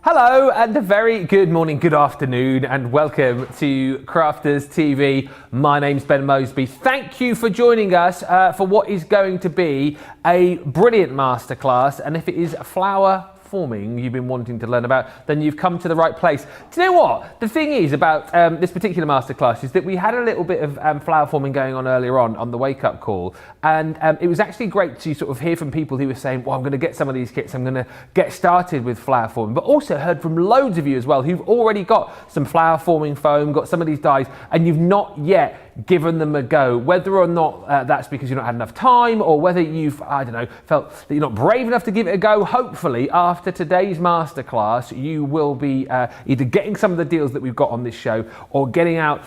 Hello and a very good morning, good afternoon and welcome to Crafters TV. My name's Ben Moseby. Thank you for joining us for what is going to be a brilliant masterclass, and if it is flour forming you've been wanting to learn about, then you've come to the right place. Do you know what? The thing is about this particular masterclass is that we had a little bit of flower forming going on earlier on the wake-up call, and it was actually great to sort of hear from people who were saying, well, I'm going to get some of these kits, I'm going to get started with flower forming, but also heard from loads of you as well who've already got some flower forming foam, got some of these dies, and you've not yet given them a go, whether or not that's because you've not had enough time, or whether you've, I don't know, felt that you're not brave enough to give it a go. Hopefully after today's masterclass you will be either getting some of the deals that we've got on this show, or getting out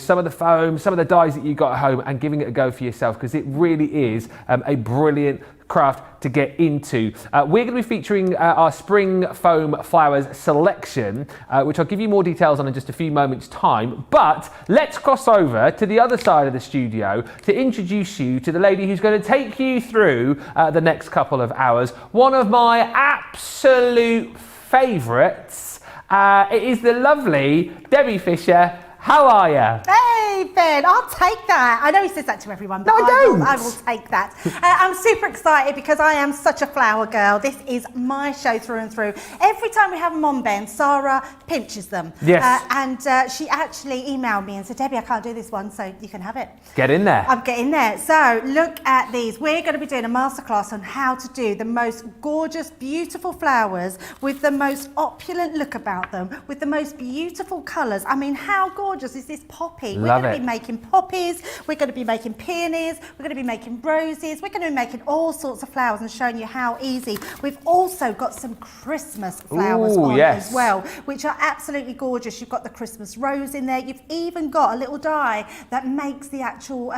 some of the foam, some of the dies that you got at home, and giving it a go for yourself, because it really is a brilliant craft to get into. We're going to be featuring our spring foam flowers selection, which I'll give you more details on in just a few moments time, but let's cross over to the other side of the studio to introduce you to the lady who's going to take you through the next couple of hours. One of my absolute favourites. It is the lovely Debbie Fisher. How are you? Hey, Ben, I'll take that. I know he says that to everyone, but no, I will take that. I'm super excited because I am such a flower girl. This is my show through and through. Every time we have them on, Ben, Sarah pinches them. Yes. And she actually emailed me and said, Debbie, I can't do this one, so you can have it. Get in there. I'm getting there. So look at these. We're going to be doing a masterclass on how to do the most gorgeous, beautiful flowers with the most opulent look about them, with the most beautiful colours. I mean, how gorgeous is this poppy? We're going to be making poppies, we're going to be making peonies, we're going to be making roses, we're going to be making all sorts of flowers and showing you how easy. We've also got some Christmas flowers as well, which are absolutely gorgeous. You've got the Christmas rose in there. You've even got a little die that makes the actual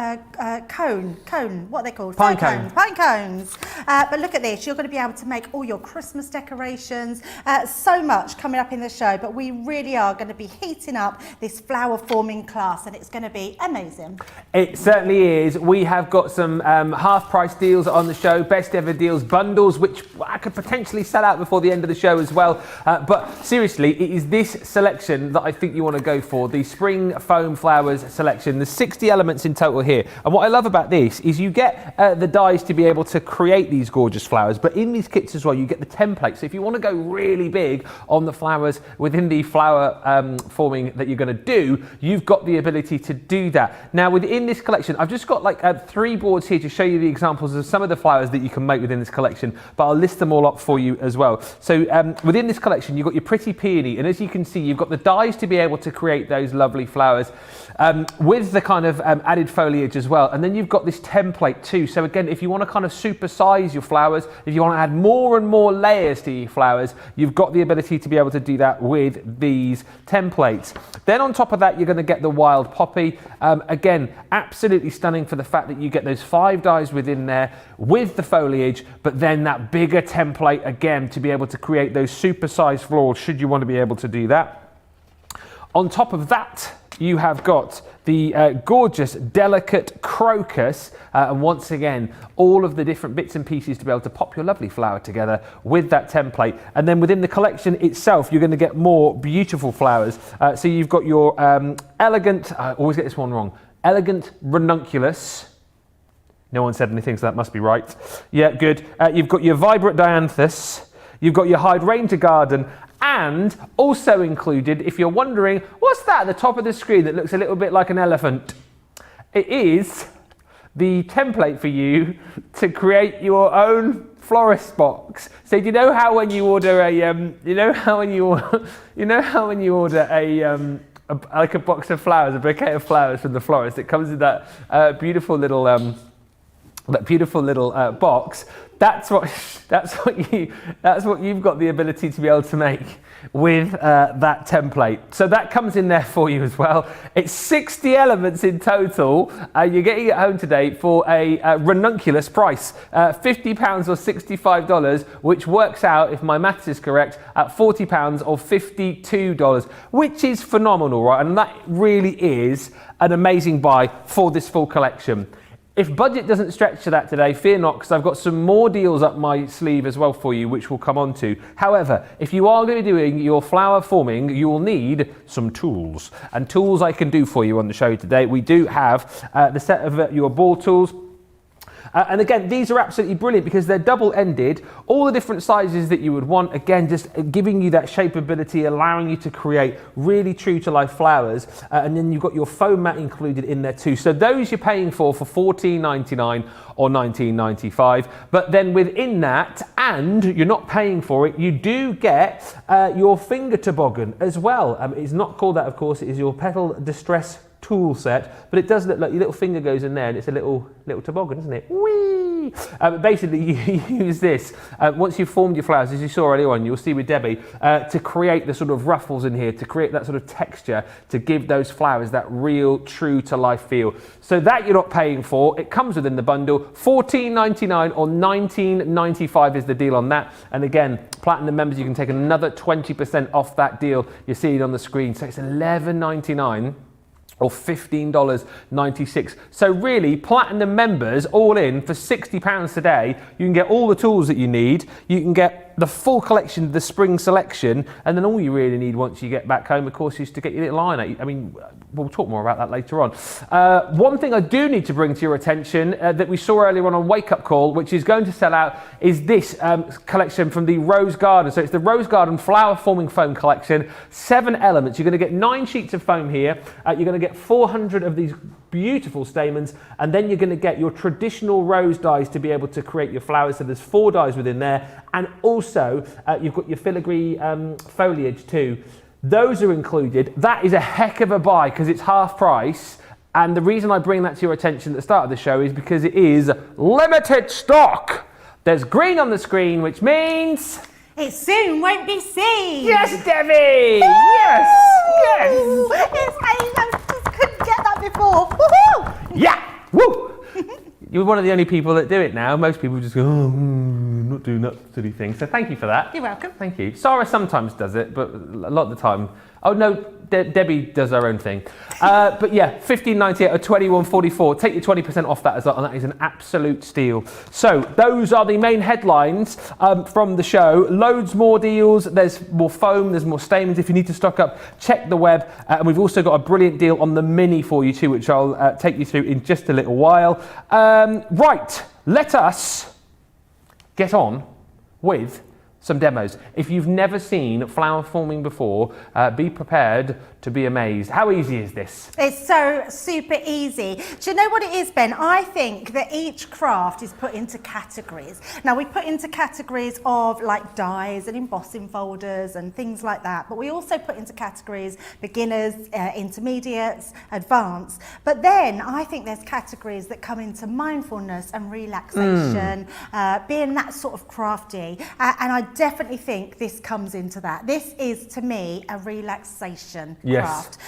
cone, what are they called? Pine cone. Pine cones. But look at this, you're going to be able to make all your Christmas decorations. So much coming up in the show, but we really are going to be heating up this flower forming class, and it's going to be amazing. It certainly is. We have got some half price deals on the show, best ever deals bundles, which I could potentially sell out before the end of the show as well. But seriously, it is this selection that I think you want to go for, the spring foam flowers selection. There's 60 elements in total here, and what I love about this is you get the dies to be able to create these gorgeous flowers, but in these kits as well you get the template. So if you want to go really big on the flowers within the flower forming that you're going to do, you've got the ability to do that. Now within this collection, I've just got like 3 boards here to show you the examples of some of the flowers that you can make within this collection, but I'll list them all up for you as well. So within this collection, you've got your pretty peony, and as you can see, you've got the dies to be able to create those lovely flowers with the kind of added foliage as well. And then you've got this template too. So again, if you want to kind of supersize your flowers, if you want to add more and more layers to your flowers, you've got the ability to be able to do that with these templates. Then on top of that, you're going to get the wild poppy. Again, absolutely stunning for the fact that you get those 5 dies within there with the foliage, but then that bigger template again to be able to create those supersized florals should you want to be able to do that. On top of that, you have got the gorgeous delicate crocus, and once again all of the different bits and pieces to be able to pop your lovely flower together with that template. And then within the collection itself you're going to get more beautiful flowers. So you've got your elegant, I always get this one wrong, elegant ranunculus. No one said anything, so that must be right. Yeah, good. You've got your vibrant dianthus, you've got your hydrangea garden, and also included, if you're wondering, what's that at the top of the screen that looks a little bit like an elephant? It is the template for you to create your own florist box. So do you know how when you order a, like a box of flowers, a bouquet of flowers from the florist, it comes in that beautiful little box. That's what you've got the ability to be able to make with that template. So that comes in there for you as well. It's 60 elements in total. You're getting it home today for a ranunculus price, £50 or $65, which works out, if my maths is correct, at £40 or $52, which is phenomenal, right? And that really is an amazing buy for this full collection. If budget doesn't stretch to that today, fear not, because I've got some more deals up my sleeve as well for you, which we'll come on to. However, if you are going to be doing your flower forming, you will need some tools. And tools I can do for you on the show today. We do have the set of your ball tools. And again, these are absolutely brilliant because they're double-ended, all the different sizes that you would want, again, just giving you that shapeability, allowing you to create really true to life flowers. And then you've got your foam mat included in there too. So those you're paying for $14.99 or $19.95. But then within that, and you're not paying for it, you do get your finger toboggan as well. It's not called that, of course, it is your petal distress tool set, but it does look like your little finger goes in there and it's a little toboggan, isn't it? Whee! Basically, you use this once you've formed your flowers, as you saw earlier on, you'll see with Debbie, to create the sort of ruffles in here, to create that sort of texture, to give those flowers that real, true to life feel. So that you're not paying for, it comes within the bundle. $14.99 or $19.95 is the deal on that. And again, Platinum members, you can take another 20% off that deal. You're seeing it on the screen, so it's $11.99. or $15.96. So really, Platinum members, all in, for £60 today, you can get all the tools that you need. You can get the full collection, the spring selection, and then all you really need once you get back home, of course, is to get your little iron. I mean, we'll talk more about that later on. One thing I do need to bring to your attention that we saw earlier on Wake Up Call, which is going to sell out, is this collection from the Rose Garden. So it's the Rose Garden Flower Forming Foam Collection, 7 elements. You're going to get 9 sheets of foam here. You're going to get 400 of these beautiful stamens, and then you're going to get your traditional rose dyes to be able to create your flowers. So there's 4 dyes within there, and also you've got your filigree foliage too. Those are included. That is a heck of a buy because it's half price. And the reason I bring that to your attention at the start of the show is because it is limited stock. There's green on the screen, which means it soon won't be seen. Yes, Debbie. Yes. Yes. Yes, I just couldn't get that before. Woohoo! Yeah. Woo. You're one of the only people that do it now. Most people just go, oh, not doing that silly thing. So thank you for that. You're welcome. Thank you. Sarah sometimes does it, but a lot of the time, oh no, Debbie does her own thing. But yeah, $15.98 or $21.44. Take your 20% off that as well, and that is an absolute steal. So those are the main headlines from the show. Loads more deals. There's more foam. There's more stamens. If you need to stock up, check the web. And we've also got a brilliant deal on the mini for you too, which I'll take you through in just a little while. Right, let us get on with some demos. If you've never seen flower forming before, be prepared to be amazed. How easy is this? It's so super easy. Do you know what it is, Ben? I think that each craft is put into categories. Now, we put into categories of like dies and embossing folders and things like that, but we also put into categories beginners, intermediates, advanced. But then I think there's categories that come into mindfulness and relaxation, being that sort of crafty. And I definitely think this comes into that. This is, to me, a relaxation craft.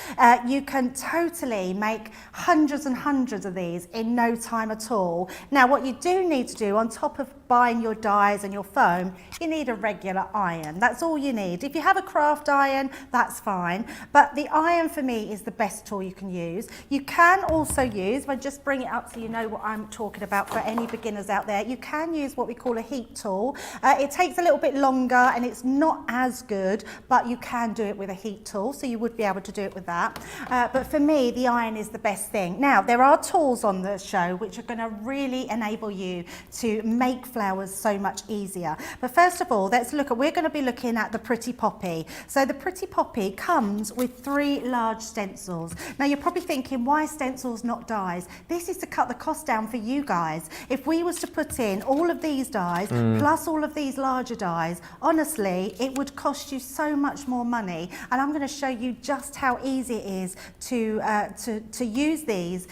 You can totally make hundreds and hundreds of these in no time at all. Now, what you do need to do, on top of buying your dyes and your foam, you need a regular iron. That's all you need. If you have a craft iron, that's fine. But the iron, for me, is the best tool you can use. You can also use, if I just bring it up so you know what I'm talking about for any beginners out there, you can use what we call a heat tool. It takes a little bit longer and it's not as good, but you can do it with a heat tool, so you would be able to do it with that. But for me, the iron is the best thing. Now, there are tools on the show which are going to really enable you to make flowers so much easier. But first of all, let's look at, we're going to be looking at the Pretty Poppy. So the Pretty Poppy comes with 3 large stencils. Now, you're probably thinking, why stencils, not dies? This is to cut the cost down for you guys. If we was to put in all of these dies plus all of these larger dies, honestly, it would cost you so much more money. And I'm going to show you just how easy it is to use these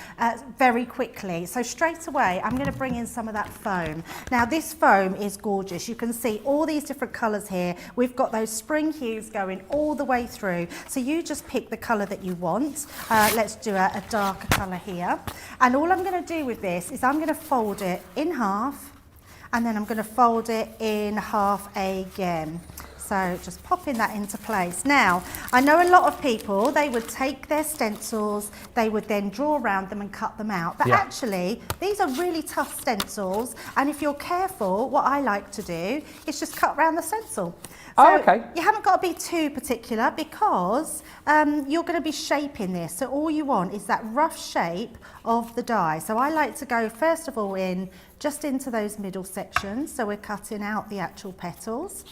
very quickly. So straight away, I'm going to bring in some of that foam. Now, this foam is gorgeous. You can see all these different colours here. We've got those spring hues going all the way through. So you just pick the colour that you want. Let's do a darker colour here. And all I'm going to do with this is I'm going to fold it in half, and then I'm going to fold it in half again. So just popping that into place. Now, I know a lot of people, they would take their stencils, they would then draw around them and cut them out. But actually, these are really tough stencils. And if you're careful, what I like to do is just cut around the stencil. So you haven't got to be too particular because you're going to be shaping this. So all you want is that rough shape of the die. So I like to go first of all just into those middle sections. So we're cutting out the actual petals.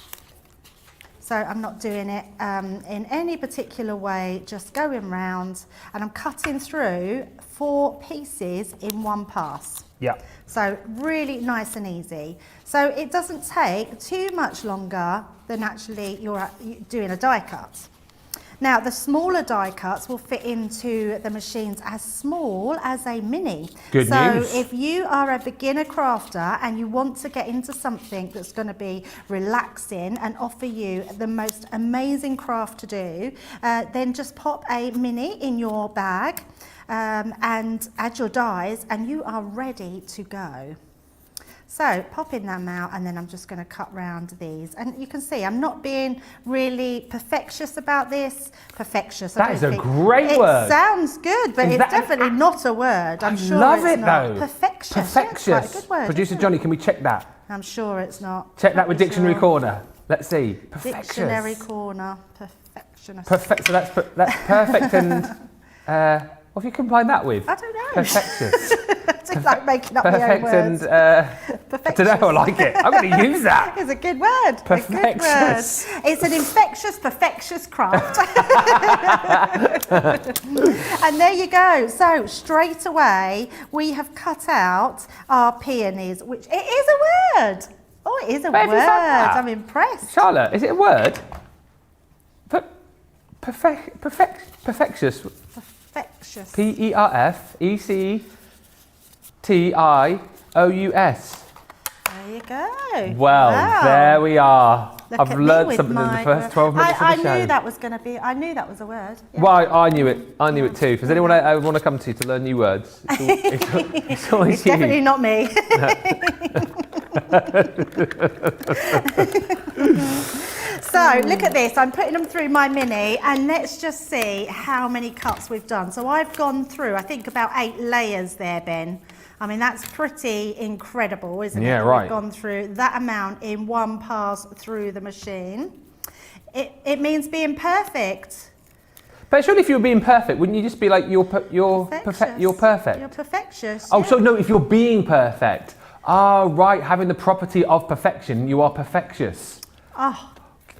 So I'm not doing it in any particular way, just going round, and I'm cutting through 4 pieces in one pass. Yeah. So really nice and easy. So it doesn't take too much longer than actually you're doing a die cut. Now the smaller die cuts will fit into the machines as small as a mini. Good news. So if you are a beginner crafter and you want to get into something that's going to be relaxing and offer you the most amazing craft to do, then just pop a mini in your bag and add your dies and you are ready to go. So popping them out, and then I'm just going to cut round these. And you can see I'm not being really perfectious about this. Perfectious. That is a great word. It sounds good, but it's definitely not a word. I'm sure love it's it not. though. Perfectious. Perfectious. Yeah, it's quite a good word. Producer Johnny, can we check that? I'm sure it's not. Check that with Pretty Dictionary sure. Corner. Let's see. Perfectious. Dictionary Corner. Perfectionist. Perfect. So that's perfect and what have you combined that with? I don't know. Perfectious. It's like making up my own Perfect words. and I don't know. I like it. I'm going to use that. It's a good word. Perfectious. A good word. It's an infectious, perfectious craft. And there you go. So straight away we have cut out our peonies, which it is a word. Oh, it is a Where have you word. found that? I'm impressed. Charlotte, is it a word? Perfectious. Perfectious. Perfectious. There you go. Well, wow. there we are. Look I've at me learned with something in the my first 12 minutes of the show. I knew that was going to be. I knew that was a word. Yeah. Well, I knew it. I knew it too. If there's anyone I want to come to learn new words, it's always It's you. definitely not me. So look at this, I'm putting them through my mini and let's just see how many cuts we've done. So I've gone through, I think about 8 layers there, Ben. I mean, that's pretty incredible, isn't it? Yeah, right. We've gone through that amount in one pass through the machine. It means being perfect. But surely if you were being perfect, wouldn't you just be like, you're perfect? You're perfectious. Oh, yeah. so no, if you're being perfect. Ah, right, having the property of perfection, you are perfectious. Oh.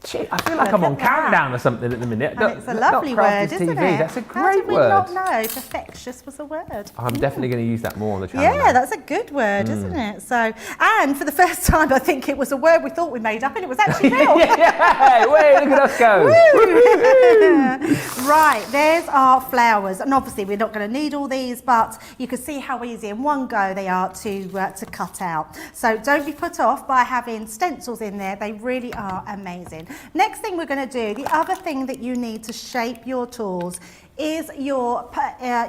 Gee, I feel like I'm on Countdown or something at the minute. And it's a lovely word, isn't it? That's a great word. How did we not know perfectious was a word? I'm definitely going to use that more on the channel. Yeah, that's a good word, isn't it? So, and for the first time, I think it was a word we thought we made up, and it was actually real. Yeah, wait, look at us go. Right, there's our flowers, and obviously we're not going to need all these, but you can see how easy in one go they are to cut out. So don't be put off by having stencils in there; they really are amazing. Next thing we're going to do, the other thing that you need to shape your tools is your I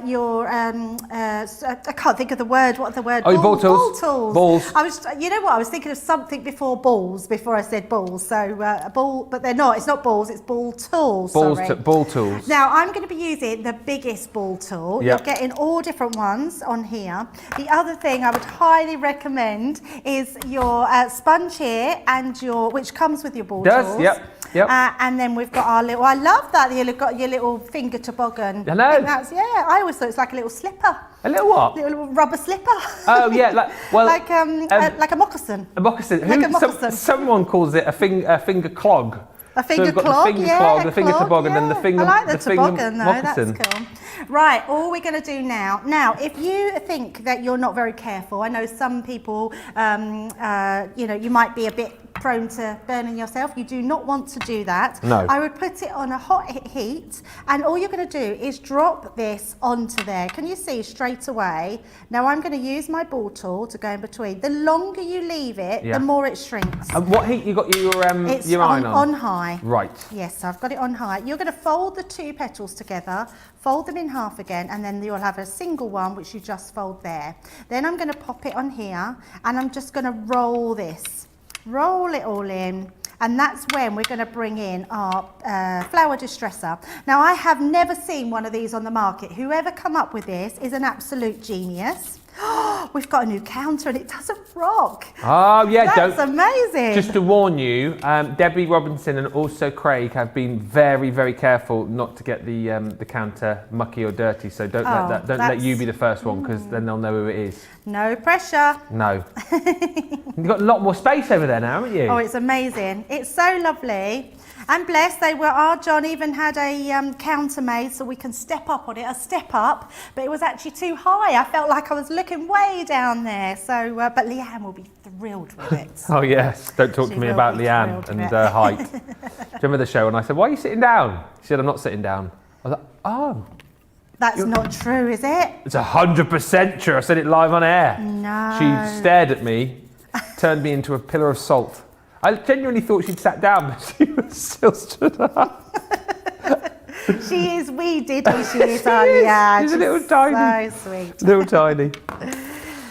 can't think of the word. What the word? Oh, ball tools. Ball tools. Balls. I was, you know what? I was thinking of something before balls. Before I said balls. So a ball, but they're not. It's not balls. It's ball tools. Ball tools. Now I'm going to be using the biggest ball tool. Yep. You're getting all different ones on here. The other thing I would highly recommend is your sponge here and which comes with your ball tools. Yep. And then we've got our little. I love that you've got your little finger toboggan. I know. I always thought it's like a little slipper. A little what? Little rubber slipper. Oh yeah, like a moccasin. A moccasin. Like a moccasin. Someone calls it a finger clog. A finger so we've got clog, the finger clog, the finger toboggan, and the finger. I like the toboggan though. Moccasin. That's cool. Right, all we're going to do now. Now, if you think that you're not very careful, I know some people, you might be a bit prone to burning yourself. You do not want to do that. No. I would put it on a hot heat, and all you're going to do is drop this onto there. Can you see straight away? Now I'm going to use my ball tool to go in between. The longer you leave it, the more it shrinks. And what heat you got your iron on? On high. Right. Yes, I've got it on high. You're going to fold the 2 petals together, fold them in half again, and then you'll have a single one which you just fold there. Then I'm going to pop it on here, and I'm just going to roll this. Roll it all in, And that's when we're going to bring in our flower distresser. Now, I have never seen one of these on the market. Whoever come up with this is an absolute genius. We've got a new counter and it doesn't rock. Oh yeah, that's amazing. Just to warn you, Debbie Robinson and also Craig have been very, very careful not to get the counter mucky or dirty. So don't let you be the first one, because then they'll know who it is. No pressure. No. You've got a lot more space over there now, haven't you? Oh, it's amazing. It's so lovely. I'm blessed. Our John even had a counter made so we can step up on it, a step up, but it was actually too high. I felt like I was looking way down there. So, but Leanne will be thrilled with it. Oh yes, don't talk to me about Leanne and height. Do you remember the show? And I said, "Why are you sitting down?" She said, "I'm not sitting down." I was like, "Oh." That's not true, is it? It's 100% true. I said it live on air. No. She stared at me, turned me into a pillar of salt. I genuinely thought she'd sat down, but she was still stood up. She is wee diddly, she is, yeah. She's a little tiny. So sweet. Little tiny.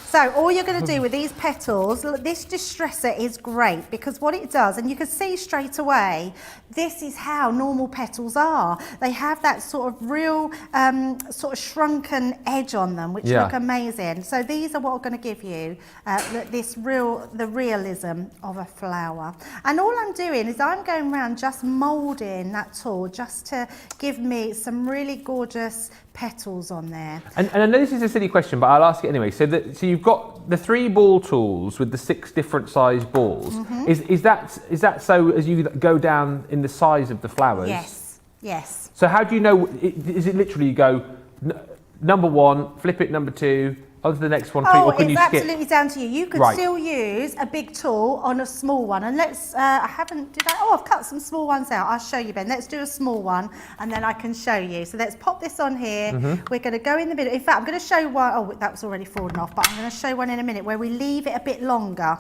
So all you're going to do with these petals, look, this distresser is great because what it does, and you can see straight away, this is how normal petals are. They have that sort of real, sort of shrunken edge on them, which look amazing. So these are what are going to give you the realism of a flower. And all I'm doing is I'm going around just moulding that tool just to give me some really gorgeous petals on there. And I know this is a silly question, but I'll ask it anyway. So you've got the 3 ball tools with the 6 different size balls. Is that so as you go down in the size of the flowers? Yes, yes. So how do you know? Is it literally you go number 1, flip it number 2, on to the next one, 3, or can you skip? It's absolutely down to you. You could still use a big tool on a small one. And let's, I've cut some small ones out. I'll show you, Ben. Let's do a small one and then I can show you. So let's pop this on here. We're going to go in the middle. In fact, I'm going to show one. Oh, that was already fallen off, but I'm going to show one in a minute where we leave it a bit longer,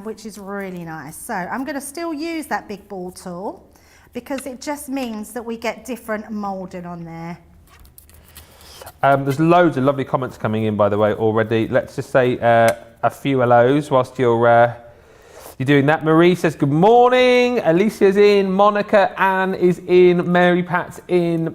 which is really nice. So I'm going to still use that big ball tool because it just means that we get different moulding on there. There's loads of lovely comments coming in, by the way, already. Let's just say a few hellos whilst you're doing that. Marie says, good morning. Alicia's in. Monica, Anne is in. Mary Pat's in.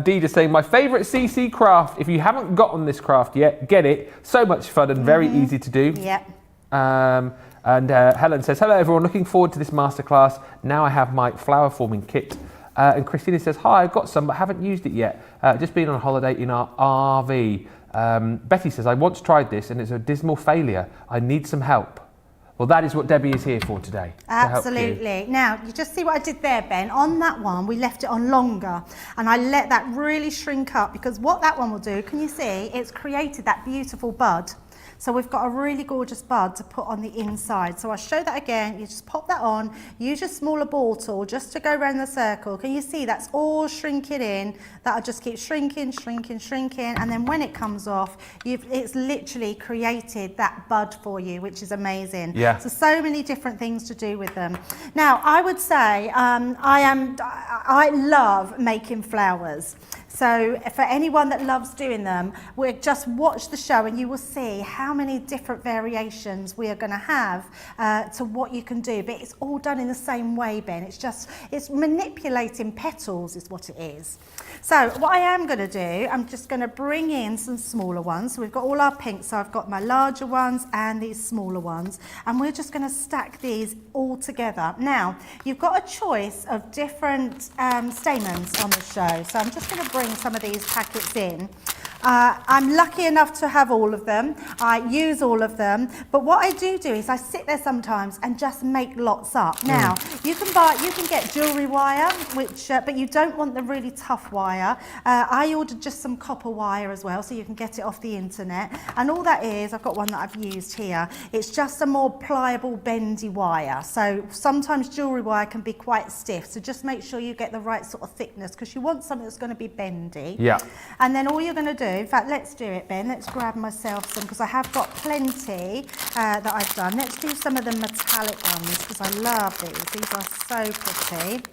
Dee just saying, my favourite CC craft. If you haven't gotten this craft yet, get it. So much fun and very easy to do. Yep. And Helen says, hello everyone, looking forward to this masterclass. Now I have my flower forming kit. And Christina says, hi, I've got some, but haven't used it yet. Just been on holiday in our RV. Betty says, I once tried this and it's a dismal failure. I need some help. Well, that is what Debbie is here for today. Absolutely. Now, you just see what I did there, Ben. On that one, we left it on longer and I let that really shrink up because what that one will do, can you see, it's created that beautiful bud. So we've got a really gorgeous bud to put on the inside. So I'll show that again. You just pop that on, use your smaller ball tool just to go around the circle. Can you see that's all shrinking in? That'll just keep shrinking, shrinking, shrinking. And then when it comes off, it's literally created that bud for you, which is amazing. Yeah. So many different things to do with them. Now, I would say I love making flowers. So for anyone that loves doing them, we'll just watch the show and you will see how many different variations we are going to have to what you can do. But it's all done in the same way, Ben. It's manipulating petals is what it is. So what I am going to do, I'm just going to bring in some smaller ones. So we've got all our pinks. So I've got my larger ones and these smaller ones. And we're just going to stack these all together. Now, you've got a choice of different stamens on the show. So I'm just going to bring some of these packets in. I'm lucky enough to have all of them. I use all of them, but what I do is I sit there sometimes and just make lots up. Now, you can get jewellery wire, but you don't want the really tough wire. I ordered just some copper wire as well, so you can get it off the internet. And all that is, I've got one that I've used here. It's just a more pliable, bendy wire. So sometimes jewellery wire can be quite stiff, so just make sure you get the right sort of thickness because you want something that's going to be bendy. Yeah. And then all you're going to do, in fact, let's do it, Ben. Let's grab myself some because I have got plenty that I've done. Let's do some of the metallic ones because I love these. These are so pretty.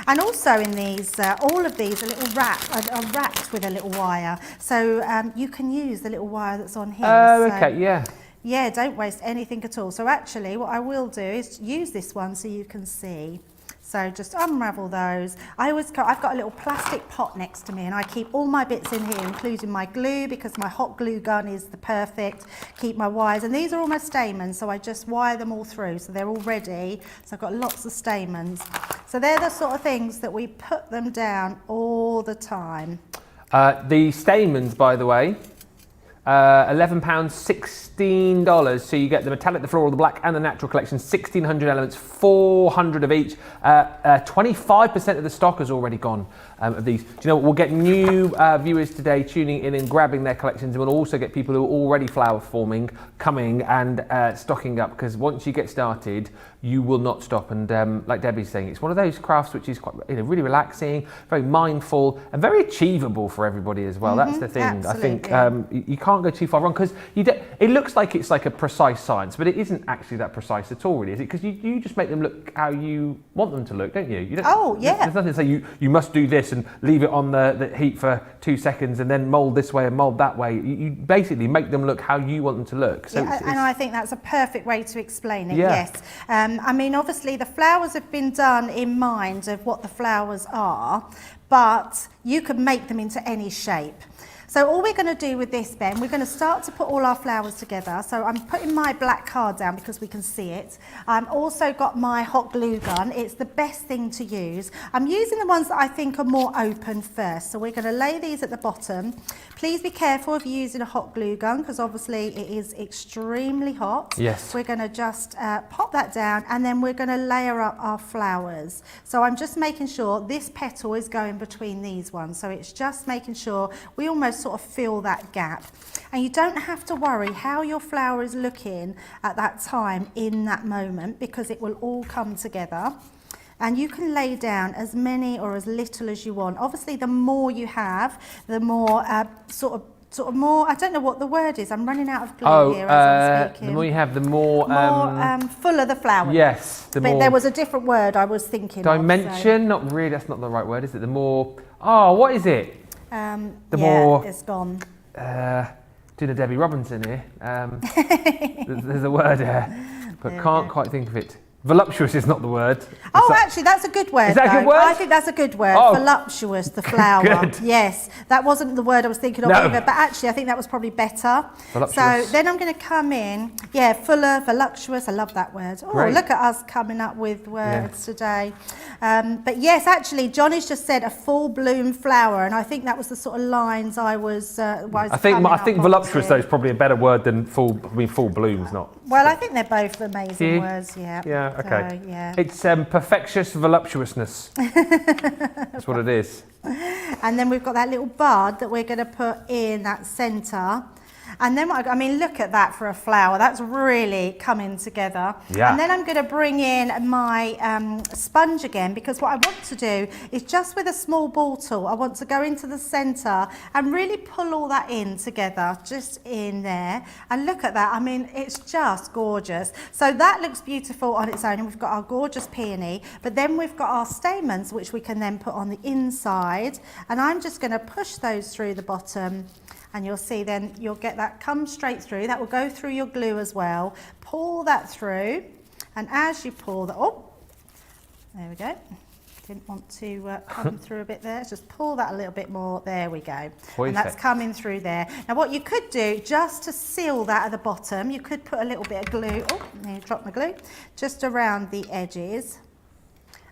And also in these, all of these are wrapped with a little wire. So you can use the little wire that's on here. Oh, so, okay, yeah. Yeah, don't waste anything at all. So actually what I will do is use this one so you can see. So just unravel those. I've got a little plastic pot next to me and I keep all my bits in here, including my glue, because my hot glue gun is the perfect. Keep my wires, and these are all my stamens, so I just wire them all through, so they're all ready. So I've got lots of stamens. So they're the sort of things that we put them down all the time. The stamens, by the way, £11, $16. So you get the metallic, the floral, the black, and the natural collection. 1,600 elements, 400 of each. 25% of the stock has already gone of these. Do you know what? We'll get new viewers today tuning in and grabbing their collections, and we'll also get people who are already flower forming coming and stocking up, because once you get started, you will not stop. And like Debbie's saying, it's one of those crafts which is quite, really relaxing, very mindful, and very achievable for everybody as well. That's the thing. Absolutely. I think you can't go too far wrong, because it looks like it's like a precise science, but it isn't actually that precise at all, really, is it? Because you just make them look how you want them to look, don't you? You don't, Oh, yeah. There's nothing to say you must do this and leave it on the heat for 2 seconds and then mould this way and mould that way. You basically make them look how you want them to look. So yeah, and I think that's a perfect way to explain it, Yeah. yes. I mean, obviously the flowers have been done in mind of what the flowers are, but you can make them into any shape. So all we're going to do with this, Ben, we're going to start to put all our flowers together. So I'm putting my black card down because we can see it. I've also got my hot glue gun. It's the best thing to use. I'm using the ones that I think are more open first. So we're going to lay these at the bottom. Please be careful if you're using a hot glue gun, because obviously it is extremely hot. Yes. We're going to just pop that down, and then we're going to layer up our flowers. So I'm just making sure this petal is going between these ones. So it's just making sure we almost sort of fill that gap. And you don't have to worry how your flower is looking at that time in that moment, because it will all come together. And you can lay down as many or as little as you want. Obviously, the more you have, the more sort of more, I don't know what the word is. I'm running out of glue here as I'm speaking. The more you have, the more fuller the flower. Yes, the but more. there was a different word I was thinking Dimension, of, so. not really. That's not the right word, is it? The more. Oh, what is it? The more. It's gone. Doing a Debbie Robinson here. There's a word there, but can't quite think of it. Voluptuous is not the word. Oh, actually, that's a good word. Is that a good though. word? I think that's a good word. Oh. Voluptuous, the flower. Good. Yes, that wasn't the word I was thinking of either, but actually, I think that was probably better. Voluptuous. So then I'm going to come in. Yeah, fuller, voluptuous. I love that word. Oh, Great. look at us coming up with words today. But yes, actually, Johnny's just said a full bloom flower, and I think that was the sort of lines I was. I think voluptuous though is probably a better word than full. I mean, full bloom's not. Well, I think they're both amazing words. Yeah. Yeah. Okay. So, yeah. It's perfectious voluptuousness. That's what it is. And then we've got that little bud that we're going to put in that centre. And then, I mean, look at that for a flower. That's really coming together. Yeah. And then I'm going to bring in my sponge again, because what I want to do is just with a small ball tool, I want to go into the centre and really pull all that in together, just in there. And look at that. I mean, it's just gorgeous. So that looks beautiful on its own. And we've got our gorgeous peony, but then we've got our stamens, which we can then put on the inside. And I'm just going to push those through the bottom. And you'll see then you'll get that come straight through. That will go through your glue as well. Pull that through, and as you pull that, oh, there we go. Didn't want to come through a bit there. Just pull that a little bit more. There we go. Perfect. And that's coming through there. Now what you could do, just to seal that at the bottom, you could put a little bit of glue. Oh, there, drop my glue. Just around the edges.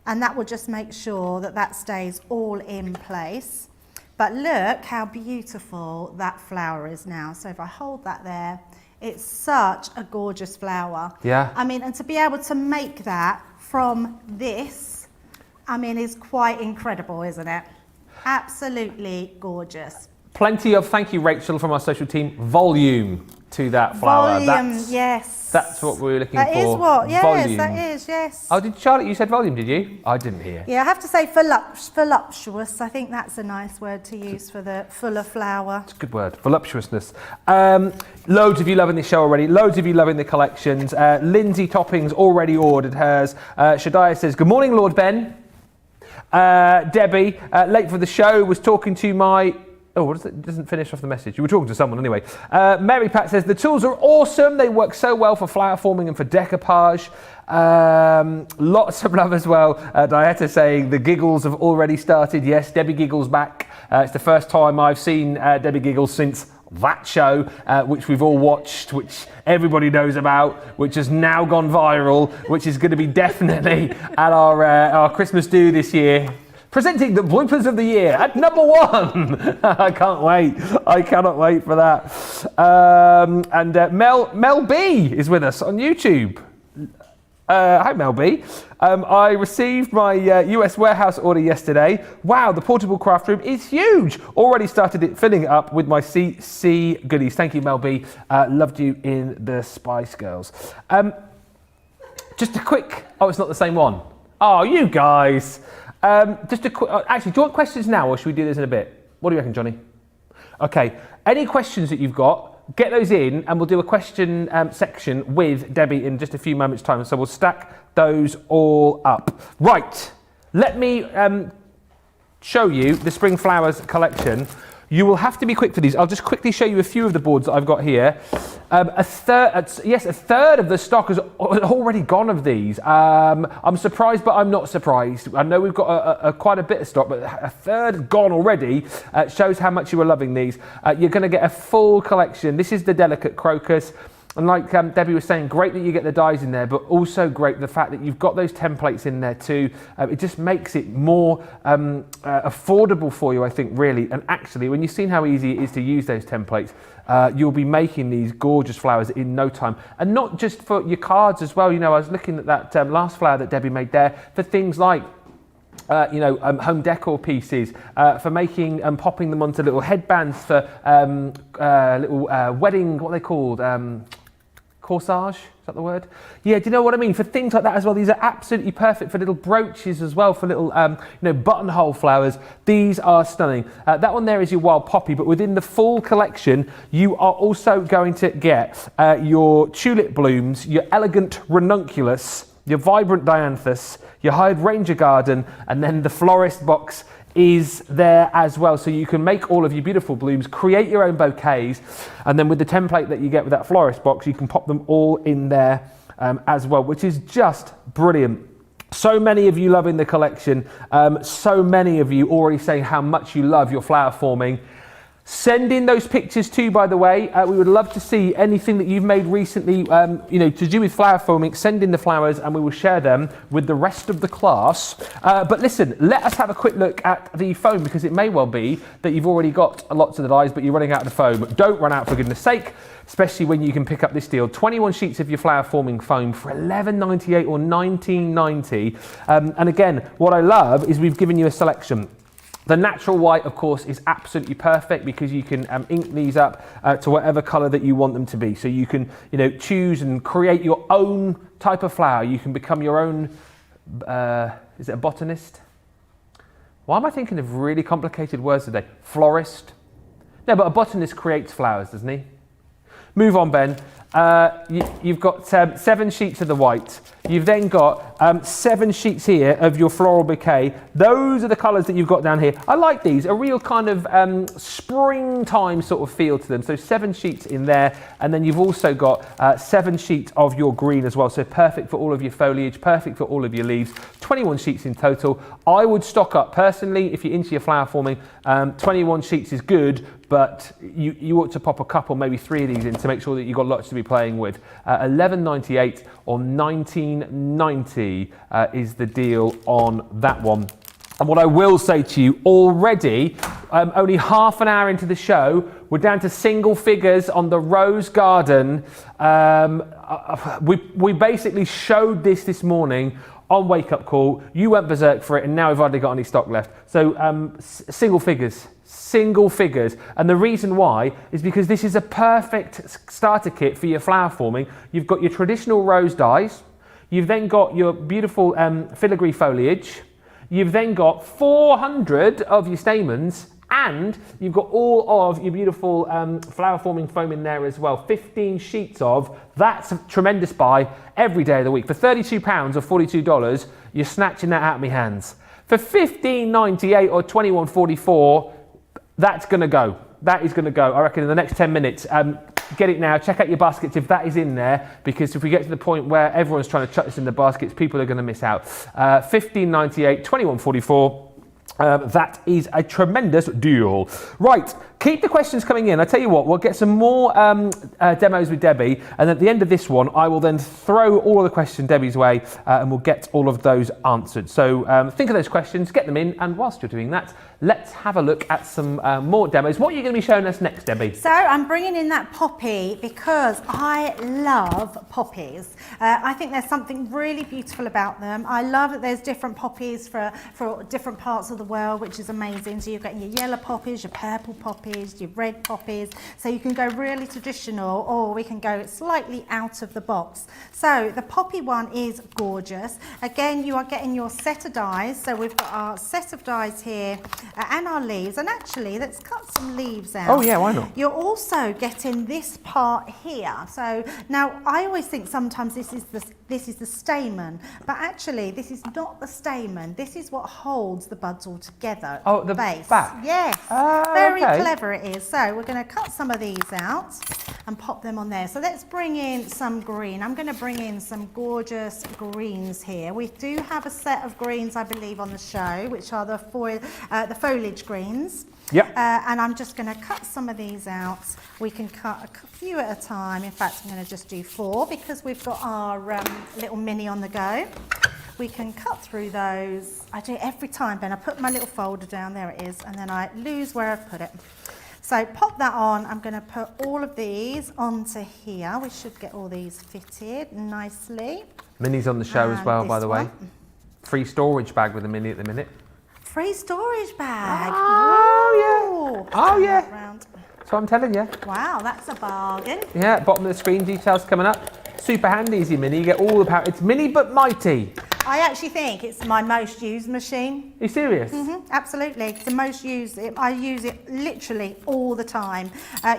And that will just make sure that that stays all in place. But look how beautiful that flower is now. So if I hold that there, it's such a gorgeous flower. Yeah. I mean, and to be able to make that from this, I mean, is quite incredible, isn't it? Absolutely gorgeous. Plenty of, thank you Rachel from our social team, volume to that flower. Volume, yes. That's what we were looking for. That is what, yes, volume. that is, yes. Oh, did Charlotte, you said volume, did you? I didn't hear. Yeah, I have to say voluptuous. I think that's a nice word to use for the fuller flower. It's a good word, voluptuousness. Loads of you loving this show already. Loads of you loving the collections. Lindsay Toppings already ordered hers. Shadiah says, good morning, Lord Ben. Debbie, late for the show, was talking to my Oh, what is it? It doesn't finish off the message. You were talking to someone anyway. Mary Pat says, the tools are awesome. They work so well for flower forming and for decoupage. Lots of love as well. Dieta saying, the giggles have already started. Yes, Debbie Giggles back. It's the first time I've seen Debbie Giggles since that show, which we've all watched, which everybody knows about, which has now gone viral, which is going to be definitely at our Christmas do this year. Presenting the bloopers of the year at number 1. I can't wait. I cannot wait for that. Mel B is with us on YouTube. Hi, Mel B. I received my US warehouse order yesterday. Wow, the portable craft room is huge. Already started filling it up with my CC goodies. Thank you, Mel B. Loved you in the Spice Girls. Just a quick... Oh, it's not the same one. Oh, you guys. Just a quick... Actually, do you want questions now or should we do this in a bit? What do you reckon, Johnny? Okay. Any questions that you've got, get those in and we'll do a question section with Debbie in just a few moments' time. So we'll stack those all up. Right, let me show you the Spring Flowers collection. You will have to be quick for these. I'll just quickly show you a few of the boards that I've got here. A third of the stock has already gone of these. I'm surprised, but I'm not surprised. I know we've got quite a bit of stock, but a third gone already shows how much you are loving these. You're going to get a full collection. This is the Delicate Crocus. And like Debbie was saying, great that you get the dies in there, but also great the fact that you've got those templates in there too. It just makes it more affordable for you, I think, really. And actually, when you've seen how easy it is to use those templates, you'll be making these gorgeous flowers in no time. And not just for your cards as well. You know, I was looking at that last flower that Debbie made there for things like home decor pieces, for making and popping them onto little headbands for little wedding, what are they called? Corsage, is that the word? Yeah, do you know what I mean? For things like that as well, these are absolutely perfect for little brooches as well, for little buttonhole flowers. These are stunning. That one there is your wild poppy, but within the full collection, you are also going to get your tulip blooms, your elegant ranunculus, your vibrant dianthus, your hydrangea garden, and then the florist box is there as well. So you can make all of your beautiful blooms, create your own bouquets, and then with the template that you get with that florist box, you can pop them all in there as well, which is just brilliant. So many of you loving the collection, so many of you already saying how much you love your flower forming. Send in those pictures too, by the way. We would love to see anything that you've made recently, to do with flower forming. Send in the flowers and we will share them with the rest of the class. But listen, let us have a quick look at the foam, because it may well be that you've already got lots of the dies, but you're running out of the foam. Don't run out, for goodness sake, especially when you can pick up this deal. 21 sheets of your flower forming foam for $11.98 or $19.90. And again, what I love is we've given you a selection. The natural white, of course, is absolutely perfect because you can ink these up to whatever colour that you want them to be. So you can, choose and create your own type of flower. You can become your own, is it a botanist? Why am I thinking of really complicated words today? Florist? No, but a botanist creates flowers, doesn't he? Move on, Ben. You've got 7 sheets of the white. You've then got 7 sheets here of your floral bouquet. Those are the colours that you've got down here. I like these, a real kind of springtime sort of feel to them. So 7 sheets in there, and then you've also got 7 sheets of your green as well. So perfect for all of your foliage, perfect for all of your leaves. 21 sheets in total. I would stock up personally if you're into your flower forming. 21 sheets is good, but you ought to pop a couple, maybe 3 of these in to make sure that you've got lots to be playing with. $11.98 or $19.90 is the deal on that one. And what I will say to you already, only half an hour into the show, we're down to single figures on the Rose Garden. We basically showed this morning on Wake Up Call. You went berserk for it, and now we've hardly got any stock left. So single figures. And the reason why is because this is a perfect starter kit for your flower forming. You've got your traditional rose dies. You've then got your beautiful filigree foliage. You've then got 400 of your stamens, and you've got all of your beautiful flower forming foam in there as well. 15 sheets of. That's a tremendous buy every day of the week. For £32 or $42, you're snatching that out of my hands. For $15.98 or $21.44, That's going to go. That is going to go, I reckon, in the next 10 minutes. Get it now. Check out your baskets if that is in there, because if we get to the point where everyone's trying to chuck this in the baskets, people are going to miss out. $15.98, $21.44. That is a tremendous deal. Right, keep the questions coming in. I tell you what, we'll get some more demos with Debbie, and at the end of this one, I will then throw all of the questions Debbie's way, and we'll get all of those answered. So think of those questions, get them in, and whilst you're doing that, let's have a look at some more demos. What are you going to be showing us next, Debbie? So I'm bringing in that poppy because I love poppies. I think there's something really beautiful about them. I love that there's different poppies for different parts of the world, which is amazing. So you've got your yellow poppies, your purple poppies, your red poppies. So you can go really traditional, or we can go slightly out of the box. So the poppy one is gorgeous. Again, you are getting your set of dies. So we've got our set of dies here. And our leaves, and actually let's cut some leaves out. Oh yeah, why not? You're also getting this part here. So now I always think sometimes this is the stamen, but actually this is not the stamen. This is what holds the buds all together. Oh, the base. back. Yes. Very clever it is. So we're going to cut some of these out and pop them on there. So let's bring in some green. I'm going to bring in some gorgeous greens here. We do have a set of greens, I believe, on the show, which are the foliage greens. Yep. And I'm just going to cut some of these out. We can cut a few at a time. In fact, I'm going to just do 4 because we've got our little mini on the go. We can cut through those. I do it every time, Ben. I put my little folder down, there it is, and then I lose where I've put it. So pop that on. I'm going to put all of these onto here. We should get all these fitted nicely. Mini's on the show as well, by the way. Free storage bag with a mini at the minute. Free storage bag. Oh, yeah. Oh, yeah. That's what I'm telling you. Wow, that's a bargain. Yeah, bottom of the screen, details coming up. Super handy, easy mini. You get all the power. It's mini but mighty. I actually think it's my most used machine. Are you serious? Absolutely, it's the most used. I use it literally all the time.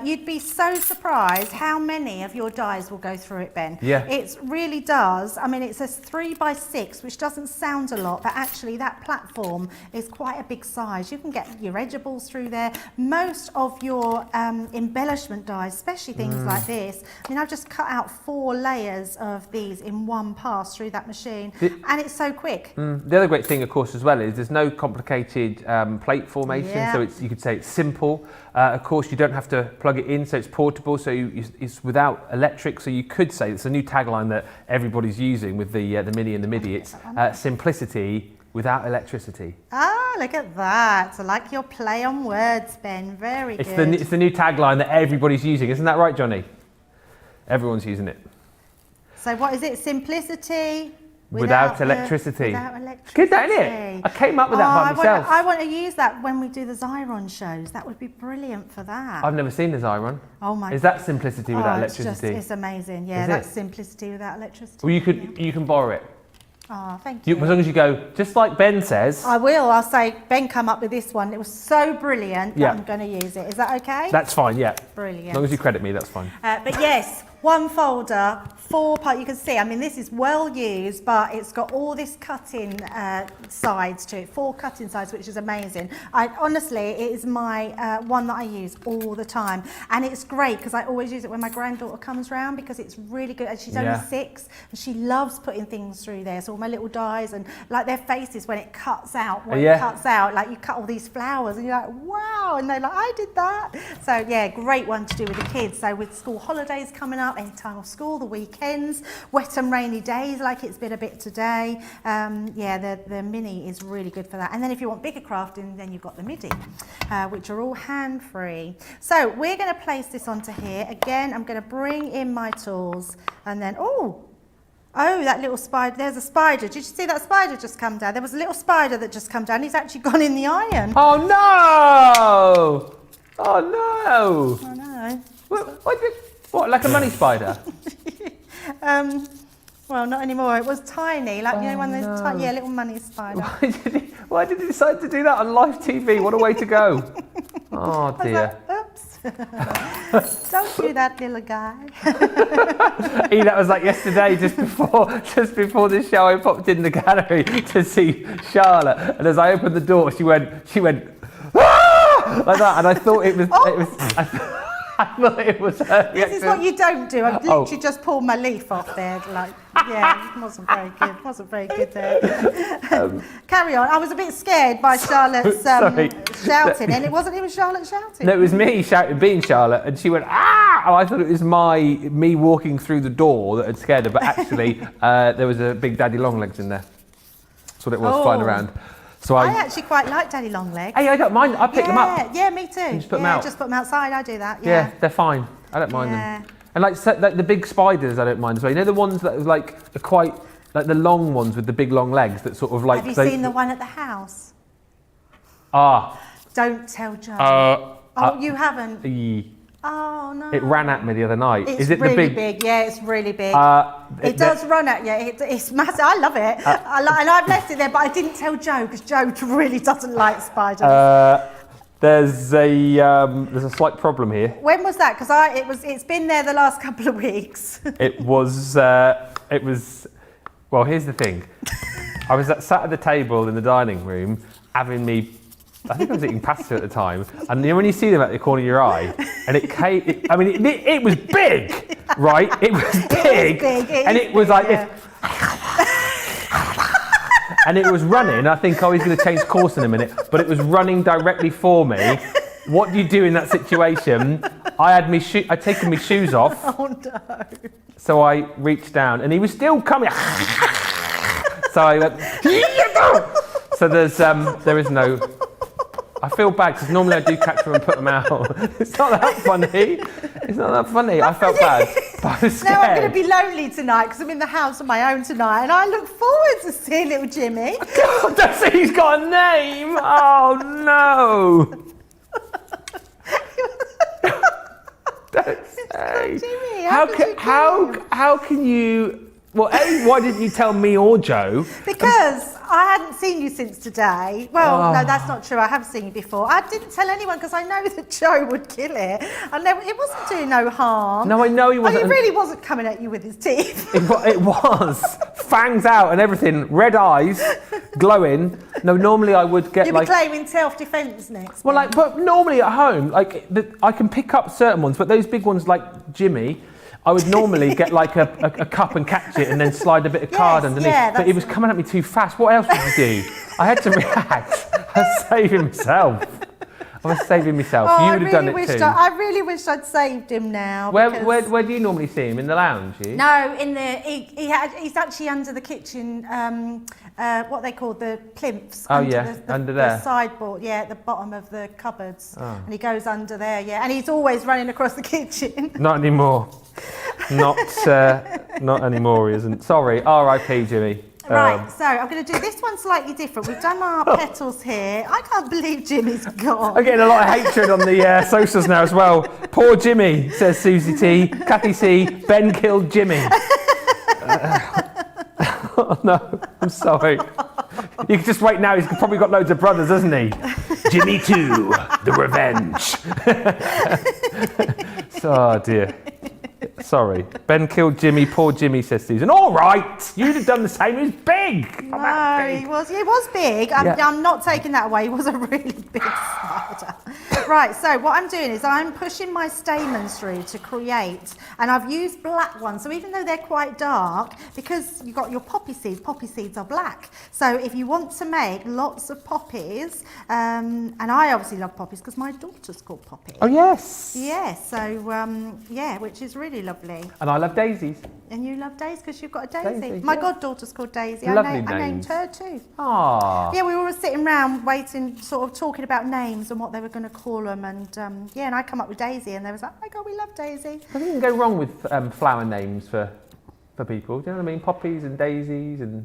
You'd be so surprised how many of your dies will go through it, Ben. Yeah. It really does. I mean, it says 3x6, which doesn't sound a lot, but actually that platform is quite a big size. You can get your edgeables through there. Most of your embellishment dies, especially things like this. I mean, I've just cut out 4 layers of these in one pass through that machine. And it's so quick. The other great thing, of course, as well is there's no complicated plate formation, so you could say it's simple. Of course, you don't have to plug it in, so it's portable, so it's without electric. So you could say it's a new tagline that everybody's using with the Mini and the Midi. It's simplicity without electricity. Ah, look at that. I like your play on words, Ben. Very good. It's the new tagline that everybody's using. Isn't that right, Johnny? Everyone's using it. So what is it? Simplicity. Without electricity. Without electricity. Good, that, isn't it? I came up with that by myself. I want to use that when we do the Xyron shows. That would be brilliant for that. I've never seen the Xyron. Oh my! Is that simplicity without electricity? It's amazing. Yeah, that's simplicity without electricity. Well, you can borrow it. Oh, thank you. As long as you go, just like Ben says. I will. I'll say, Ben, come up with this one. It was so brilliant that I'm going to use it. Is that okay? That's fine, yeah. Brilliant. As long as you credit me, that's fine. But yes, one folder, 4 parts. You can see, I mean, this is well used, but it's got all this cutting sides to it, 4 cutting sides, which is amazing. Honestly, it is my one that I use all the time. And it's great because I always use it when my granddaughter comes round because it's really good. And she's only 6 and she loves putting things through there. So all my little dies and like their faces when it cuts out, like you cut all these flowers and you're like, wow. And they're like, I did that. So yeah, great one to do with the kids. So with school holidays coming up, any time off school, the weekends, wet and rainy days like it's been a bit today. Yeah, the Mini is really good for that. And then if you want bigger crafting, then you've got the Midi, which are all hand-free. So we're going to place this onto here. Again, I'm going to bring in my tools and then, oh, that little spider, there's a spider. Did you see that spider just come down? There was a little spider that just come down. He's actually gone in the iron. Oh no! Oh no! I know. What, like a money spider? Well, not anymore. It was tiny, like, you know, one of those tiny, little money spider. Why did you decide to do that on live TV? What a way to go. Oh dear. Oops. Don't do that, little guy. That was like yesterday, just before the show, I popped in the gallery to see Charlotte, and as I opened the door, she went, ah! like that, and I thought it was. I thought it was. This is what you don't do. I've literally just pulled my leaf off there. Like, yeah, it wasn't very good. Wasn't very good there. Carry on. I was a bit scared by Charlotte's shouting, and it wasn't even Charlotte shouting. No, it was me shouting, being Charlotte, and she went ah! Oh, I thought it was me walking through the door that had scared her, but actually there was a big daddy longlegs in there. That's what it was flying around. So I actually quite like daddy longlegs. Hey, I don't mind. I pick them up. Yeah, me too. And just put them out. Just put them outside. I do that. Yeah, they're fine. I don't mind them. And like the big spiders, I don't mind as well. You know the ones that are quite like the long ones with the big long legs that sort of like. Have you seen the one at the house? Ah. Don't tell Joe. You haven't. Oh no! It ran at me the other night. It's Is it really the big? Big? Yeah, it's really big. It does run at you. It's massive. I love it. And I've left it there, but I didn't tell Joe because Joe really doesn't like spiders. There's a slight problem here. When was that? Because it's been there the last couple of weeks. It was. Well, here's the thing. I was sat at the table in the dining room having me. I think I was eating pasta at the time, and you know when you see them at the corner of your eye, and it came. It was big, right? It was big, and it was like this. And it was running. I think he's going to change course in a minute, but it was running directly for me. What do you do in that situation? I'd taken my shoes off. Oh no! So I reached down, and he was still coming. So I went. So there is no. I feel bad because normally I do catch them and put them out. It's not that funny. It's not that funny. I felt bad, but I was scared. Now I'm going to be lonely tonight because I'm in the house on my own tonight, and I look forward to seeing little Jimmy. God, don't say he's got a name. Oh no! Don't say. Jimmy, how can you? Well, why didn't you tell me or Joe? Because I hadn't seen you since today. Well, no, that's not true. I have seen you before. I didn't tell anyone because I know that Joe would kill it. It wasn't doing no harm. No, I know he wasn't. He really wasn't coming at you with his teeth. It was. Fangs out and everything. Red eyes, glowing. No, normally I would get You'd be claiming self-defence next. Well, but normally at home, I can pick up certain ones, but those big ones like Jimmy, I would normally get like a cup and catch it and then slide a bit of card underneath. Yeah, but it was coming at me too fast. What else would you do? I had to react. I was saving myself. You would have done it too. I really wish I'd saved him now. Where do you normally see him? In the lounge? No, he's actually under the kitchen. What they call the plinths. Under there. The sideboard, at the bottom of the cupboards. And he goes under there, and he's always running across the kitchen. Not anymore. Not anymore, he isn't. Sorry, R.I.P. Jimmy. Right, so I'm going to do this one slightly different. We've done our petals here. I can't believe Jimmy's gone. I'm getting a lot of hatred on the socials now as well. Poor Jimmy, says Susie T. Kathy C. Ben killed Jimmy. Oh, no, I'm sorry. You can just wait now. He's probably got loads of brothers, hasn't he? Jimmy 2, the revenge. Oh, dear. Sorry. Ben killed Jimmy. Poor Jimmy, says Susan. All right. You'd have done the same. He was big. No, he was big. I'm not taking that away. He was a really big spider. Right, so what I'm doing is I'm pushing my stamens through to create, and I've used black ones. So even though they're quite dark, because you've got your poppy seeds are black. So if you want to make lots of poppies, and I obviously love poppies because my daughter's called Poppy. Oh, yes. Yes, so, which is really lovely. And I love daisies. And you love daisies because you've got a daisy. Daisy, My goddaughter's called Daisy. Lovely I named her too. Aww. Yeah, we were sitting around waiting, sort of talking about names and what they were going to call them. And and I come up with Daisy and they was like, oh my God, we love Daisy. I think you can go wrong with flower names for people. Do you know what I mean? Poppies and daisies and...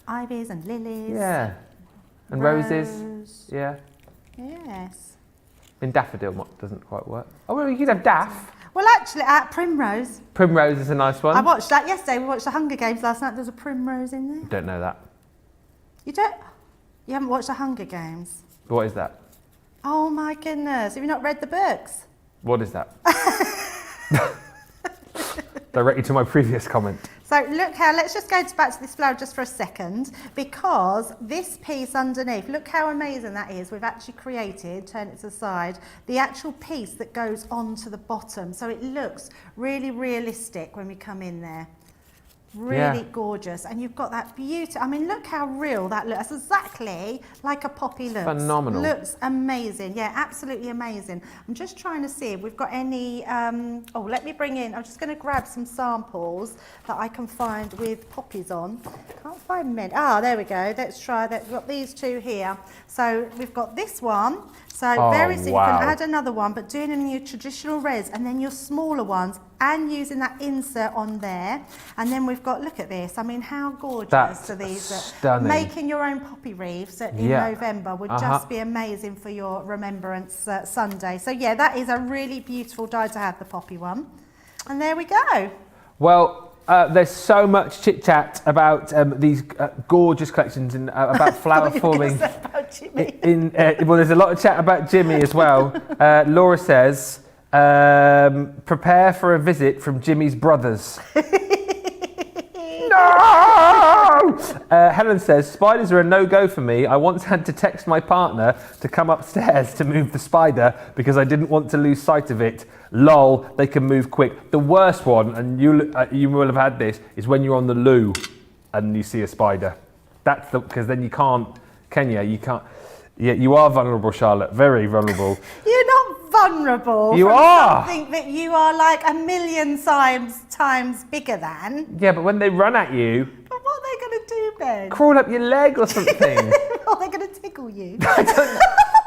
Ivies and lilies. Yeah. And roses. Yeah. Yes. In daffodil doesn't quite work. Oh, well, you could have daff. Well, actually, primrose. Primrose is a nice one. I watched that yesterday. We watched the Hunger Games last night. There's a primrose in there. Don't know that. You don't? You haven't watched the Hunger Games? What is that? Oh my goodness. Have you not read the books? What is that? directly to my previous comment. So look how, let's just go back to this flower just for a second, because this piece underneath, look how amazing that is. We've actually created, turn it to the side, the actual piece that goes onto the bottom. So it looks really realistic when we come in there. Really gorgeous, and you've got that beauty. I mean, look how real that looks. That's exactly like a poppy looks. Phenomenal. Looks amazing. Yeah, absolutely amazing. I'm just trying to see if we've got any. Oh, let me bring in. I'm just going to grab some samples that I can find with poppies on. Can't find many. Ah, there we go. Let's try that. We've got these two here. So we've got this one. So very simple. Wow. You can add another one, but doing them in your traditional res, and then your smaller ones, and using that insert on there. And then we've got, look at this. I mean, how gorgeous are these? Stunning. Making your own poppy wreaths in November would just be amazing for your Remembrance Sunday. So yeah, that is a really beautiful die to have, the poppy one. And there we go. Well, there's so much chit chat about these gorgeous collections and about flower forming. About Jimmy. Well, there's a lot of chat about Jimmy as well. Laura says, prepare for a visit from Jimmy's brothers. No! Helen says, spiders are a no-go for me. I once had to text my partner to come upstairs to move the spider because I didn't want to lose sight of it. Lol, they can move quick. The worst one, and you will have had this, is when you're on the loo and you see a spider. That's because then you can't, can you? You can't. Yeah, you are vulnerable, Charlotte. Very vulnerable. You're not vulnerable. You are. Something that you are like a million times bigger than. Yeah, but when they run at you. But what are they going to do, Ben? Crawl up your leg or something. Or they're going to tickle you.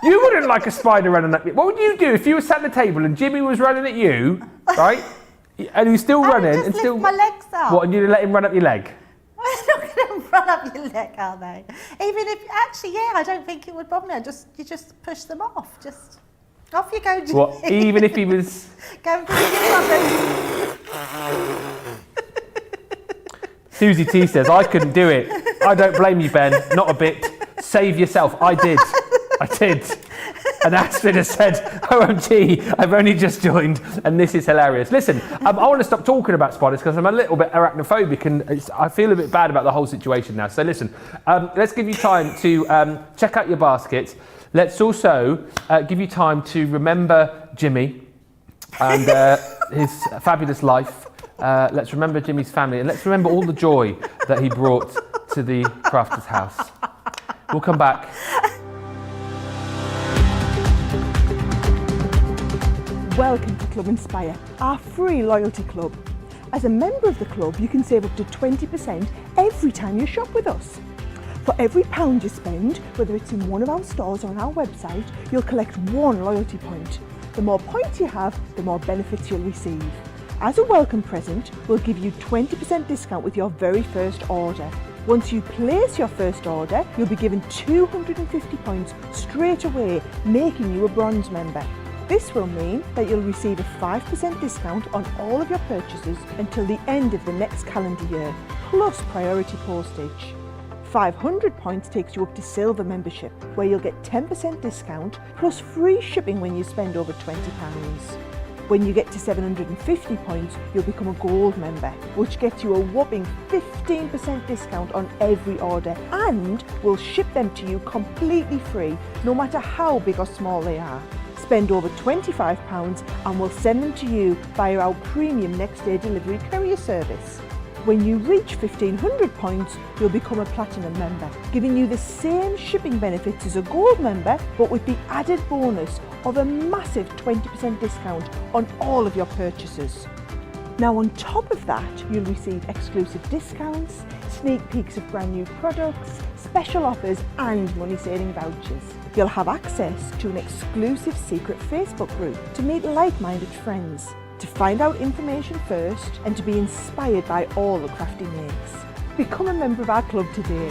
You wouldn't like a spider running at you. What would you do if you were sat at the table and Jimmy was running at you, right? And he's still running I would just lift my legs up. What? And you'd let him run up your leg? They're not going to run up your leg, are they? Even if, actually, yeah, I don't think it would bother me. You just push them off. Just off you go, Jimmy. What? Even if he was. Go and push your brothers. Susie T says, I couldn't do it. I don't blame you, Ben. Not a bit. Save yourself. I did. I did. And Astrid has said, OMG, I've only just joined and this is hilarious. Listen, I want to stop talking about spiders because I'm a little bit arachnophobic and I feel a bit bad about the whole situation now. So listen, let's give you time to check out your baskets. Let's also give you time to remember Jimmy and his fabulous life. Let's remember Jimmy's family and let's remember all the joy that he brought to the crafter's house. We'll come back. Welcome to Club Inspire, our free loyalty club. As a member of the club, you can save up to 20% every time you shop with us. For every £1 you spend, whether it's in one of our stores or on our website, you'll collect 1 loyalty point. The more points you have, the more benefits you'll receive. As a welcome present, we'll give you 20% discount with your very first order. Once you place your first order, you'll be given 250 points straight away, making you a bronze member. This will mean that you'll receive a 5% discount on all of your purchases until the end of the next calendar year, plus priority postage. 500 points takes you up to silver membership, where you'll get 10% discount plus free shipping when you spend over £20. When you get to 750 points, you'll become a gold member, which gets you a whopping 15% discount on every order, and we'll ship them to you completely free, no matter how big or small they are. Spend over £25 and we'll send them to you via our premium next day delivery courier service. When you reach 1500 points, you'll become a platinum member, giving you the same shipping benefits as a gold member, but with the added bonus of a massive 20% discount on all of your purchases. Now on top of that, you'll receive exclusive discounts, sneak peeks of brand new products, special offers and money-saving vouchers. You'll have access to an exclusive secret Facebook group to meet like-minded friends, to find out information first and to be inspired by all the Crafty makes. Become a member of our club today.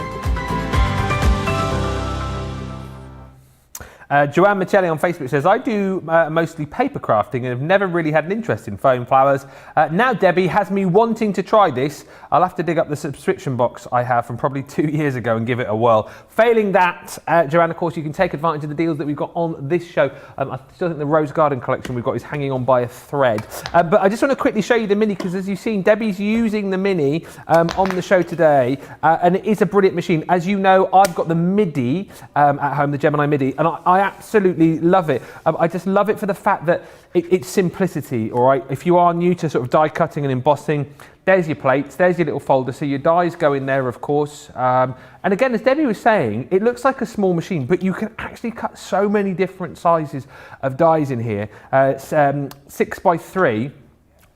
Joanne Michelli on Facebook says, I do mostly paper crafting and have never really had an interest in foam flowers. Now Debbie has me wanting to try this. I'll have to dig up the subscription box I have from probably 2 years ago and give it a whirl. Failing that, Joanne, of course, you can take advantage of the deals that we've got on this show. I still think the Rose Garden collection we've got is hanging on by a thread. But I just want to quickly show you the Mini, because as you've seen, Debbie's using the Mini on the show today. And it is a brilliant machine. As you know, I've got the MIDI at home, the Gemini MIDI, and I absolutely love it. I just love it for the fact that it's simplicity, all right? If you are new to sort of die cutting and embossing, there's your plates, there's your little folder, so your dies go in there, of course. And again, as Debbie was saying, it looks like a small machine, but you can actually cut so many different sizes of dies in here. It's 6x3.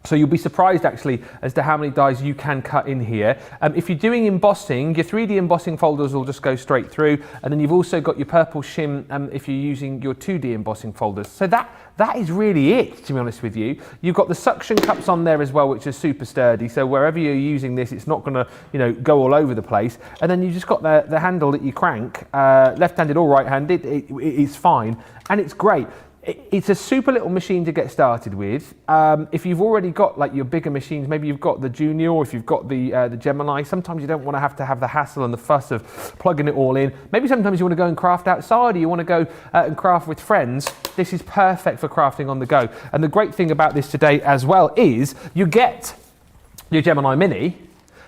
So you'll be surprised actually as to how many dies you can cut in here. If you're doing embossing, your 3D embossing folders will just go straight through, and then you've also got your purple shim if you're using your 2D embossing folders. So that is really it, to be honest with you. You've got the suction cups on there as well, which are super sturdy. So wherever you're using this, it's not going to go all over the place. And then you've just got the handle that you crank, left-handed or right-handed. It's fine, and it's great. It's a super little machine to get started with. If you've already got like your bigger machines, maybe you've got the Junior, or if you've got the Gemini, sometimes you don't want to have the hassle and the fuss of plugging it all in. Maybe sometimes you want to go and craft outside, or you want to go and craft with friends. This is perfect for crafting on the go. And the great thing about this today as well is you get your Gemini Mini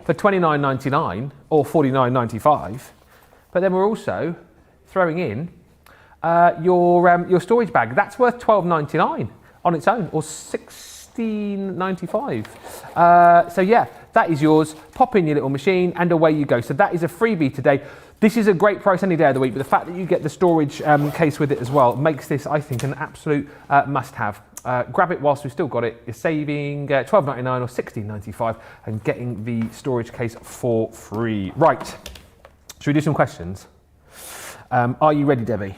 for $29.99 or $49.95, but then we're also throwing in your storage bag. That's worth $12.99 on its own, or $16.95. So yeah, that is yours. Pop in your little machine and away you go. So that is a freebie today. This is a great price any day of the week, but the fact that you get the storage case with it as well makes this, I think, an absolute must-have. Grab it whilst we've still got it. You're saving $12.99 or $16.95 and getting the storage case for free. Right, should we do some questions? Are you ready, Debbie?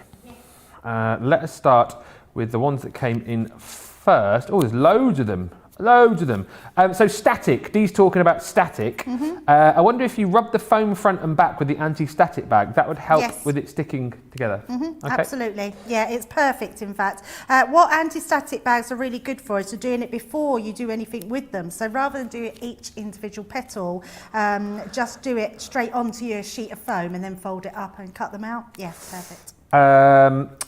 Let us start with the ones that came in first. Oh, there's loads of them. So static, Dee's talking about static. I wonder if you rub the foam front and back with the anti-static bag, that would help with it sticking together. Okay. Absolutely, yeah, it's perfect in fact. What anti-static bags are really good for is to doing it before you do anything with them. So rather than do each individual petal, just do it straight onto your sheet of foam and then fold it up and cut them out. Yes, perfect.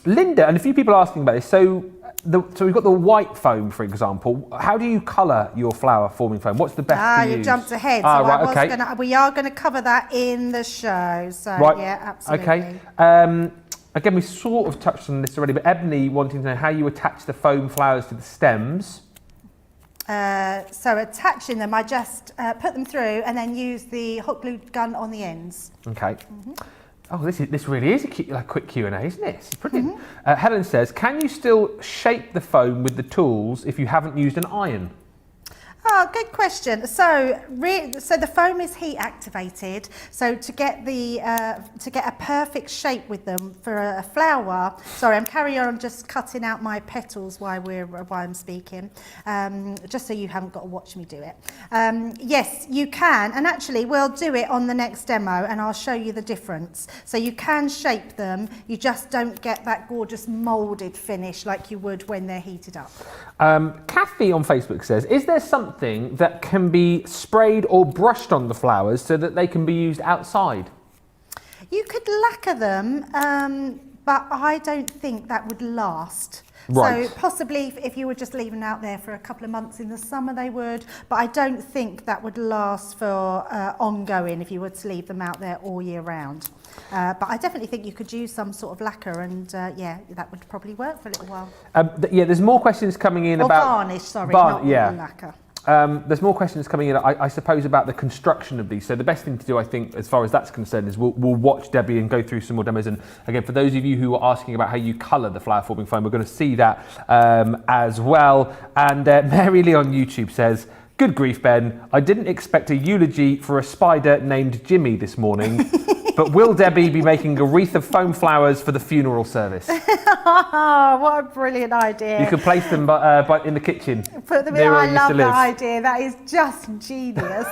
Linda, and a few people are asking about this. So we've got the white foam, for example. How do you colour your flower forming foam? What's the best to use? You jumped ahead. We are going to cover that in the show. So yeah, absolutely. Okay. Again, we sort of touched on this already, but Ebony wanting to know how you attach the foam flowers to the stems. So attaching them, I just put them through and then use the hot glue gun on the ends. Okay. Oh, this really is a quick Q&A, isn't it? It's brilliant. Helen says, can you still shape the foam with the tools if you haven't used an iron? Oh, good question. So the foam is heat activated. So to get a perfect shape with them for a flower. Sorry, I'm carrying on just cutting out my petals while I'm speaking, just so you haven't got to watch me do it. Yes, you can, and actually we'll do it on the next demo, and I'll show you the difference. So you can shape them. You just don't get that gorgeous moulded finish like you would when they're heated up. Kathy on Facebook says, is there something that can be sprayed or brushed on the flowers so that they can be used outside? You could lacquer them, but I don't think that would last. Right. So possibly if you were just leaving out there for a couple of months in the summer, they would, but I don't think that would last for ongoing if you were to leave them out there all year round. But I definitely think you could use some sort of lacquer, and yeah, that would probably work for a little while. Yeah, there's more questions coming in about varnish. Sorry, not lacquer. There's more questions coming in, I suppose, about the construction of these. So the best thing to do, I think, as far as that's concerned, is we'll watch Debbie and go through some more demos. And again, for those of you who are asking about how you colour the flower forming foam, we're going to see that as well. And Mary Lee on YouTube says, good grief, Ben. I didn't expect a eulogy for a spider named Jimmy this morning. But will Debbie be making a wreath of foam flowers for the funeral service? What a brilliant idea. You could place them in the kitchen. Put them in. I love that idea. That is just genius.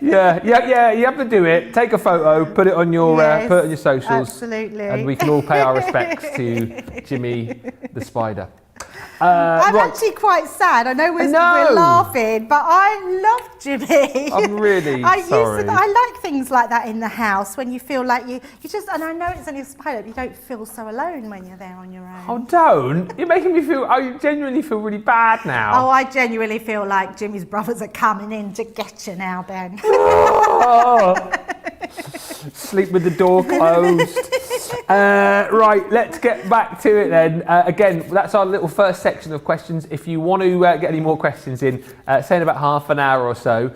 Yeah. You have to do it. Take a photo, put it on your put it on your socials. Absolutely. And we can all pay our respects to Jimmy the spider. I'm actually quite sad. I know we're laughing, but I love Jimmy. I'm really sorry. I like things like that in the house when you feel like you just, and I know it's only a spider, but you don't feel so alone when you're there on your own. Oh, don't. You're making me feel, I genuinely feel really bad now. Oh, I genuinely feel like Jimmy's brothers are coming in to get you now, Ben. Sleep with the door closed. Right, let's get back to it then. Again, that's our little first section of questions. If you want to get any more questions in, say in about half an hour or so,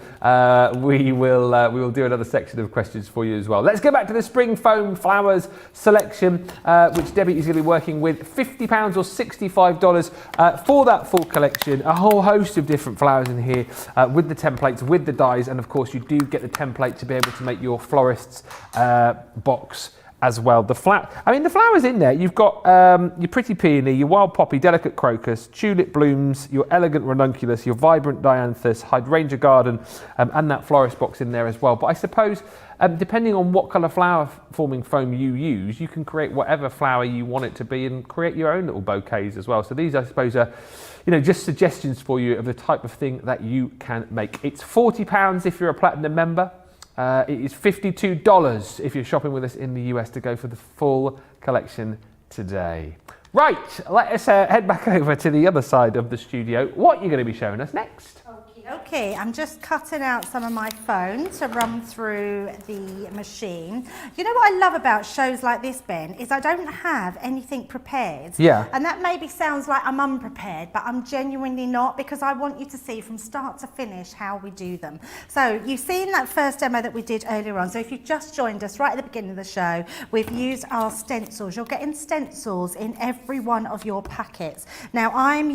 we will do another section of questions for you as well. Let's get back to the spring foam flowers selection, which Debbie is going to be working with. £50 or $65 for that full collection. A whole host of different flowers in here with the templates, with the dies, and of course you do get the template to be able to make your florist's box as well. The flowers in there, you've got your pretty peony, your wild poppy, delicate crocus, tulip blooms, your elegant ranunculus, your vibrant dianthus, hydrangea garden, and that florist box in there as well. But I suppose depending on what colour flower forming foam you use, you can create whatever flower you want it to be and create your own little bouquets as well. So these, I suppose, are just suggestions for you of the type of thing that you can make. It's £40 if you're a platinum member. It is $52 if you're shopping with us in the US to go for the full collection today. Right, let us head back over to the other side of the studio. What are you going to be showing us next? Okay, I'm just cutting out some of my foam to run through the machine. You know what I love about shows like this, Ben, is I don't have anything prepared. Yeah. And that maybe sounds like I'm unprepared, but I'm genuinely not, because I want you to see from start to finish how we do them. So you've seen that first demo that we did earlier on. So if you've just joined us right at the beginning of the show, we've used our stencils. You're getting stencils in every one of your packets. Now I'm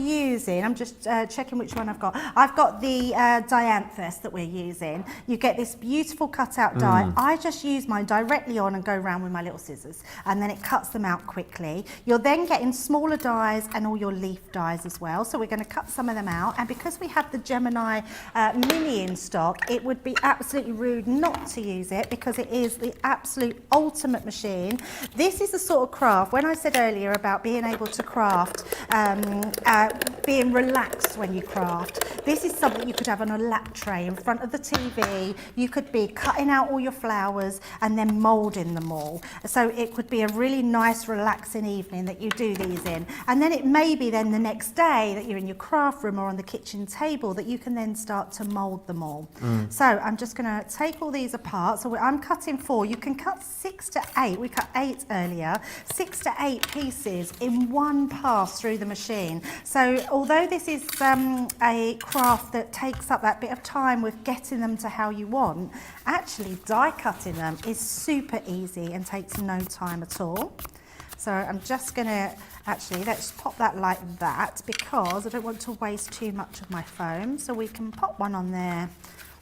just checking which one I've got. I've got the dianthus that we're using. You get this beautiful cutout die. I just use mine directly on and go around with my little scissors, and then it cuts them out quickly. You're then getting smaller dies and all your leaf dies as well. So we're going to cut some of them out, and because we have the Gemini Mini in stock, it would be absolutely rude not to use it, because it is the absolute ultimate machine. This is the sort of craft, when I said earlier about being able to craft, being relaxed when you craft, this is something you could have on a lap tray in front of the TV. You could be cutting out all your flowers and then moulding them all. So it could be a really nice, relaxing evening that you do these in. And then it may be then the next day that you're in your craft room or on the kitchen table that you can then start to mould them all. So I'm just going to take all these apart. So I'm cutting 4. You can cut 6 to 8. We cut 8 earlier. 6 to 8 pieces in one pass through the machine. So although this is a craft that takes up that bit of time with getting them to how you want, actually die cutting them is super easy and takes no time at all. So I'm just going to let's pop that like that, because I don't want to waste too much of my foam. So we can pop one on there,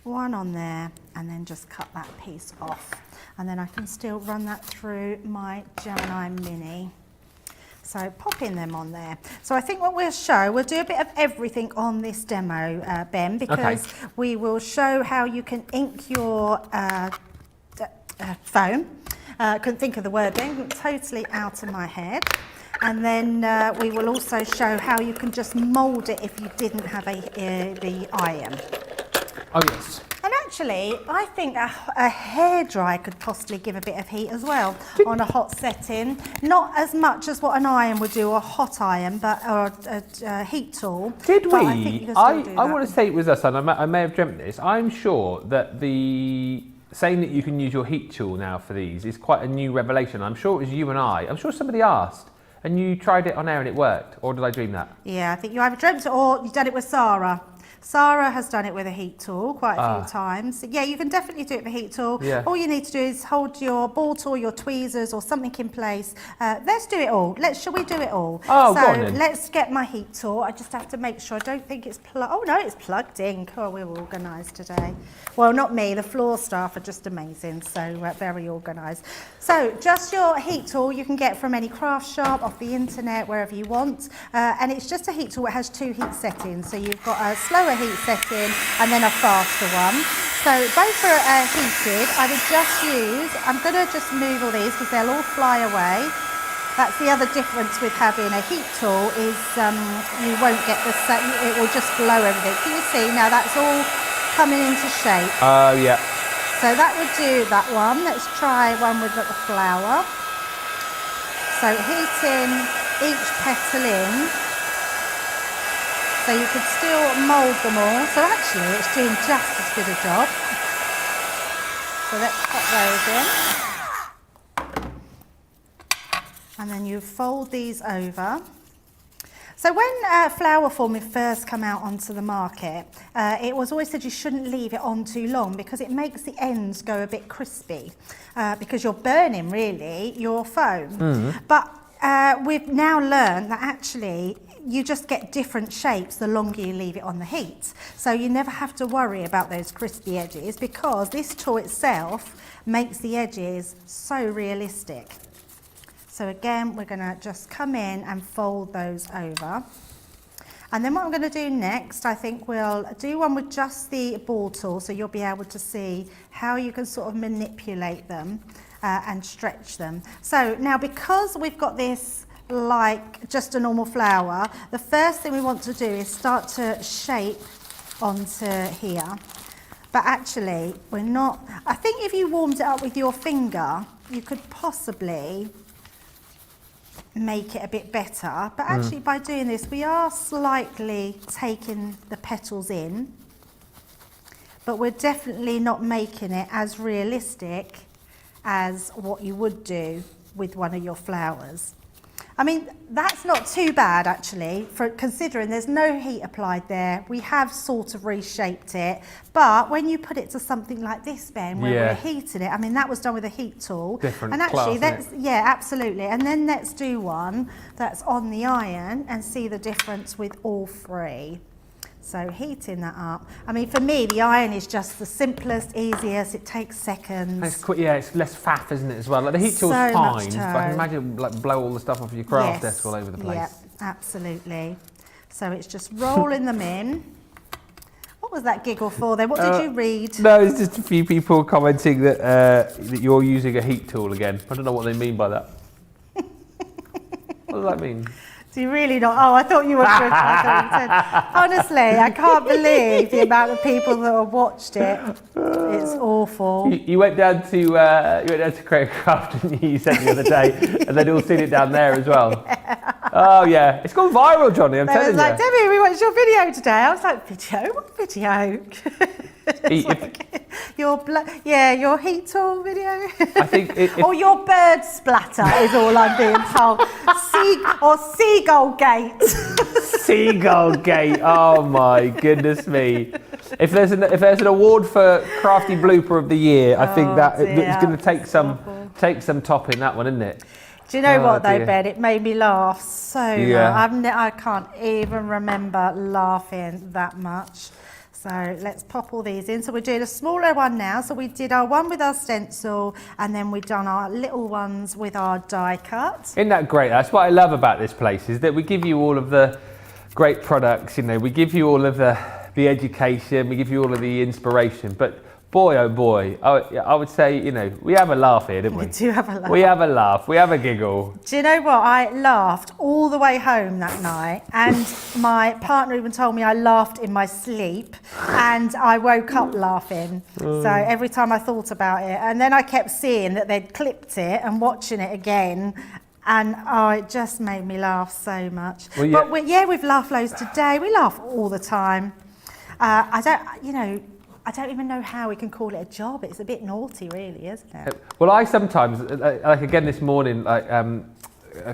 and then just cut that piece off. And then I can still run that through my Gemini Mini. So popping them on there. So I think what we'll do a bit of everything on this demo, Ben, because we will show how you can ink your foam. Couldn't think of the word then, totally out of my head. And then we will also show how you can just mould it if you didn't have the iron. Oh yes. And actually, I think a hairdryer could possibly give a bit of heat as well on a hot setting. Not as much as what an iron would do, or a hot iron, but or a heat tool. Did but we? I think you can still do that. I want to say it was us, and I may have dreamt this. I'm sure that saying that you can use your heat tool now for these is quite a new revelation. I'm sure it was you and I'm sure somebody asked, and you tried it on air and it worked. Or did I dream that? Yeah, I think you either dreamt it or you've done it with Sarah. Sarah has done it with a heat tool quite a few times. So yeah, you can definitely do it with a heat tool. Yeah. All you need to do is hold your ball tool, your tweezers or something in place. Let's do it all. Shall we do it all? Oh, so go on then. Let's get my heat tool. I just have to make sure. I don't think it's plugged. Oh no, it's plugged in. Cool, we're organised today. Well, not me. The floor staff are just amazing. So very organised. So just your heat tool you can get from any craft shop, off the internet, wherever you want. And it's just a heat tool that has 2 heat settings. So you've got a slower heat setting and then a faster one. So both are heated. I would just use, I'm going to just move all these because they'll all fly away. That's the other difference with having a heat tool is you won't get the, it will just blow everything. Can you see now that's all coming into shape? Oh, yeah. So that would do that one. Let's try one with the flower. So heating each petal in. So you could still mould them all. So actually it's doing just as good a job. So let's pop those in. And then you fold these over. So when flower forming first come out onto the market, it was always said you shouldn't leave it on too long because it makes the ends go a bit crispy because you're burning really your foam. But we've now learned that actually you just get different shapes the longer you leave it on the heat. So you never have to worry about those crispy edges because this tool itself makes the edges so realistic. So again, we're going to just come in and fold those over. And then what I'm going to do next, I think we'll do one with just the ball tool so you'll be able to see how you can sort of manipulate them and stretch them. So now because we've got this like just a normal flower, the first thing we want to do is start to shape onto here. But actually, we're not, I think if you warmed it up with your finger, you could possibly make it a bit better, but actually by doing this we are slightly taking the petals in, but we're definitely not making it as realistic as what you would do with one of your flowers. I mean, that's not too bad actually, for considering there's no heat applied there. We have sort of reshaped it, but when you put it to something like this, Ben, where we're heating it, I mean, that was done with a heat tool. Different and actually, class, yeah, absolutely. And then let's do one that's on the iron and see the difference with all three. So heating that up. I mean, for me, the iron is just the simplest, easiest. It takes seconds. It's quick, yeah, it's less faff, isn't it, as well? Like the heat tool's So much fine, toe. but I can imagine like blow all the stuff off your craft desk all over the place. Yeah, absolutely. So it's just rolling them in. What was that giggle for then? What did you read? No, it's just a few people commenting that that you're using a heat tool again. I don't know what they mean by that. What does that mean? Do you really not? Oh, I thought you were good. Honestly, I can't believe the amount of people that have watched it. It's awful. You went down to Create Craft, didn't you? You said the other day, and they'd all seen it down there as well. Yeah. Oh yeah, it's gone viral, Johnny. I'm telling you. Like, Debbie, we watched your video today. I was like, video? What video? Your heat tool video. I think or your bird splatter is all I'm being told. Seagull gate. Seagull gate. Oh my goodness me. If there's an award for crafty blooper of the year, I think that it's going to take some topping, that one, isn't it? Do you know what though, Ben? It made me laugh so much. I can't even remember laughing that much. So let's pop all these in. So we're doing a smaller one now. So we did our one with our stencil and then we've done our little ones with our die cut. Isn't that great? That's what I love about this place, is that we give you all of the great products, you know, we give you all of the education, we give you all of the inspiration, but boy, oh boy, I would say, you know, we have a laugh here, don't we? We do have a laugh. We have a laugh, we have a giggle. Do you know what? I laughed all the way home that night, and my partner even told me I laughed in my sleep, and I woke up laughing. So every time I thought about it, and then I kept seeing that they'd clipped it and watching it again, and it just made me laugh so much. Well, yeah. But we've laughed loads today. We laugh all the time. I don't even know how we can call it a job. It's a bit naughty, really, isn't it? Well, I sometimes, like again this morning, like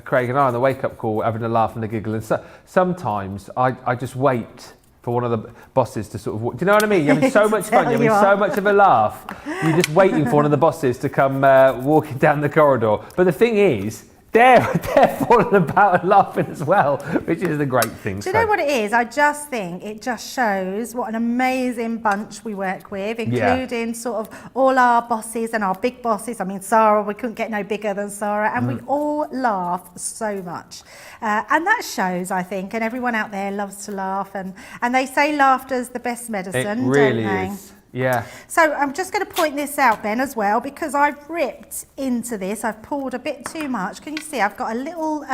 Craig and I on the wake-up call, having a laugh and a giggle, and sometimes I just wait for one of the bosses to sort of walk. Do you know what I mean? You're having so much fun, you're having so much of a laugh, you're just waiting for one of the bosses to come walking down the corridor. But the thing is, they're falling about and laughing as well, which is the great thing. Do you know what it is? I just think it just shows what an amazing bunch we work with, including sort of all our bosses and our big bosses. I mean, Sarah, we couldn't get no bigger than Sarah, and we all laugh so much. And that shows, I think, and everyone out there loves to laugh, and they say laughter's the best medicine, it really don't they? is. Yeah. So I'm just going to point this out, Ben, as well, because I've ripped into this. I've poured a bit too much. Can you see? I've got a little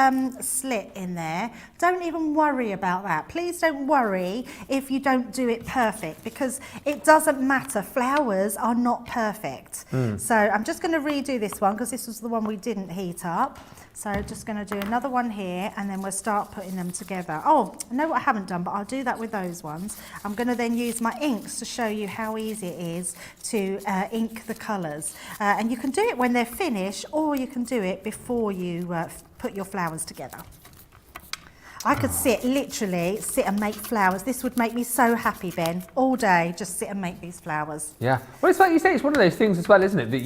slit in there. Don't even worry about that. Please don't worry if you don't do it perfect, because it doesn't matter. Flowers are not perfect. So I'm just going to redo this one because this was the one we didn't heat up. So just going to do another one here, and then we'll start putting them together. Oh, I know what I haven't done, but I'll do that with those ones. I'm going to then use my inks to show you how easy it is to ink the colours. And you can do it when they're finished, or you can do it before you put your flowers together. I could literally sit and make flowers. This would make me so happy, Ben, all day, just sit and make these flowers. Yeah. Well, it's like you say, it's one of those things as well, isn't it? That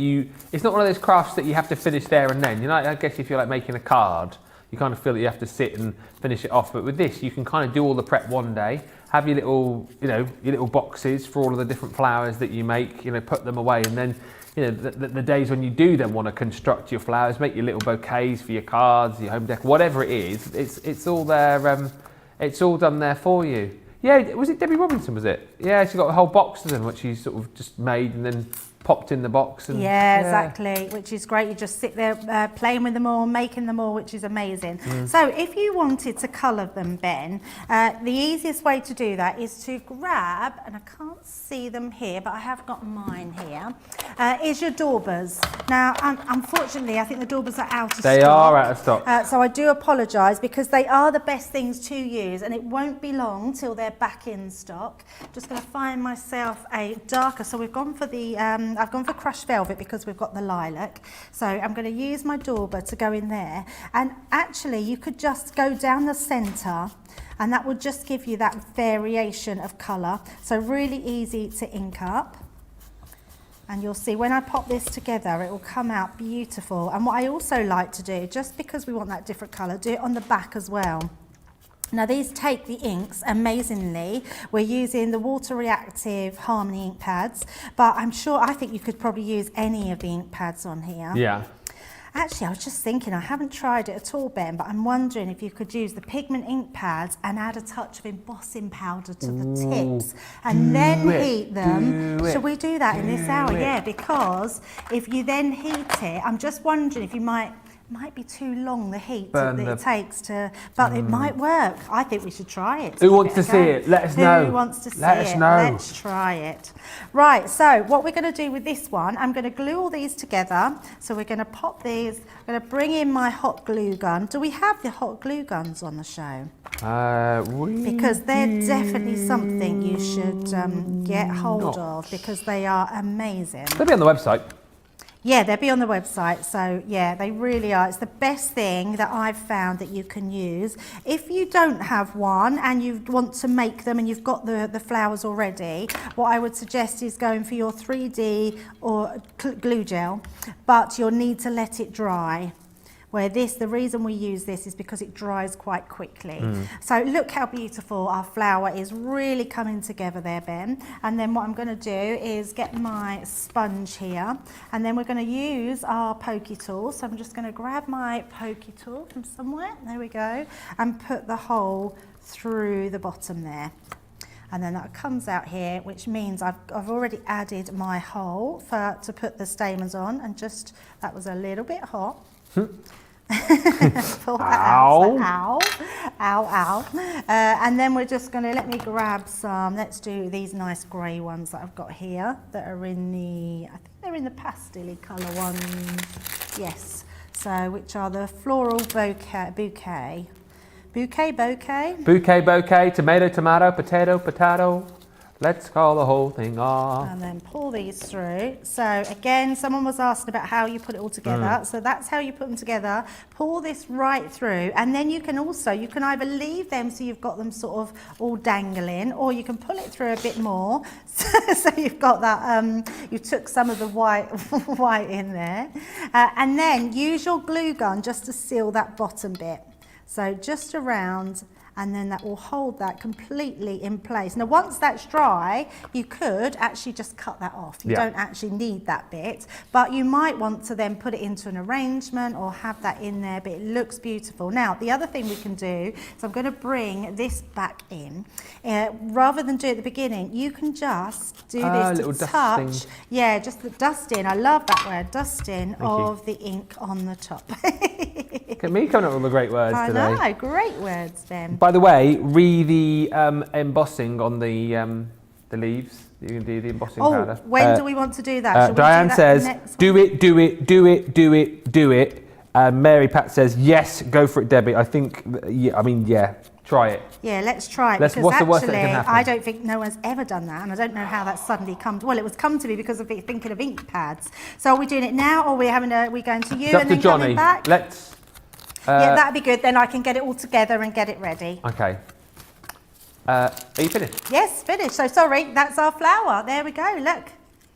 it's not one of those crafts that you have to finish there and then. You know, I guess if you're like making a card, you kind of feel that you have to sit and finish it off. But with this, you can kind of do all the prep one day, have your little, your little boxes for all of the different flowers that you make, put them away, and then, the days when you do then want to construct your flowers, make your little bouquets for your cards, your home decor, whatever it is, it's all there, it's all done there for you. Yeah, was it Debbie Robinson, was it? Yeah, she got a whole box of them, which she sort of just made and then popped in the box. And, yeah, exactly, which is great. You just sit there playing with them all, making them all, which is amazing. So if you wanted to colour them, Ben, the easiest way to do that is to grab, and I can't see them here, but I have got mine here, is your Daubers. Now, unfortunately, I think the Daubers are out of stock. They are out of stock. So I do apologise, because they are the best things to use, and it won't be long till they're back in stock. Just going to find myself a darker, so we've gone for the I've gone for crushed velvet because we've got the lilac. So I'm going to use my Dauber to go in there. And actually, you could just go down the centre, and that would just give you that variation of colour. So really easy to ink up. And you'll see when I pop this together, it will come out beautiful. And what I also like to do, just because we want that different colour, do it on the back as well. Now these take the inks amazingly. We're using the water reactive Harmony ink pads, but I think you could probably use any of the ink pads on here. Yeah. Actually, I was just thinking, I haven't tried it at all, Ben, but I'm wondering if you could use the pigment ink pads and add a touch of embossing powder to the tips and then heat them. Should we do that in this hour? Yeah, because if you then heat it, I'm just wondering if you might be too long, the heat that it takes to, but it might work. I think we should try it. Who wants to see it? Let us know. Who wants to see it? Let us know. Let's try it. Right, so what we're going to do with this one, I'm going to glue all these together. So we're going to pop these, I'm going to bring in my hot glue gun. Do we have the hot glue guns on the show? Because they're definitely something you should get hold of, because they are amazing. They'll be on the website. Yeah, they'll be on the website, so yeah, they really are. It's the best thing that I've found that you can use. If you don't have one and you want to make them and you've got the flowers already, what I would suggest is going for your 3D or glue gel, but you'll need to let it dry. Where the reason we use this is because it dries quite quickly. So look how beautiful our flower is really coming together there, Ben. And then what I'm going to do is get my sponge here, and then we're going to use our pokey tool. So I'm just going to grab my pokey tool from somewhere, there we go, and put the hole through the bottom there. And then that comes out here, which means I've already added my hole to put the stamens on, and just, that was a little bit hot. Pull that out. Ow, ow, ow. And then we're just going to, let me grab some, let's do these nice grey ones that I've got here that are in the, I think they're in the pastel-y colour ones. Yes. So, which are the floral bouquet. Bouquet, tomato, potato. Let's call the whole thing off. And then pull these through. So again, someone was asking about how you put it all together. So that's how you put them together. Pull this right through. And then you can either leave them so you've got them sort of all dangling, or you can pull it through a bit more. So you've got that, you took some of the white in there. And then use your glue gun just to seal that bottom bit. So just around, and then that will hold that completely in place. Now once that's dry, you could actually just cut that off. You don't actually need that bit, but you might want to then put it into an arrangement or have that in there, but it looks beautiful. Now the other thing we can do is I'm going to bring this back in. Rather than do it at the beginning, you can just do this to touch. Dusting. Yeah, just the dusting. I love that word, dusting of the ink on the top. Look at me coming up with the great words today. I know, great words, Ben. By the way, the embossing on the leaves. You can do the embossing powder. When do we want to do that? Diane says, do it, do it, do it, do it, do it. Mary Pat says, yes, go for it, Debbie. I think, yeah, try it. Yeah, let's try it. What's the worst that can happen? I don't think no one's ever done that, and I don't know how that suddenly comes. Well, it was come to me because of thinking of ink pads. So are we doing it now, or are we going to you it's up and to then Johnny. coming back? Let's. Yeah, that'd be good. Then I can get it all together and get it ready. Okay. Are you finished? Yes, finished. So sorry, that's our flower. There we go. Look.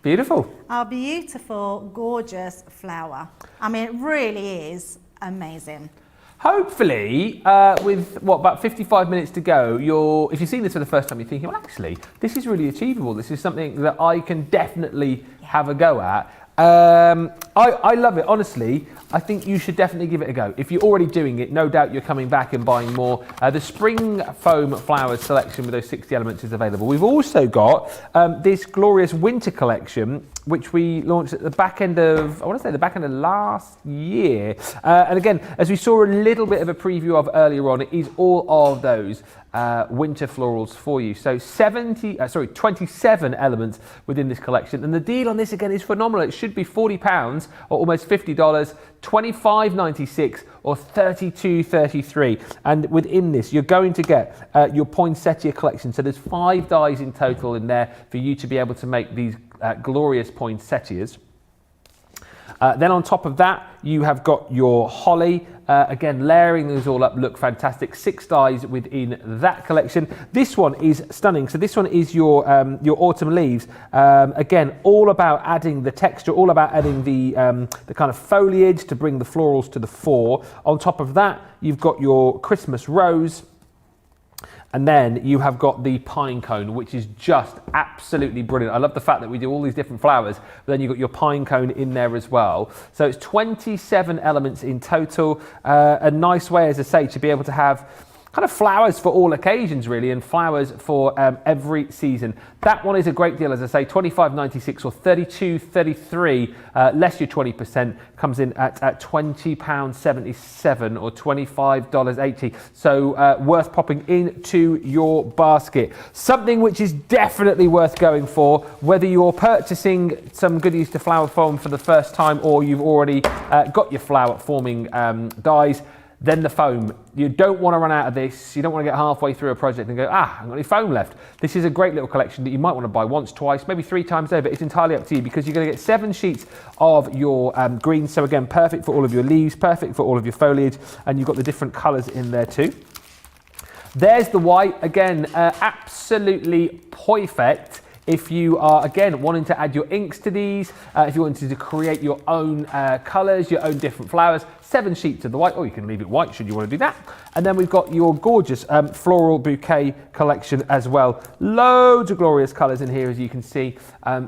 Beautiful. Our beautiful, gorgeous flower. I mean, it really is amazing. Hopefully, with about 55 minutes to go, if you've seen this for the first time, you're thinking, well, actually, this is really achievable. This is something that I can definitely have a go at. I love it, honestly. I think you should definitely give it a go. If you're already doing it, no doubt you're coming back and buying more. The spring foam flowers selection with those 60 elements is available. We've also got this glorious winter collection, which we launched at the back end of, last year. And again, as we saw a little bit of a preview of earlier on, it is all of those winter florals for you. So 27 elements within this collection. And the deal on this again is phenomenal. It should be £40 or almost $50, $25.96 or $32.33. And within this, you're going to get your poinsettia collection. So there's 5 dies in total in there for you to be able to make these glorious poinsettias. Then on top of that, you have got your holly. Again, layering those all up look fantastic. 6 dies within that collection. This one is stunning. So this one is your autumn leaves. Again, all about adding the texture, all about adding the kind of foliage to bring the florals to the fore. On top of that, you've got your Christmas rose. And then you have got the pine cone, which is just absolutely brilliant. I love the fact that we do all these different flowers, but then you've got your pine cone in there as well. So it's 27 elements in total. A nice way, as I say, to be able to have kind of flowers for all occasions, really, and flowers for every season. That one is a great deal, as I say, $25.96 or $32.33, less your 20%, comes in at £20.77 or $25.80. So worth popping into your basket. Something which is definitely worth going for, whether you're purchasing some goodies to flower form for the first time or you've already got your flower forming dies. Then the foam. You don't want to run out of this. You don't want to get halfway through a project and go, I haven't got any foam left. This is a great little collection that you might want to buy once, twice, maybe 3 times over. It's entirely up to you because you're going to get 7 sheets of your greens. So again, perfect for all of your leaves, perfect for all of your foliage, and you've got the different colours in there too. There's the white. Again, absolutely perfect. If you are, again, wanting to add your inks to these, if you wanted to create your own colours, your own different flowers, 7 sheets of the white, or you can leave it white should you want to do that. And then we've got your gorgeous floral bouquet collection as well. Loads of glorious colours in here, as you can see.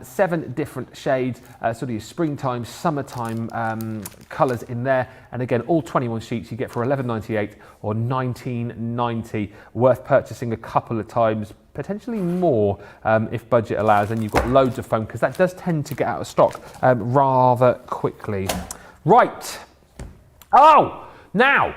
7 different shades, sort of your springtime, summertime colours in there. And again, all 21 sheets you get for $11.98 or $19.90. Worth purchasing a couple of times, potentially more if budget allows, and you've got loads of foam because that does tend to get out of stock rather quickly. Right. Oh, now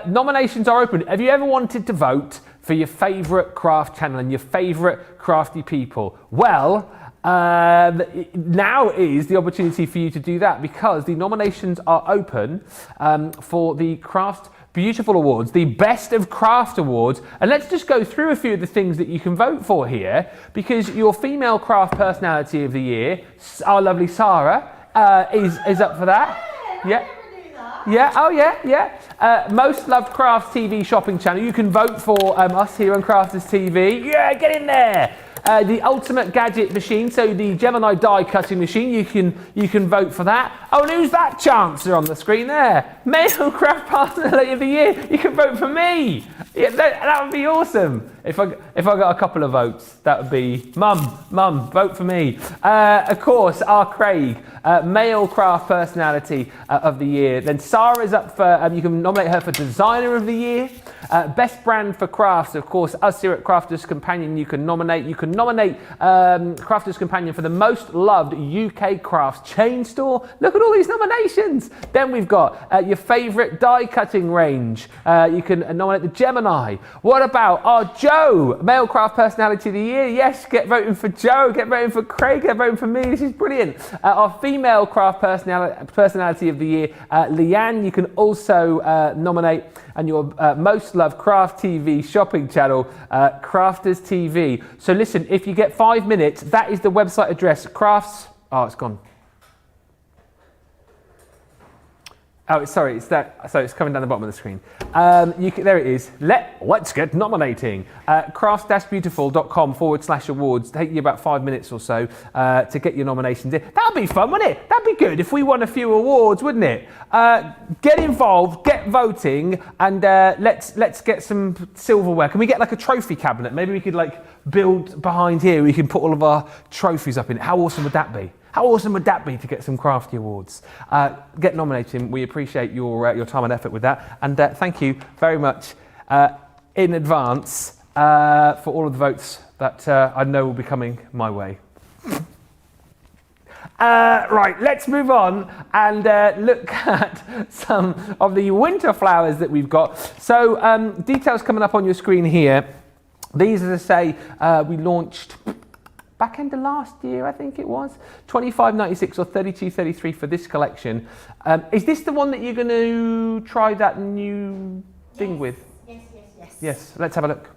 nominations are open. Have you ever wanted to vote for your favourite craft channel and your favourite crafty people? Well, now is the opportunity for you to do that because the nominations are open for the Craft Beautiful Awards, the Best of Craft Awards. And let's just go through a few of the things that you can vote for here, because your Female Craft Personality of the Year, our lovely Sarah, is up for that. Yeah. Yeah, oh yeah. Most Loved Crafts TV shopping channel. You can vote for us here on Crafters TV. Yeah, get in there. the ultimate gadget machine, so the Gemini die cutting machine, you can vote for that. Oh, and who's that chancer on the screen there? Male Craft Personality of the Year. You can vote for me. Yeah, that would be awesome. If I got a couple of votes, that would be Mum, vote for me. Of course, our Craig, Male Craft Personality of the Year. Then Sarah's up for, you can nominate her for Designer of the Year. Best Brand for Crafts, of course, us here at Crafters Companion, you can nominate Crafters Companion for the most loved UK crafts chain store. Look at all these nominations. Then we've got your favourite die cutting range. You can nominate the Gemini. What about our Joe, Male Craft Personality of the Year? Yes, get voting for Joe, get voting for Craig, get voting for me. This is brilliant. Our Female Craft Personality of the Year, Leanne, you can also nominate, and your most loved craft TV shopping channel, Crafters TV. So listen, if you get 5 minutes, that is the website address, crafts. Oh, it's gone. Oh, sorry, it's that. So it's coming down the bottom of the screen. There it is. Let's get nominating. crafts-beautiful.com/awards. Take you about 5 minutes or so to get your nominations in. That'd be fun, wouldn't it? That'd be good if we won a few awards, wouldn't it? Get involved, get voting, and let's get some silverware. Can we get like a trophy cabinet? Maybe we could like build behind here. We can put all of our trophies up in it. How awesome would that be? How awesome would that be to get some crafty awards? Get nominating. We appreciate your time and effort with that. And thank you very much in advance for all of the votes that I know will be coming my way. Right, let's move on and look at some of the winter flowers that we've got. So details coming up on your screen here. These, as I say, we launched back end of last year, I think it was, $25.96 or $32.33 for this collection. Is this the one that you're going to try that new thing with? Yes. Yes, let's have a look.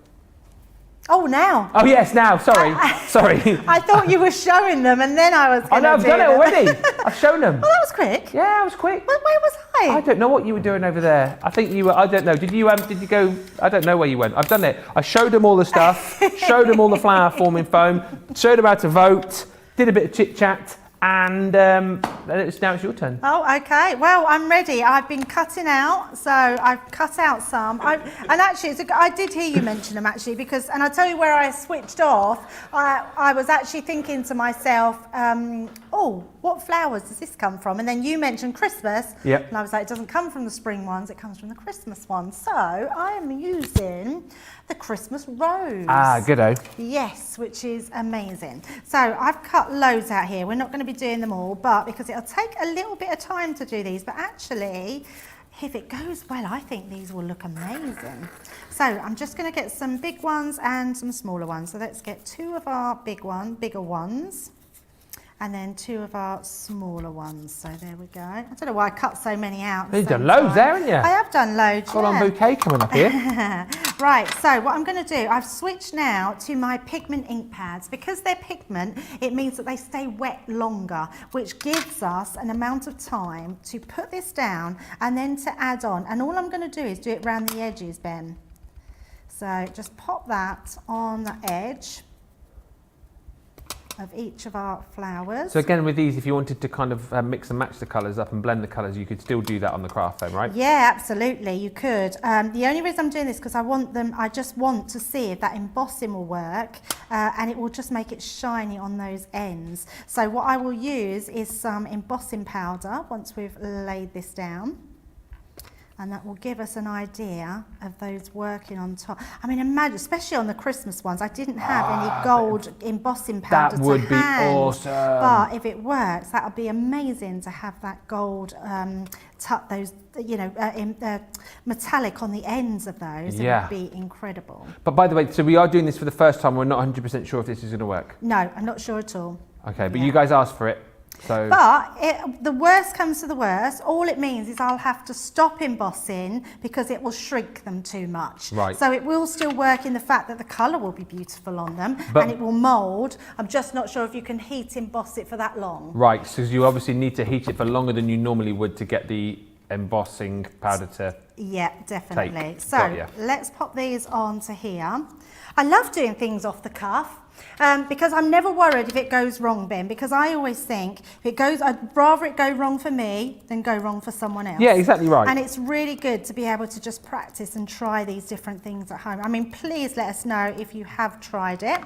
Oh, now. Oh, yes, now. Sorry. I thought you were showing them and then I was going to I've done it already. I've shown them. Oh, that was quick. Yeah, I was quick. Where was I? I don't know what you were doing over there. I think you were, I don't know. Did you go, I don't know where you went. I've done it. I showed them all the stuff, showed them all the flower forming foam, showed them how to vote, did a bit of chit chat, and now it's your turn. Oh, okay. Well, I'm ready. I've been cutting out, so I've cut out some. And actually, I did hear you mention them actually, because, and I'll tell you where I switched off. I was actually thinking to myself, oh, what flowers does this come from? And then you mentioned Christmas. Yep. And I was like, it doesn't come from the spring ones, it comes from the Christmas ones. So I am using the Christmas rose. Ah, good-o. Yes, which is amazing. So I've cut loads out here. We're not going to be doing them all, but because it'll take a little bit of time to do these, but actually, if it goes well, I think these will look amazing. So I'm just going to get some big ones and some smaller ones. So let's get two of our bigger ones, and then two of our smaller ones. So there we go. I don't know why I cut so many out. You've done loads there, haven't you? I have done loads, Got on bouquet coming up here. Right, so what I'm going to do, I've switched now to my pigment ink pads. Because they're pigment, it means that they stay wet longer, which gives us an amount of time to put this down and then to add on. And all I'm going to do is do it around the edges, Ben. So just pop that on the edge of each of our flowers. So again, with these, if you wanted to kind of mix and match the colours up and blend the colours, you could still do that on the craft foam, right? Yeah, absolutely, you could. The only reason I'm doing this because I just want to see if that embossing will work and it will just make it shiny on those ends. So what I will use is some embossing powder once we've laid this down. And that will give us an idea of those working on top. I mean, imagine, especially on the Christmas ones, I didn't have any gold embossing powder to hand. That would be awesome. But if it works, that would be amazing to have that gold, those, metallic on the ends of those. Yeah. It would be incredible. But by the way, so we are doing this for the first time. We're not 100% sure if this is going to work. No, I'm not sure at all. Okay, but you guys asked for it. So. But the worst comes to the worst, all it means is I'll have to stop embossing because it will shrink them too much. Right. So it will still work in the fact that the colour will be beautiful on them and it will mould. I'm just not sure if you can heat emboss it for that long. Right, so you obviously need to heat it for longer than you normally would to get the embossing powder to... Yeah, definitely. Take. So Got ya. let's pop these onto here. I love doing things off the cuff because I'm never worried if it goes wrong, Ben, because I always think if it goes, I'd rather it go wrong for me than go wrong for someone else. Yeah, exactly right. And it's really good to be able to just practice and try these different things at home. I mean, please let us know if you have tried it.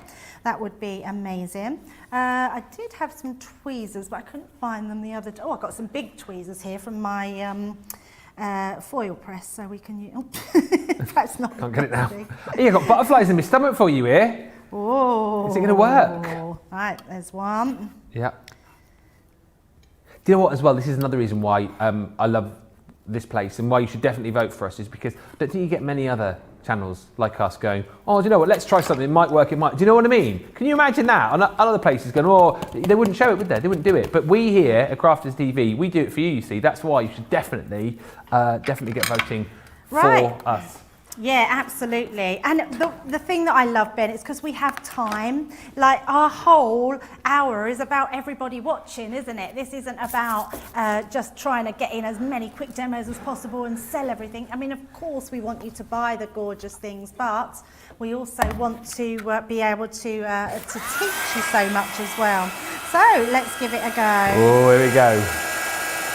That would be amazing. I did have some tweezers, but I couldn't find them the other day. Oh, I got some big tweezers here from my foil press, so we can use... That's not... Can't get it now. Hey, I've got butterflies in my stomach for you here. Oh. Is it going to work? Right, there's one. Yeah. Do you know what, as well, this is another reason why I love this place and why you should definitely vote for us, is because I don't think you get many other channels like us going, oh, do you know what, let's try something, it might work, it might... Do you know what I mean? Can you imagine that? On other places going, oh, they wouldn't show it, would they? They wouldn't do it. But we here at Crafters TV, we do it for you, you see. That's why you should definitely get voting for us. Yeah, absolutely. And the thing that I love, Ben, is because we have time. Like, our whole hour is about everybody watching, isn't it? This isn't about just trying to get in as many quick demos as possible and sell everything. I mean, of course, we want you to buy the gorgeous things, but we also want to be able to teach you so much as well. So let's give it a go. Oh, here we go.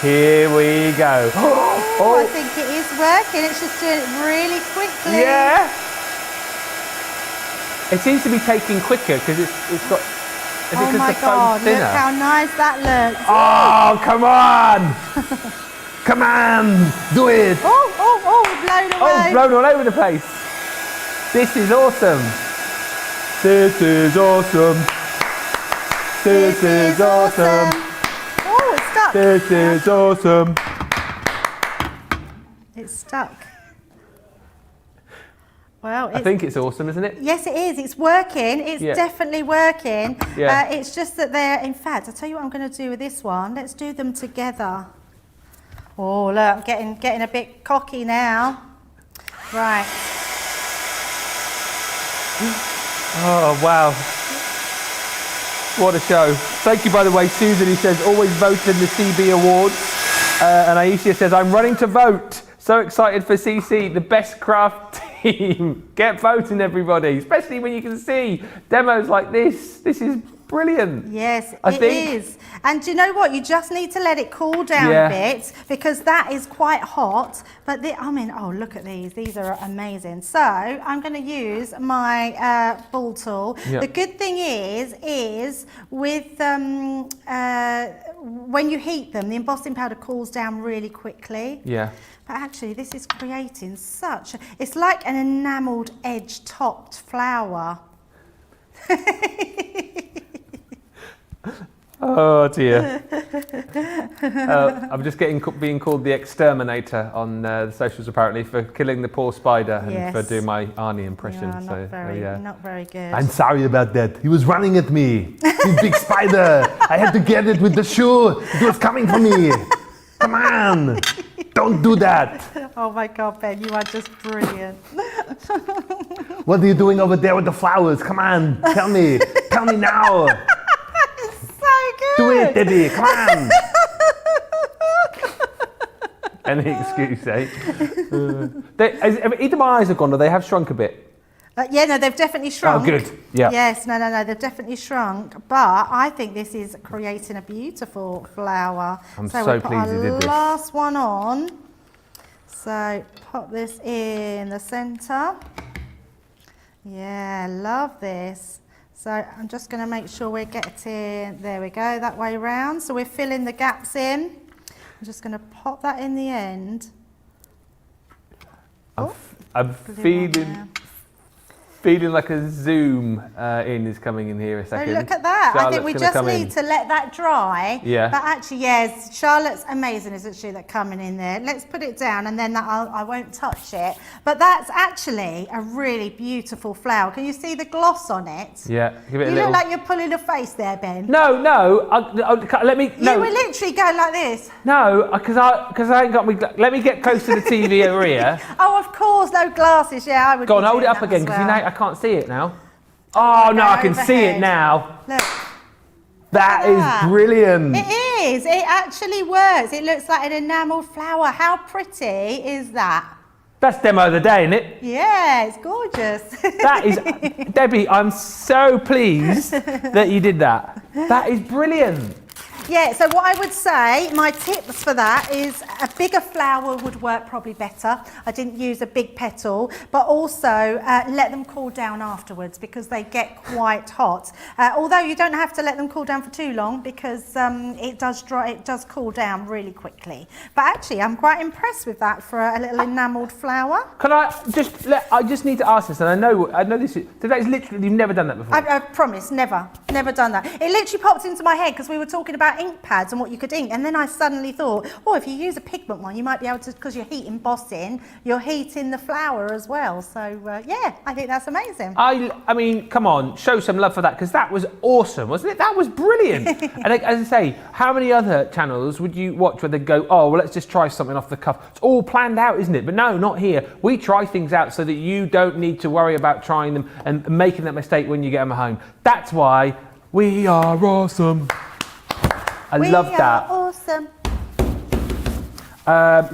Here we go. Oh, I think it is working. It's just doing it really quickly. Yeah. It seems to be taking quicker because it's got... Oh my God, look how nice that looks. Oh, come on. Come on, do it. Blown away. Oh, blown all over the place. This is awesome. This is awesome. This is awesome. Oh, it's stuck. This is awesome. It's stuck. Well, I think it's awesome, isn't it? Yes, it is. It's working. It's definitely working. Yeah. It's just that they're, in fact, I'll tell you what I'm going to do with this one. Let's do them together. Oh, look, I'm getting a bit cocky now. Right. Oh, wow. What a show. Thank you, by the way, Susan, who says, always vote in the CB Awards. And Aisha says, I'm running to vote. So excited for CC, the best craft team. Get voting, everybody, especially when you can see demos like this. This is brilliant. Yes, it is. And do you know what? You just need to let it cool down a bit because that is quite hot. But I mean, oh, look at these. These are amazing. So I'm going to use my ball tool. Yep. The good thing is with when you heat them, the embossing powder cools down really quickly. Yeah. But actually, this is creating it's like an enamelled edge topped flower. Oh dear. I'm just being called the exterminator on the socials apparently for killing the poor spider and for doing my Arnie impression. Not very good. I'm sorry about that. He was running at me. You big spider. I had to get it with the shoe. It was coming for me. Come on. Don't do that. Oh my God, Ben, you are just brilliant. What are you doing over there with the flowers? Come on, tell me. Tell me now. Good. Do it, Debbie, come on. Any excuse, eh? Either my eyes have gone or they have shrunk a bit. Yeah, no, they've definitely shrunk. Oh, good. Yeah. Yes, no, they've definitely shrunk. But I think this is creating a beautiful flower. I'm so pleased you did this. Last one on. So pop this in the centre. Yeah, love this. So I'm just going to make sure we're getting, there we go, that way round. So we're filling the gaps in. I'm just going to pop that in the end. I'm feeling like a zoom in is coming in here a second. Oh, look at that. Charlotte's I think we just need to let that dry. Yeah. But actually, yes, Charlotte's amazing, isn't she, that coming in there. Let's put it down and then I won't touch it. But that's actually a really beautiful flower. Can you see the gloss on it? Yeah. Give it a you little... look like you're pulling a face there, Ben. No. Let me... No. You were literally going like this. No, because I ain't got me... Let me get close to the TV over here. Oh, of course, no glasses. Yeah, I would. Go on, hold it up again, because I can't see it now. Oh, no, I can see it now. Look. That is brilliant. It is. It actually works. It looks like an enamelled flower. How pretty is that? That's demo of the day, isn't it? Yeah, it's gorgeous. That is, Debbie, I'm so pleased that you did that. That is brilliant. Yeah, so what I would say, my tips for that is a bigger flower would work probably better. I didn't use a big petal, but also let them cool down afterwards because they get quite hot. Although you don't have to let them cool down for too long because it does cool down really quickly. But actually, I'm quite impressed with that for a little enamelled flower. Can I just need to ask this, and I know this is literally, you've never done that before. I promise, never done that. It literally popped into my head because we were talking about ink pads and what you could ink, and then I suddenly thought, oh, if you use a pigment one, you might be able to, because you're heat embossing, you're heating the flower as well. So yeah, I think that's amazing. I mean, come on, show some love for that, because that was awesome, wasn't it? That was brilliant. And as I say, how many other channels would you watch where they go, oh, well, let's just try something off the cuff? It's all planned out, isn't it? But no, not here. We try things out so that you don't need to worry about trying them and making that mistake when you get them home. That's why we are awesome. I love that. Awesome.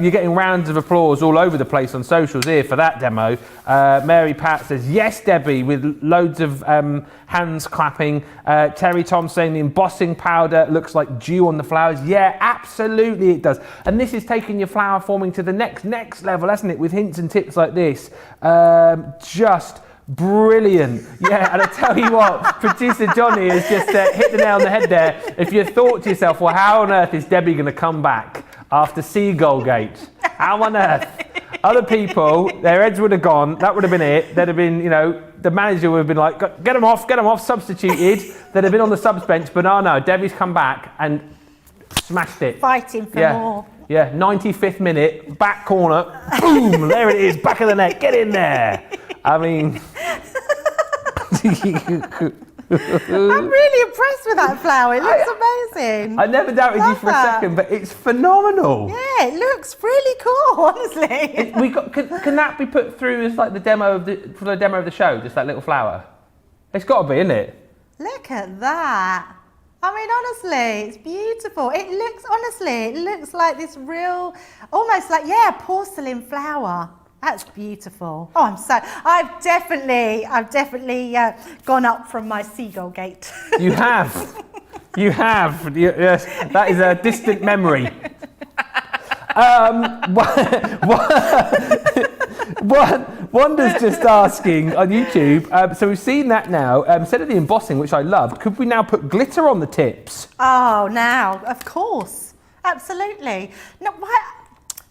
You're getting rounds of applause all over the place on socials here for that demo. Mary Pat says, yes, Debbie, with loads of hands clapping. Terry Tom saying the embossing powder looks like dew on the flowers. Yeah, absolutely it does. And this is taking your flower forming to the next level, hasn't it? With hints and tips like this. Just brilliant. Yeah, and I tell you what, producer Johnny has just hit the nail on the head there. If you thought to yourself, well, how on earth is Debbie going to come back after Seagull Gate? How on earth? Other people, their heads would have gone, that would have been it. There'd have been, you know, the manager would have been like, get them off, substituted. They'd have been on the subs bench, but no, Debbie's come back and smashed it. Fighting for more. Yeah, 95th minute, back corner, boom, there it is, back of the net, get in there. I mean... I'm really impressed with that flower. It looks amazing. I never doubted you for a second, but it's phenomenal. Yeah, it looks really cool, honestly. Can that be put through as like the demo of the show, just that little flower? It's got to be, isn't it? Look at that. I mean, honestly, it's beautiful. It looks like this real, almost like, yeah, porcelain flower. That's beautiful. Oh, I've definitely gone up from my Seagull Gate. You have. Yes, that is a distant memory. Wanda's just asking on YouTube, so we've seen that now, instead of the embossing, which I loved, could we now put glitter on the tips? Oh, now, of course. Absolutely. No, why?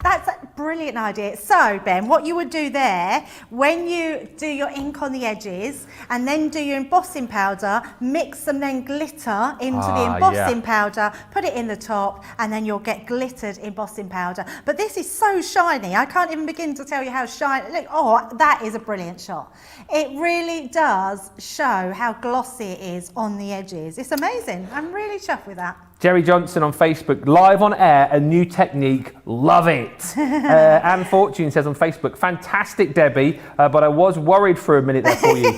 That's a brilliant idea. So, Ben, what you would do there, when you do your ink on the edges and then do your embossing powder, mix some then glitter into the embossing powder, put it in the top, and then you'll get glittered embossing powder. But this is so shiny. I can't even begin to tell you how shiny. Look, oh, that is a brilliant shot. It really does show how glossy it is on the edges. It's amazing. I'm really chuffed with that. Jerry Johnson on Facebook, live on air, a new technique, love it. Anne Fortune says on Facebook, fantastic, Debbie, but I was worried for a minute there for you.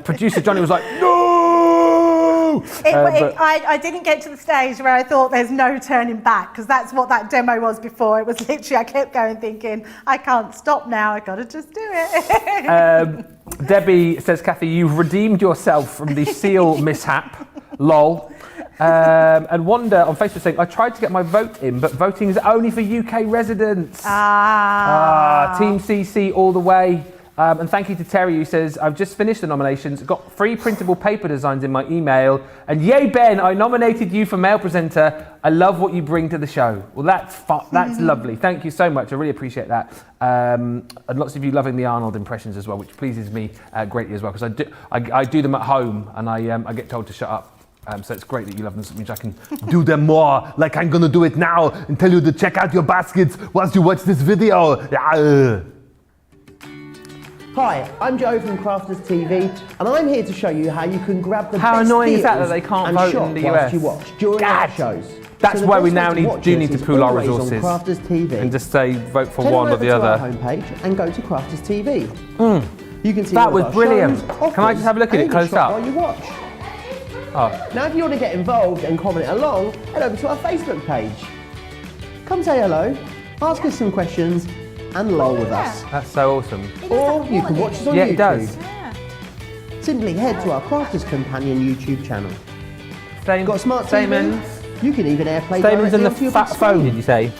Producer Johnny was like, no! I didn't get to the stage where I thought there's no turning back, because that's what that demo was before. It was literally, I kept going thinking, I can't stop now, I gotta just do it. Debbie says, Kathy, you've redeemed yourself from the seal mishap. Lol. And Wanda on Facebook saying, I tried to get my vote in, but voting is only for UK residents. Team CC all the way. And thank you to Terry, who says, I've just finished the nominations, got free printable paper designs in my email, and yay, Ben, I nominated you for male presenter. I love what you bring to the show. Well, that's lovely. Thank you so much. I really appreciate that. And lots of you loving the Arnold impressions as well, which pleases me greatly as well, because I do them at home, and I get told to shut up. So it's great that you love them, so it means I can do them more, like I'm gonna do it now and tell you to check out your baskets once you watch this video. Hi, I'm Joe from Crafters TV, and I'm here to show you how you can grab the How best annoying is that deals they can't and vote shop in the whilst US? you watch during our shows. That's So the why we best now way to watch do us need to is pool our always on resources Crafters TV. and just say vote for Head one on or the over to other. our homepage and go to Crafters TV. You can see That all was of our brilliant. shows, Can I just have a look at and it you can close shop up? while you watch. Now, if you want to get involved and comment along, head over to our Facebook page. Come say hello, ask us some questions, and lol with us. That's so awesome. Or you can watch us on Yeah, YouTube. it does. Yeah. Simply head to our Crafters Companion YouTube channel. Same, Got a smart Stamens. TV? You can even AirPlay Stamens directly and the onto your fat big phone, screen. did you say?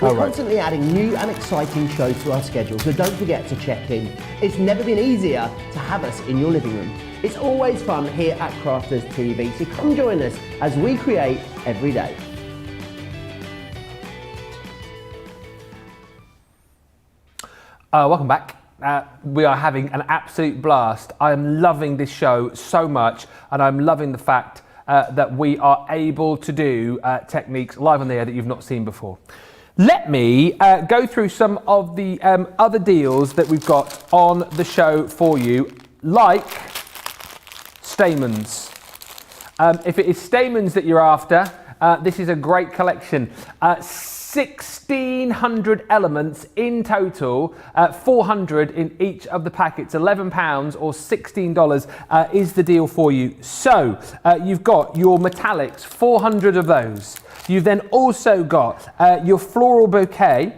We're Oh, right. constantly adding new and exciting shows to our schedule, so don't forget to check in. It's never been easier to have us in your living room. It's always fun here at Crafters TV, so come join us as we create every day. Welcome back. We are having an absolute blast. I am loving this show so much, and I'm loving the fact that we are able to do techniques live on the air that you've not seen before. Let me go through some of the other deals that we've got on the show for you, like Stamens. If it is Stamens that you're after, this is a great collection. 1,600 elements in total, 400 in each of the packets, £11 or $16 is the deal for you. So you've got your metallics, 400 of those. You've then also got your floral bouquet.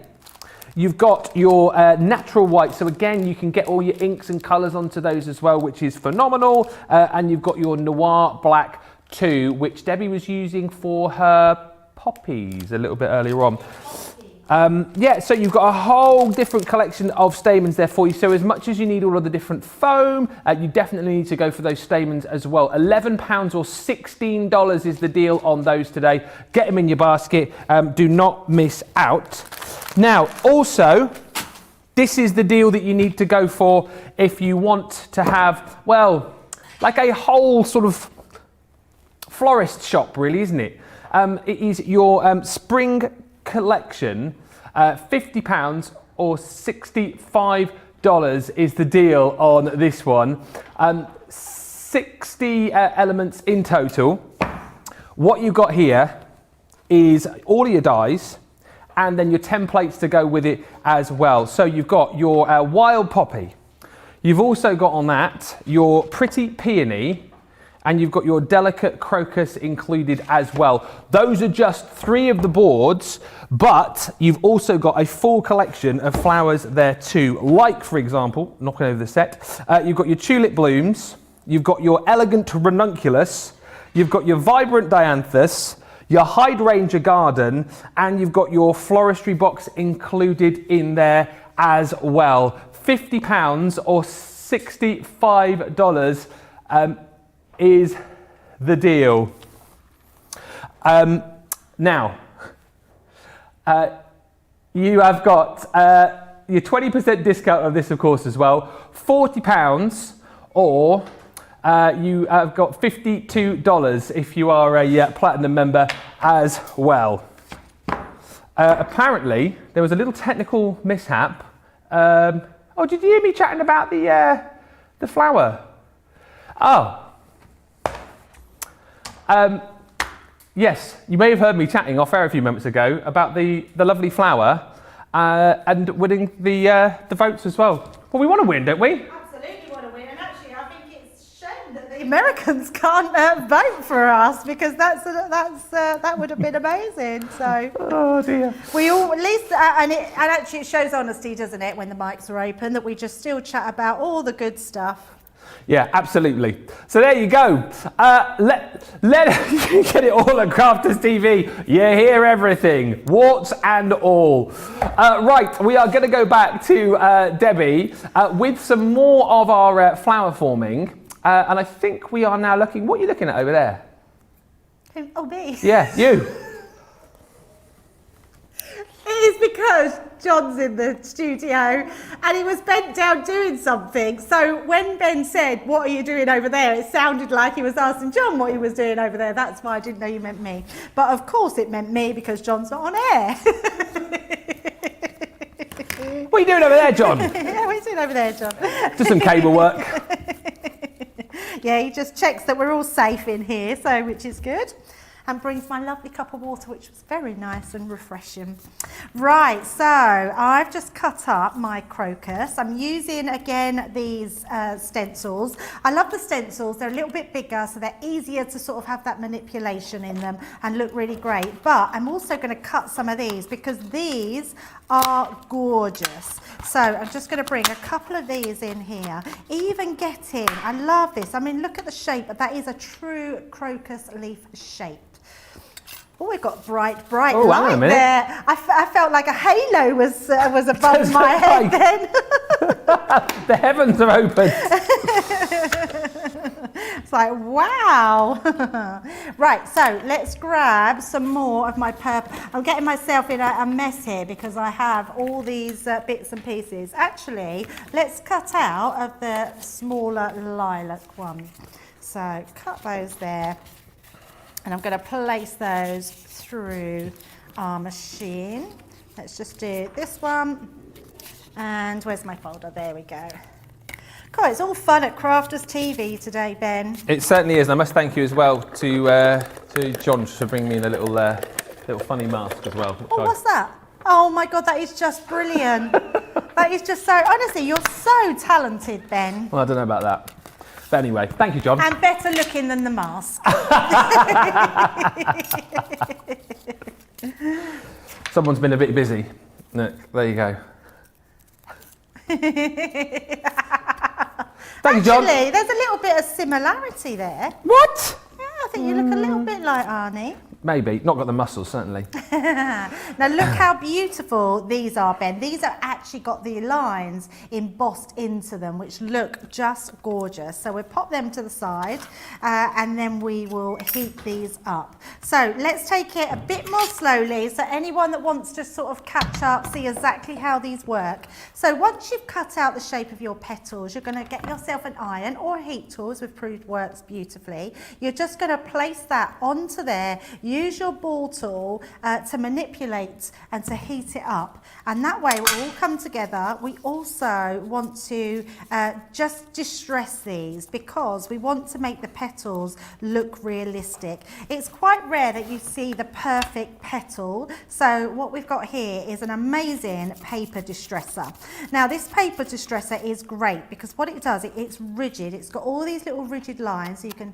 You've got your natural white, so again you can get all your inks and colours onto those as well, which is phenomenal. And you've got your noir black too, which Debbie was using for her poppies a little bit earlier on. Yeah, so you've got a whole different collection of Stamens there for you. So as much as you need all of the different foam, you definitely need to go for those Stamens as well. £11 or $16 is the deal on those today. Get them in your basket. Do not miss out. Now, also, this is the deal that you need to go for if you want to have, well, like a whole sort of florist shop, really, isn't it? It is your spring collection, £50 or $65 is the deal on this one. 60 elements in total. What you've got here is all of your dies and then your templates to go with it as well. So you've got your wild poppy. You've also got on that your pretty peony, and you've got your delicate crocus included as well. Those are just 3 of the boards, but you've also got a full collection of flowers there too. Like, for example, knocking over the set, you've got your tulip blooms, you've got your elegant ranunculus, you've got your vibrant dianthus, your hydrangea garden, and you've got your floristry box included in there as well. £50 or $65 is the deal. Now, you have got your 20% discount of this, of course, as well. £40, or you have got $52 if you are a platinum member as well. Apparently, there was a little technical mishap. Oh, did you hear me chatting about the flower? Oh. Yes, you may have heard me chatting off air a few moments ago about the lovely flower and winning the votes as well. Well, we want to win, don't we? Absolutely want to win, and actually I think it's a shame that the Americans can't vote for us, because that would have been amazing. So Oh dear. we all, at least, and actually it shows honesty, doesn't it, when the mics are open, that we just still chat about all the good stuff. Yeah, absolutely. So there you go. Let you get it all at Crafters TV. You hear everything, warts and all. Right, we are going to go back to Debbie with some more of our flower forming. And I think we are now looking, what are you looking at over there? Oh, me? Yeah, you. It is because John's in the studio and he was bent down doing something. So when Ben said, "What are you doing over there?" it sounded like he was asking John what he was doing over there. That's why I didn't know you meant me. But of course it meant me, because John's not on air. What are you doing over there, John? Yeah, what are you doing over there, John? Just some cable work. Yeah, he just checks that we're all safe in here, so which is good. and brings my lovely cup of water, which was very nice and refreshing. Right, so I've just cut up my crocus. I'm using again these stencils. I love the stencils. They're a little bit bigger, so they're easier to sort of have that manipulation in them and look really great. But I'm also going to cut some of these because these are gorgeous. So I'm just going to bring a couple of these in here. Even getting, I love this. I mean, look at the shape. That is a true crocus leaf shape. Oh, we've got bright Oh, hang on a light minute. there. I felt like a halo was above my head then. The heavens are open. It's like, wow. Right, so let's grab some more of my purple. I'm getting myself in a mess here because I have all these bits and pieces. Actually, let's cut out of the smaller lilac one. So cut those there. And I'm going to place those through our machine. Let's just do this one. And where's my folder? There we go. God, it's all fun at Crafters TV today, Ben. It certainly is, and I must thank you as well to John for bringing me in a little funny mask as well. Oh, what's that? Oh my God, that is just brilliant. That is just so, honestly, you're so talented, Ben. Well, I don't know about that. But anyway, thank you, John. And better looking than the mask. Someone's been a bit busy. Look, there you go. Thank you, John. Actually, there's a little bit of similarity there. What? Yeah, I think you look a little bit like Arnie. Maybe. Not got the muscles, certainly. Now look how beautiful these are, Ben. These have actually got the lines embossed into them, which look just gorgeous. So we'll pop them to the side and then we will heat these up. So let's take it a bit more slowly. So anyone that wants to sort of catch up, see exactly how these work. So once you've cut out the shape of your petals, you're going to get yourself an iron or a heat tool, as we've proved works beautifully. You're just going to place that onto there. Use your ball tool to manipulate and to heat it up, and that way it will all come together. We also want to just distress these because we want to make the petals look realistic. It's quite rare that you see the perfect petal, so what we've got here is an amazing paper distresser. Now this paper distresser is great because what it does, it's rigid. It's got all these little rigid lines, so you can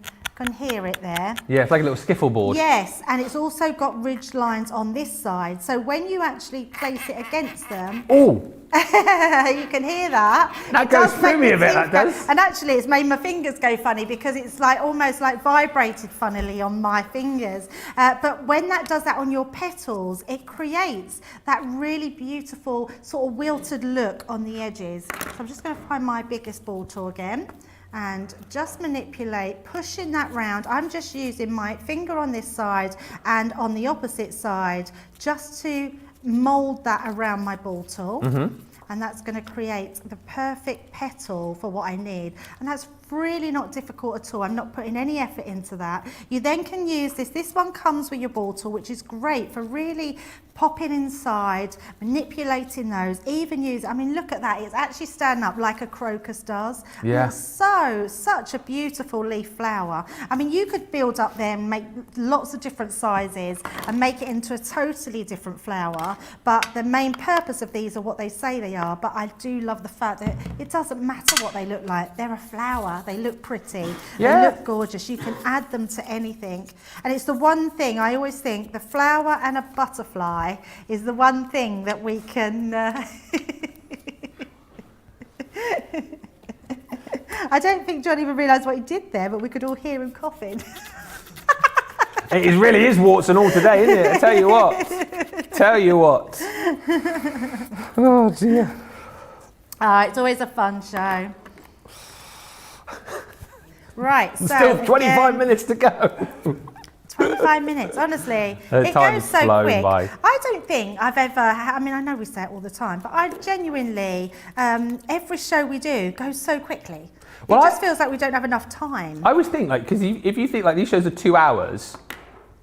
hear it there. Yeah, it's like a little skiffle board. Yes, and it's also got ridged lines on this side. So when you actually place it against them, Oh! you can hear that. That It goes does through make me the a bit, teeth that go- does. And actually, it's made my fingers go funny because it's like almost like vibrated funnily on my fingers. But when that does that on your petals, it creates that really beautiful sort of wilted look on the edges. So I'm just going to find my biggest ball tool again. And just manipulate, pushing that round. I'm just using my finger on this side and on the opposite side just to mould that around my ball tool. And that's going to create the perfect petal for what I need. And that's really not difficult at all. I'm not putting any effort into that. You then can use this. This one comes with your ball tool, which is great for really popping inside, manipulating those, even use, I mean, look at that. It's actually standing up like a crocus does. Yeah. And it's such a beautiful leaf flower. I mean, you could build up them, make lots of different sizes and make it into a totally different flower. But the main purpose of these are what they say they are. But I do love the fact that it doesn't matter what they look like. They're a flower. They look pretty. Yeah. They look gorgeous. You can add them to anything. And it's the one thing I always think, the flower and a butterfly is the one thing that we can... I don't think John even realised what he did there, but we could all hear him coughing. It really is warts and all today, isn't it? I tell you what. Tell you what. Oh, dear. It's always a fun show. Right, so Still 25 again, minutes to go. 25 minutes, honestly. The It time's goes so flown quick. by. I don't think I've ever, I mean, I know we say it all the time, but I genuinely, every show we do goes so quickly. Well, It just feels like we don't have enough time. I always think, like, because if you think, like, these shows are 2 hours,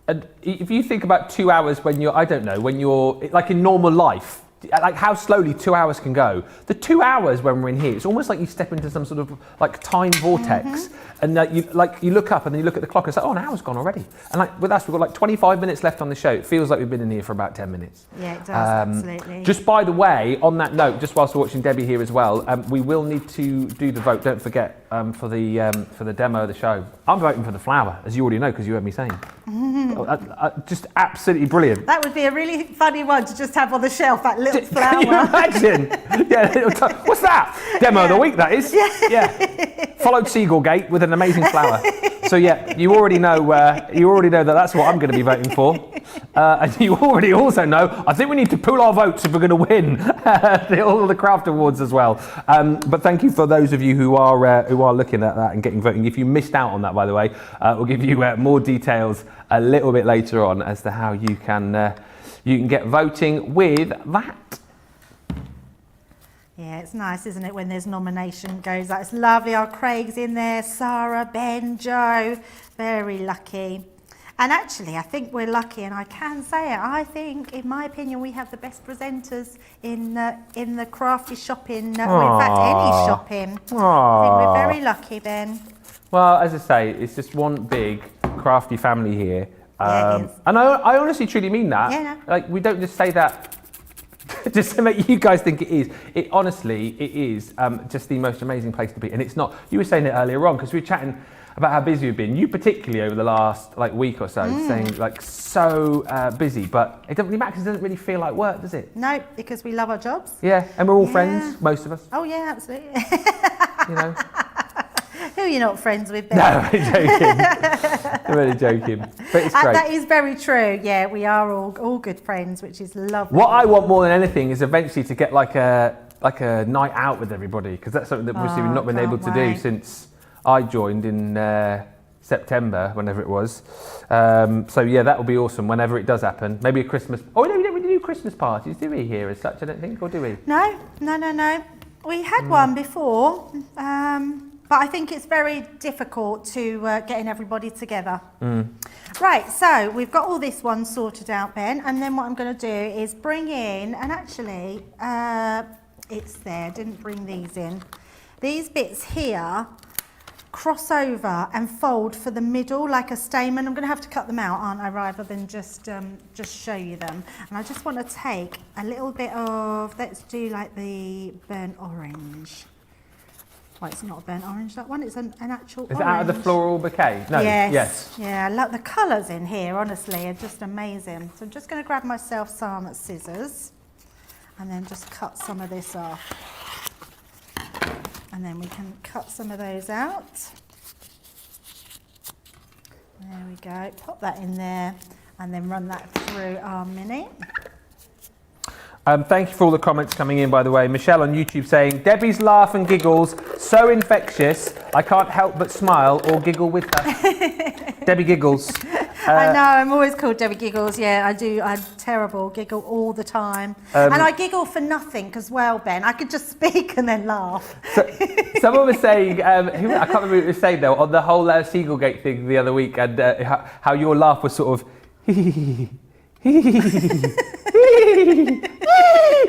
and if you think about 2 hours when you're, I don't know, when you're, like in normal life, like how slowly 2 hours can go. The 2 hours when we're in here, it's almost like you step into some sort of like time vortex, and you look up and then you look at the clock and it's like, oh, an hour's gone already. And like with us, we've got like 25 minutes left on the show. It feels like we've been in here for about 10 minutes. Yeah, it does, absolutely. Just by the way, on that note, just whilst we're watching Debbie here as well, we will need to do the vote. Don't forget for the demo of the show. I'm voting for the flower, as you already know because you heard me saying. Just absolutely brilliant. That would be a really funny one to just have on the shelf, that little flower. Can you imagine? What's that? Demo of the week, that is. Yeah. Followed Seagullgate with an amazing flower. So yeah, you already know that that's what I'm going to be voting for. And you already also know, I think we need to pool our votes if we're going to win all the craft awards as well. But thank you for those of you who are looking at that and getting voting. If you missed out on that, by the way, we'll give you more details a little bit later on as to how you can get voting with that. Yeah, it's nice, isn't it, when there's nomination goes out. It's lovely. Our Craig's in there, Sarah, Ben, Joe. Very lucky. And actually, I think we're lucky, and I can say it. I think, in my opinion, we have the best presenters in the crafty shopping, or in fact, any shopping. I think we're very lucky, Ben. Well, as I say, it's just one big crafty family here. Yeah, it is. And I honestly, truly mean that. Yeah, no. Like, we don't just say that just to make you guys think it is. It is just the most amazing place to be. And it's not, you were saying it earlier on, because we were chatting about how busy we've been. You particularly over the last week or so, saying so busy, but it doesn't really matter because it doesn't really feel like work, does it? No, because we love our jobs. Yeah, and we're all friends, most of us. Oh yeah, absolutely. You know. Who are you not friends with, Ben? No, I'm joking. I'm really joking. But it's great. That is very true. Yeah, we are all good friends, which is lovely. What I want more than anything is eventually to get like a night out with everybody, because that's something that obviously we've not been able to do since I joined in September, whenever it was. So yeah, that will be awesome whenever it does happen. Maybe a Christmas. Oh no, we don't really do Christmas parties, do we here as such? I don't think, or do we? No. We had one before. But I think it's very difficult to getting everybody together. Right, so we've got all this one sorted out, Ben, and then what I'm going to do is bring in, and actually, it's there, didn't bring these in. These bits here cross over and fold for the middle like a stamen. I'm going to have to cut them out, aren't I, rather than just show you them. And I just want to take a little bit of, let's do like the burnt orange. Well, it's not a burnt orange, that one. It's an actual orange. Is it out of the floral bouquet? No. Yes. Yeah, look, the colours in here, honestly, are just amazing. So I'm just going to grab myself some scissors and then just cut some of this off. And then we can cut some of those out. There we go. Pop that in there and then run that through our mini. Thank you for all the comments coming in, by the way. Michelle on YouTube saying, Debbie's laugh and giggles, so infectious, I can't help but smile or giggle with her. Debbie Giggles. I know, I'm always called Debbie Giggles. Yeah, I do. I'm terrible. Giggle all the time. And I giggle for nothing as well, Ben. I could just speak and then laugh. So, someone was saying, I can't remember who it was saying though, on the whole Seagullgate thing the other week, and how your laugh was sort of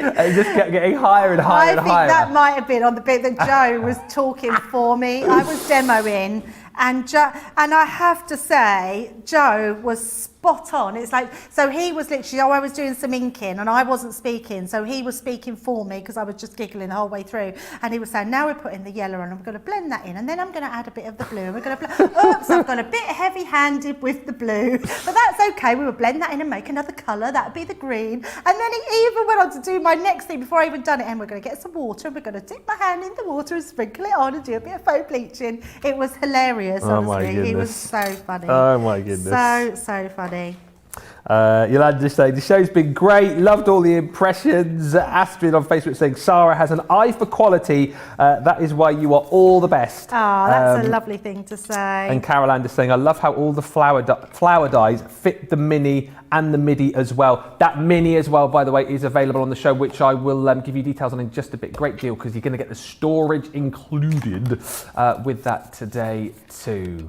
and just kept getting higher and higher and higher. I think that might have been on the bit that Joe was talking for me. I was demoing, and I have to say, Joe was spot on. It's like, so he was literally, I was doing some inking and I wasn't speaking, so he was speaking for me because I was just giggling the whole way through, and he was saying, now we're putting the yellow on, I'm going to blend that in, and then I'm going to add a bit of the blue, and we're going to oops, I've got a bit heavy-handed with the blue, but that's okay, we will blend that in and make another colour, that would be the green, and then he even went on to do my next thing before I even done it, and we're going to get some water, and we're going to dip my hand in the water and sprinkle it on and do a bit of faux bleaching. It was hilarious, honestly. He was so funny. Oh my goodness. So funny. Yolanda saying, the show's been great, loved all the impressions. Astrid on Facebook saying, Sarah has an eye for quality, that is why you are all the best. Oh, that's a lovely thing to say. And Caroline is saying, I love how all the flower dyes fit the mini and the midi as well. That mini as well, by the way, is available on the show, which I will give you details on in just a bit. Great deal, because you're going to get the storage included with that today too.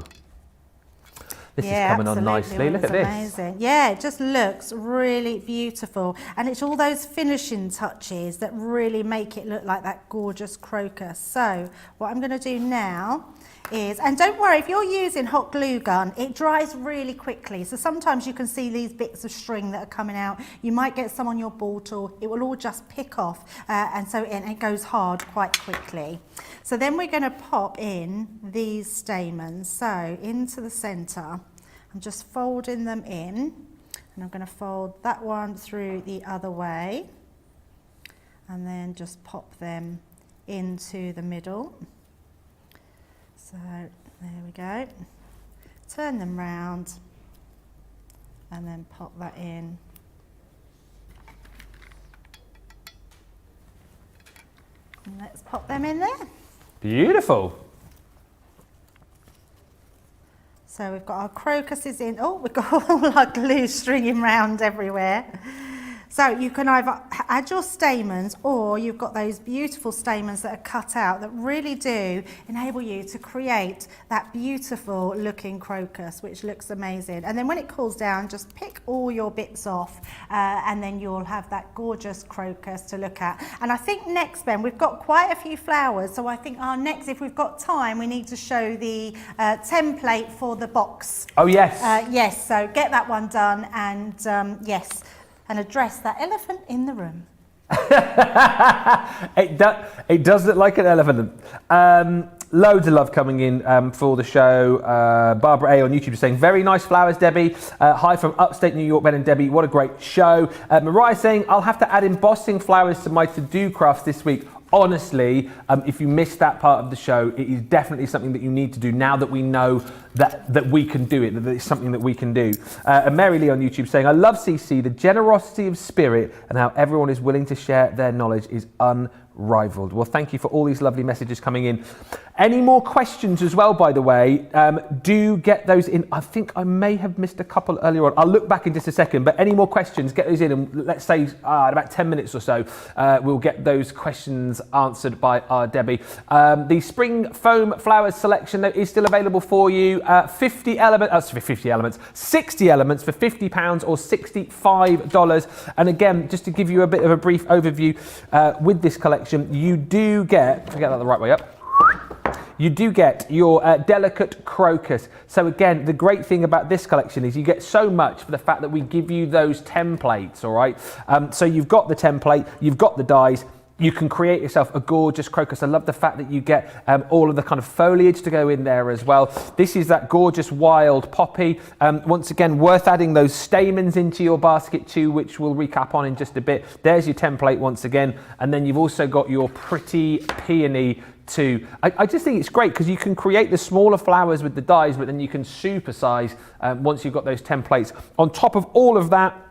This is coming on nicely. Look at this. Amazing. Yeah, it just looks really beautiful. And it's all those finishing touches that really make it look like that gorgeous crocus. So what I'm going to do now is, and don't worry, if you're using hot glue gun, it dries really quickly. So sometimes you can see these bits of string that are coming out. You might get some on your ball tool. It will all just pick off, and it goes hard quite quickly. So then we're going to pop in these stamens. So into the center, I'm just folding them in, and I'm going to fold that one through the other way, and then just pop them into the middle. So there we go. Turn them round and then pop that in. And let's pop them in there. Beautiful. So we've got our crocuses in. Oh, we've got all our glue stringing round everywhere. So you can either add your stamens, or you've got those beautiful stamens that are cut out that really do enable you to create that beautiful looking crocus, which looks amazing. And then when it cools down, just pick all your bits off, and then you'll have that gorgeous crocus to look at. And I think next, Ben, we've got quite a few flowers, so I think our next, if we've got time, we need to show the template for the box. Oh yes. Yes, so get that one done, and yes, and address that elephant in the room. It does look like an elephant. Loads of love coming in for the show. Barbara A on YouTube is saying, very nice flowers, Debbie. Hi from upstate New York, Ben and Debbie. What a great show. Mariah saying, I'll have to add embossing flowers to my to-do crafts this week. Honestly, if you missed that part of the show, it is definitely something that you need to do now that we know that we can do it, that it's something that we can do. And Mary Lee on YouTube saying, I love CC, the generosity of spirit and how everyone is willing to share their knowledge is unrivaled. Well, thank you for all these lovely messages coming in. Any more questions as well, by the way, do get those in. I think I may have missed a couple earlier on. I'll look back in just a second, but any more questions, get those in, and let's say in about 10 minutes or so, we'll get those questions answered by our Debbie. The spring foam flowers selection though is still available for you. 60 elements for £50 or $65. And again, just to give you a bit of a brief overview, with this collection, you do get, if I get that the right way up, you do get your delicate crocus. So again, the great thing about this collection is you get so much for the fact that we give you those templates, all right? So you've got the template, you've got the dies, you can create yourself a gorgeous crocus. I love the fact that you get all of the kind of foliage to go in there as well. This is that gorgeous wild poppy. Once again, worth adding those stamens into your basket too, which we'll recap on in just a bit. There's your template once again. And then you've also got your pretty peony too. I just think it's great because you can create the smaller flowers with the dies, but then you can supersize once you've got those templates. On top of all of that,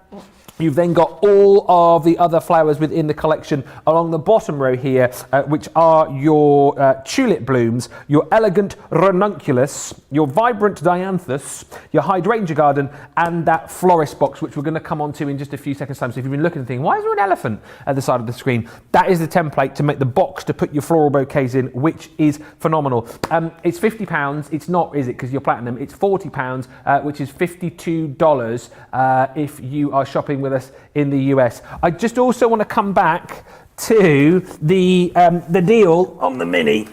you've then got all of the other flowers within the collection along the bottom row here, which are your tulip blooms, your elegant ranunculus, your vibrant dianthus, your hydrangea garden, and that florist box, which we're going to come on to in just a few seconds time. So if you've been looking and thinking, why is there an elephant at the side of the screen? That is the template to make the box to put your floral bouquets in, which is phenomenal. It's £50. It's not, is it? Because you're platinum. It's £40, which is $52 if you are shopping with us in the US. I just also want to come back to the deal on the Mini.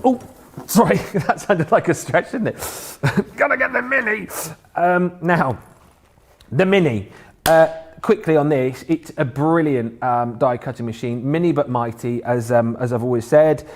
Oh, sorry, that sounded like a stretch, didn't it? Gotta get the Mini. Now, the Mini. Quickly on this, it's a brilliant die cutting machine, mini but mighty, as I've always said.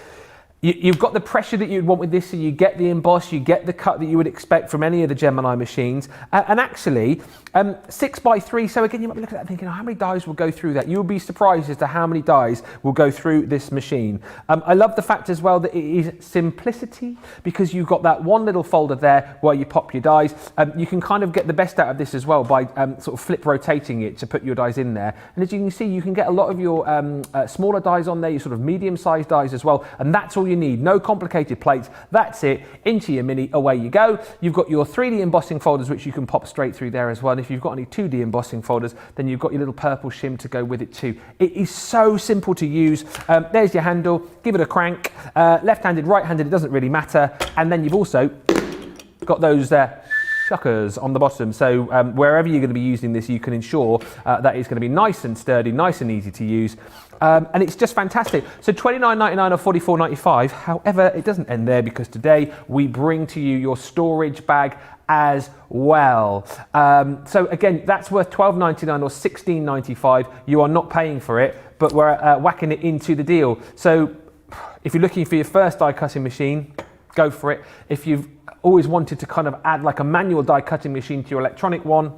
You've got the pressure that you'd want with this, so you get the emboss, you get the cut that you would expect from any of the Gemini machines. And actually, 6x3, so again, you might be looking at that thinking, oh, how many dies will go through that? You'll be surprised as to how many dies will go through this machine. I love the fact as well that it is simplicity, because you've got that one little folder there where you pop your dies. You can kind of get the best out of this as well by sort of flip rotating it to put your dies in there. And as you can see, you can get a lot of your smaller dies on there, your sort of medium-sized dies as well, and that's all you need. No complicated plates. That's it. Into your Mini, away you go. You've got your 3D embossing folders, which you can pop straight through there as well. And if you've got any 2D embossing folders, then you've got your little purple shim to go with it too. It is so simple to use. There's your handle. Give it a crank. Left-handed, right-handed, it doesn't really matter. And then you've also got those shuckers on the bottom. So wherever you're going to be using this, you can ensure that it's going to be nice and sturdy, nice and easy to use. And it's just fantastic. So $29.99 or $44.95. However, it doesn't end there, because today we bring to you your storage bag as well. So again, that's worth $12.99 or $16.95. You are not paying for it, but we're whacking it into the deal. So if you're looking for your first die cutting machine, go for it. If you've always wanted to kind of add like a manual die cutting machine to your electronic one,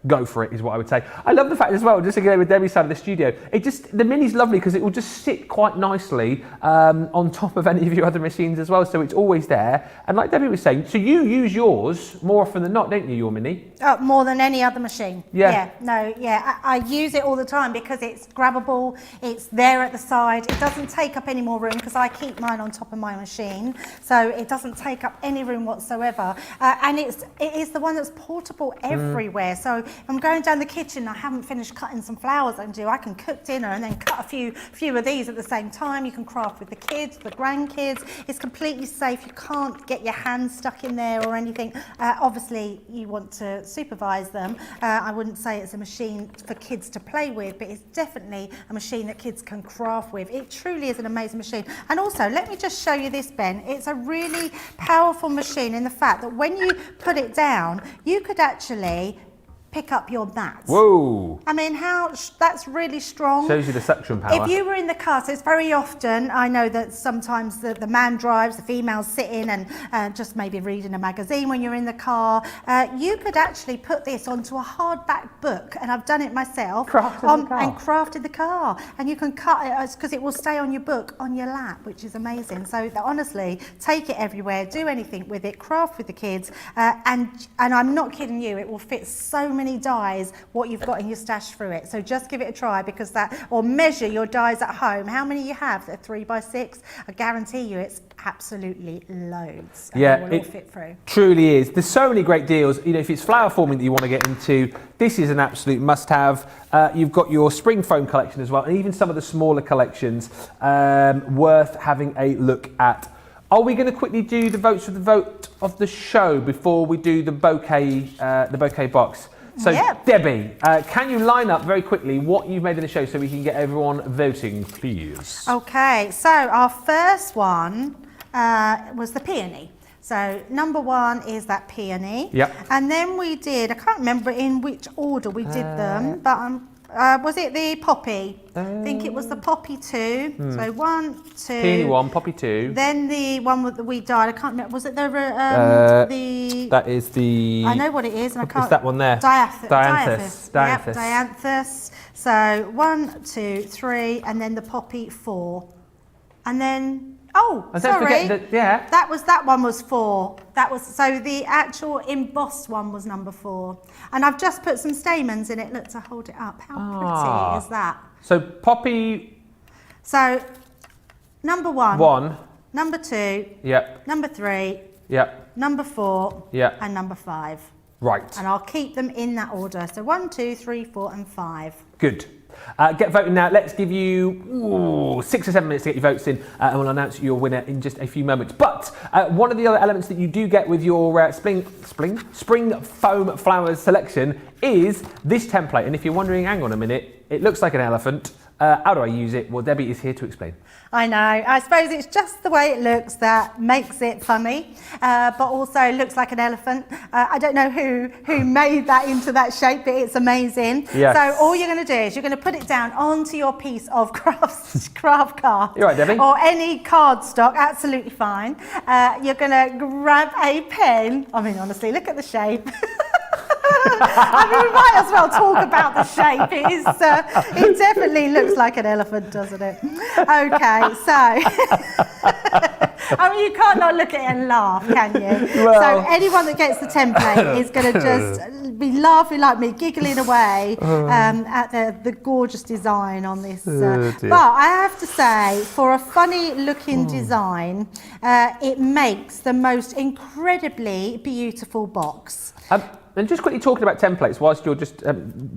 go for it, is what I would say. I love the fact as well, just to go with Debbie's side of the studio, the Mini's lovely because it will just sit quite nicely on top of any of your other machines as well, so it's always there. And like Debbie was saying, so you use yours more often than not, don't you, your Mini? More than any other machine. Yeah. I use it all the time because it's grabbable, it's there at the side, it doesn't take up any more room because I keep mine on top of my machine, so it doesn't take up any room whatsoever. And it is the one that's portable everywhere. So if I'm going down the kitchen, I haven't finished cutting some flowers I can cook dinner and then cut a few of these at the same time. You can craft with the kids, the grandkids. It's completely safe. You can't get your hands stuck in there or anything. Obviously, you want to supervise them. I wouldn't say it's a machine for kids to play with, but it's definitely a machine that kids can craft with. It truly is an amazing machine. And also, let me just show you this, Ben. It's a really powerful machine in the fact that when you put it down, you could actually pick up your mat. Whoa! I mean, that's really strong. Shows you the suction power. If you were in the car, so it's very often, I know that sometimes the man drives, the female's sitting and just maybe reading a magazine when you're in the car. You could actually put this onto a hardback book, and I've done it myself. And crafted the car. And you can cut it because it will stay on your book on your lap, which is amazing. So honestly, take it everywhere, do anything with it, craft with the kids, and I'm not kidding you, it will fit so many dies what you've got in your stash through it. So just give it a try, because or measure your dies at home, how many you have. They're 3x6. I guarantee you it's absolutely loads. And yeah, it will all fit through. Truly is. There's so many great deals. You know, if it's flower forming that you want to get into, this is an absolute must-have. You've got your spring foam collection as well, and even some of the smaller collections worth having a look at. Are we going to quickly do the votes for the vote of the show before we do the bouquet box? So, yep. Debbie, can you line up very quickly what you've made in the show so we can get everyone voting, please? Okay, so our first one was the peony. So number one is that peony. Yep. And then we did, I can't remember in which order we did them, but was it the poppy? I think it was the poppy 2. So 1, 2. Peony 1, poppy 2. Then the one that we dyed. I can't remember. Was it the That is the. I know what it is, and I can't. It's that one there. Dianthus. Yep, dianthus. So 1, 2, 3, and then the poppy 4, and then. Oh, and sorry. That one was 4. So the actual embossed one was number 4. And I've just put some stamens in it. Look, to hold it up. How pretty is that? So poppy. So number 1. Number 2. Yep. Number 3. Yep. Number 4. Yep. And number 5. Right. And I'll keep them in that order. So 1, 2, 3, 4, and 5. Good. Get voting now. Let's give you 6 or 7 minutes to get your votes in, and we'll announce your winner in just a few moments. But one of the other elements that you do get with your spring foam flowers selection is this template. And if you're wondering, hang on a minute, it looks like an elephant. How do I use it? Well, Debbie is here to explain. I know. I suppose it's just the way it looks that makes it funny, but also looks like an elephant. I don't know who made that into that shape, but it's amazing. Yes. So all you're going to do is you're going to put it down onto your piece of craft card. You're right, Debbie. Or any cardstock, absolutely fine. You're going to grab a pen. I mean, honestly, look at the shape. I mean, we might as well talk about the shape. It definitely looks like an elephant, doesn't it? Okay, so I mean, you can't not look at it and laugh, can you? Well, so anyone that gets the template is going to just be laughing like me, giggling away at the gorgeous design on this. But I have to say, for a funny-looking design, it makes the most incredibly beautiful box. And just quickly talking about templates whilst you're just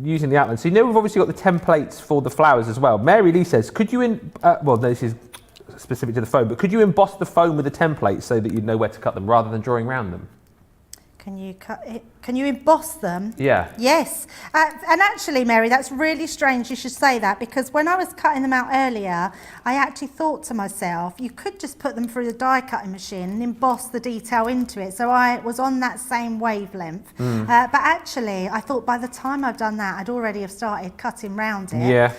using the outline. So you know we've obviously got the templates for the flowers as well. Mary Lee says, could you, well this is specific to the foam, but could you emboss the foam with the templates so that you know where to cut them rather than drawing around them? Can you cut it? Can you emboss them? Yeah. Yes. And actually, Mary, that's really strange you should say that, because when I was cutting them out earlier, I actually thought to myself, you could just put them through the die cutting machine and emboss the detail into it. So I was on that same wavelength. But actually, I thought by the time I've done that, I'd already have started cutting round it. Yeah.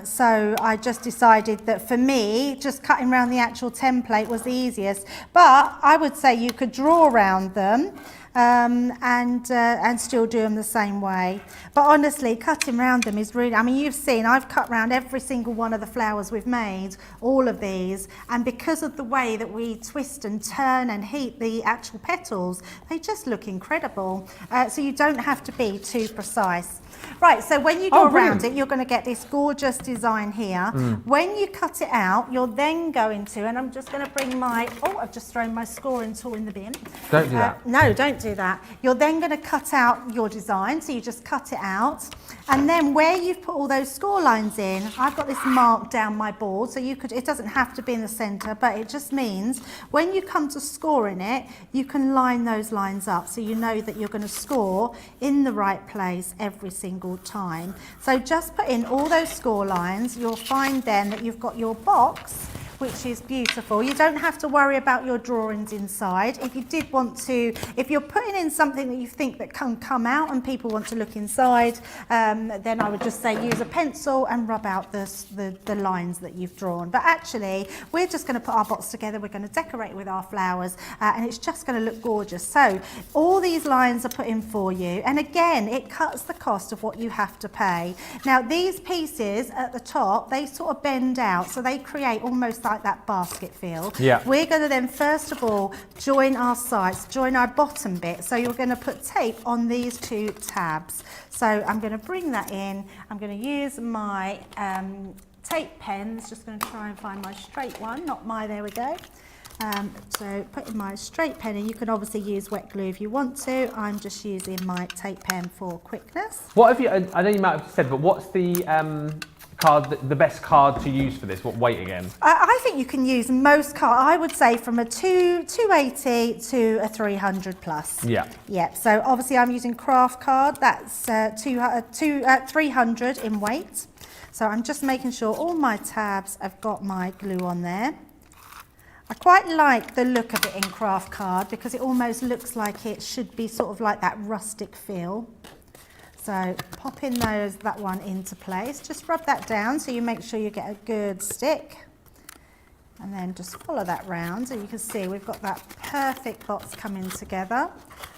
So I just decided that for me, just cutting around the actual template was the easiest. But I would say you could draw around them and still do them the same way. But honestly, cutting around them is really, I mean, you've seen I've cut around every single one of the flowers we've made, all of these, and because of the way that we twist and turn and heat the actual petals, they just look incredible. So you don't have to be too precise. Right, so when you go around it, you're going to get this gorgeous design here. When you cut it out, you're then going to, and I'm just going to bring my, I've just thrown my scoring tool in the bin. Don't do that. No, don't do that. You're then going to cut out your design, so you just cut it out. And then where you've put all those score lines in, I've got this marked down my board, so you could, it doesn't have to be in the centre, but it just means when you come to scoring it, you can line those lines up, so you know that you're going to score in the right place every single time. So just put in all those score lines. You'll find then that you've got your box, which is beautiful. You don't have to worry about your drawings inside. If you did want to, if you're putting in something that you think that can come out and people want to look inside, then I would just say use a pencil and rub out the lines that you've drawn. But actually, we're just going to put our box together. We're going to decorate with our flowers, and it's just going to look gorgeous. So all these lines are put in for you. And again, it cuts the cost of what you have to pay. Now, these pieces at the top, they sort of bend out, so they create almost like that basket feel. Yeah. We're going to then first of all join our sides, join our bottom bit. So you're going to put tape on these two tabs. So I'm going to bring that in. I'm going to use my tape pens. Just going to try and find my straight one, not my, there we go. So put in my straight pen, and you can obviously use wet glue if you want to. I'm just using my tape pen for quickness. What have you, I know you might have said, but what's the the best card to use for this? What weight again? I think you can use most cards. I would say from a 280 to a 300 plus. Yeah. Yeah. So obviously I'm using craft card. That's 300 in weight. So I'm just making sure all my tabs have got my glue on there. I quite like the look of it in craft card because it almost looks like it should be sort of like that rustic feel. So pop in that one into place. Just rub that down so you make sure you get a good stick. And then just follow that round. And you can see we've got that perfect box coming together.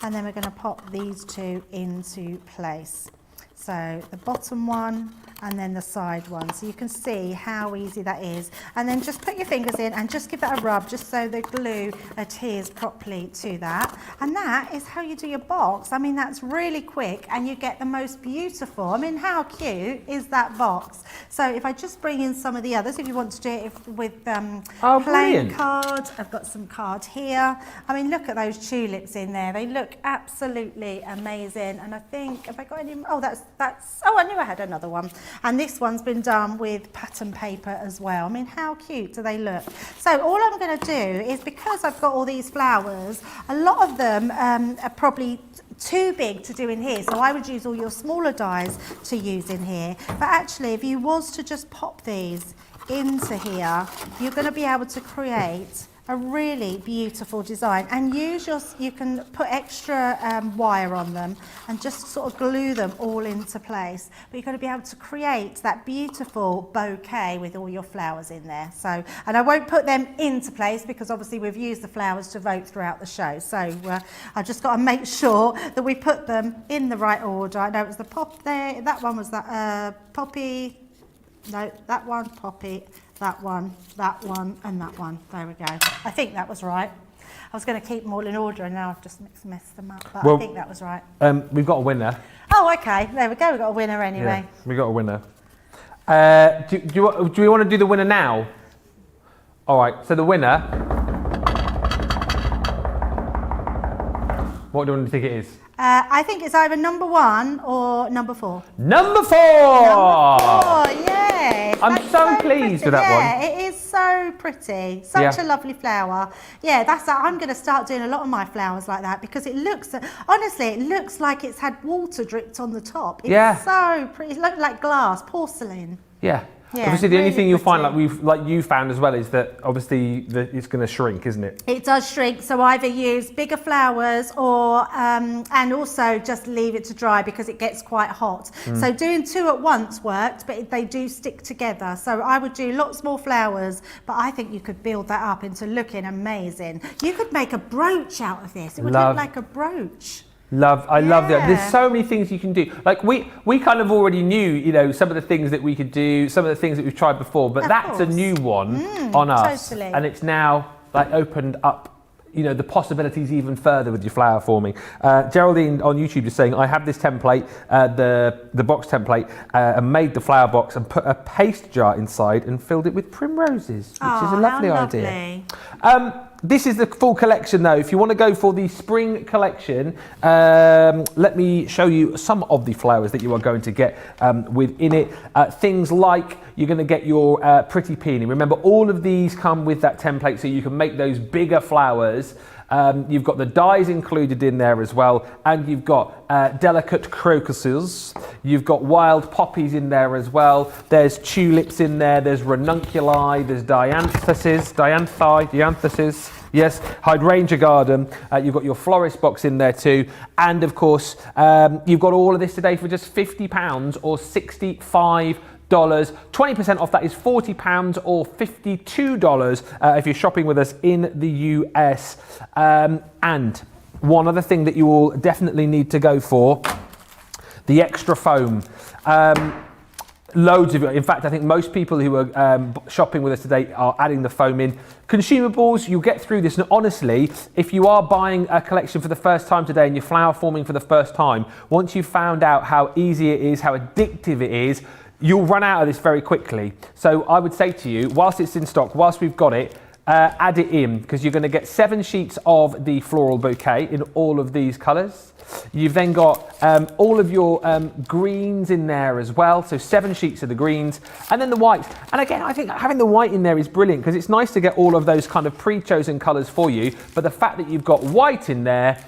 And then we're going to pop these two into place. So the bottom one and then the side one. So you can see how easy that is. And then just put your fingers in and just give that a rub just so the glue adheres properly to that. And that is how you do your box. I mean, that's really quick and you get the most beautiful. I mean, how cute is that box? So if I just bring in some of the others, if you want to do it with plain card, I've got some card here. I mean, look at those tulips in there. They look absolutely amazing. And I think, have I got any? Oh, oh, I knew I had another one. And this one's been done with pattern paper as well. I mean, how cute do they look? So all I'm going to do is, because I've got all these flowers, a lot of them are probably too big to do in here. So I would use all your smaller dies to use in here. But actually, if you was to just pop these into here, you're going to be able to create a really beautiful design, and you can put extra wire on them and just sort of glue them all into place. But you're going to be able to create that beautiful bouquet with all your flowers in there. So, and I won't put them into place because obviously we've used the flowers to vote throughout the show. So I just got to make sure that we put them in the right order. I know it was the pop there. That one was that poppy. No, that one, poppy. That one, and that one. There we go. I think that was right. I was going to keep them all in order, and now I've just messed them up. But I think that was right. We've got a winner. Oh, okay. There we go. We've got a winner anyway. Yeah, we got a winner. Do we want to do the winner now? All right. So the winner. What do you want to think it is? I think it's either number 1 or number 4. Number 4! Number 4, yeah. I'm so pleased with that one. Yeah, it is so pretty. Such a lovely flower. Yeah, I'm going to start doing a lot of my flowers like that because it looks, honestly, it looks like it's had water dripped on the top. It's so pretty. It looks like glass, porcelain. Yeah. Yeah, obviously, the only really thing you'll find, pretty. like you found as well, is that obviously it's going to shrink, isn't it? It does shrink, so either use bigger flowers or and also just leave it to dry because it gets quite hot. So doing 2 at once worked, but they do stick together. So I would do lots more flowers, but I think you could build that up into looking amazing. You could make a brooch out of this. It would look like a brooch. I love that. There's so many things you can do. Like we kind of already knew, you know, some of the things that we could do, some of the things that we've tried before, but that's a new one on us. Totally. And it's now like opened up, you know, the possibilities even further with your flower forming. Geraldine on YouTube is saying, I have this template, the box template, and made the flower box and put a paste jar inside and filled it with primroses, which is a lovely idea. This is the full collection though. If you want to go for the spring collection, let me show you some of the flowers that you are going to get within it. Things like you're going to get your pretty peony. Remember, all of these come with that template so you can make those bigger flowers. You've got the dies included in there as well, and you've got delicate crocuses, you've got wild poppies in there as well, there's tulips in there, there's ranunculi, there's dianthuses, yes, hydrangea garden, you've got your florist box in there too, and of course you've got all of this today for just £50 or $65. 20% off that is £40 or $52 if you're shopping with us in the US. And one other thing that you will definitely need to go for, the extra foam. Loads of it. In fact, I think most people who are shopping with us today are adding the foam in. Consumables, you'll get through this. And honestly, if you are buying a collection for the first time today and you're flower forming for the first time, once you've found out how easy it is, how addictive it is, you'll run out of this very quickly. So I would say to you, whilst it's in stock, whilst we've got it, add it in, because you're going to get 7 sheets of the floral bouquet in all of these colours. You've then got all of your greens in there as well, so 7 sheets of the greens, and then the whites. And again, I think having the white in there is brilliant because it's nice to get all of those kind of pre-chosen colours for you, but the fact that you've got white in there,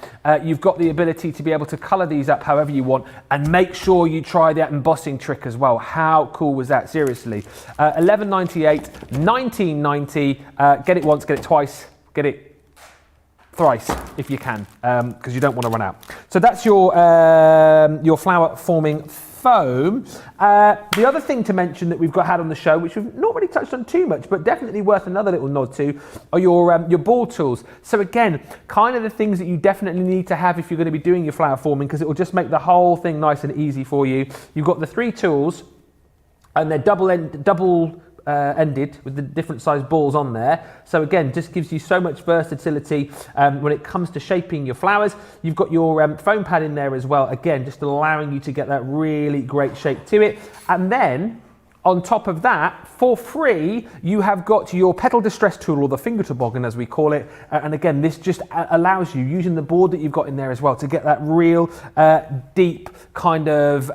you've got the ability to be able to colour these up however you want, and make sure you try that embossing trick as well. How cool was that? Seriously. $11.98, $19.90, get it once, get it twice, get it thrice if you can, because you don't want to run out. So that's your flower forming foam. The other thing to mention that we've had on the show, which we've not really touched on too much, but definitely worth another little nod to, are your ball tools. So again, kind of the things that you definitely need to have if you're going to be doing your flower forming, because it will just make the whole thing nice and easy for you. You've got the 3 tools, and they're double ended with the different size balls on there. So again, just gives you so much versatility when it comes to shaping your flowers. You've got your foam pad in there as well. Again, just allowing you to get that really great shape to it. And then on top of that, for free, you have got your petal distress tool, or the finger toboggan as we call it. And again, this just allows you, using the board that you've got in there as well, to get that real deep kind of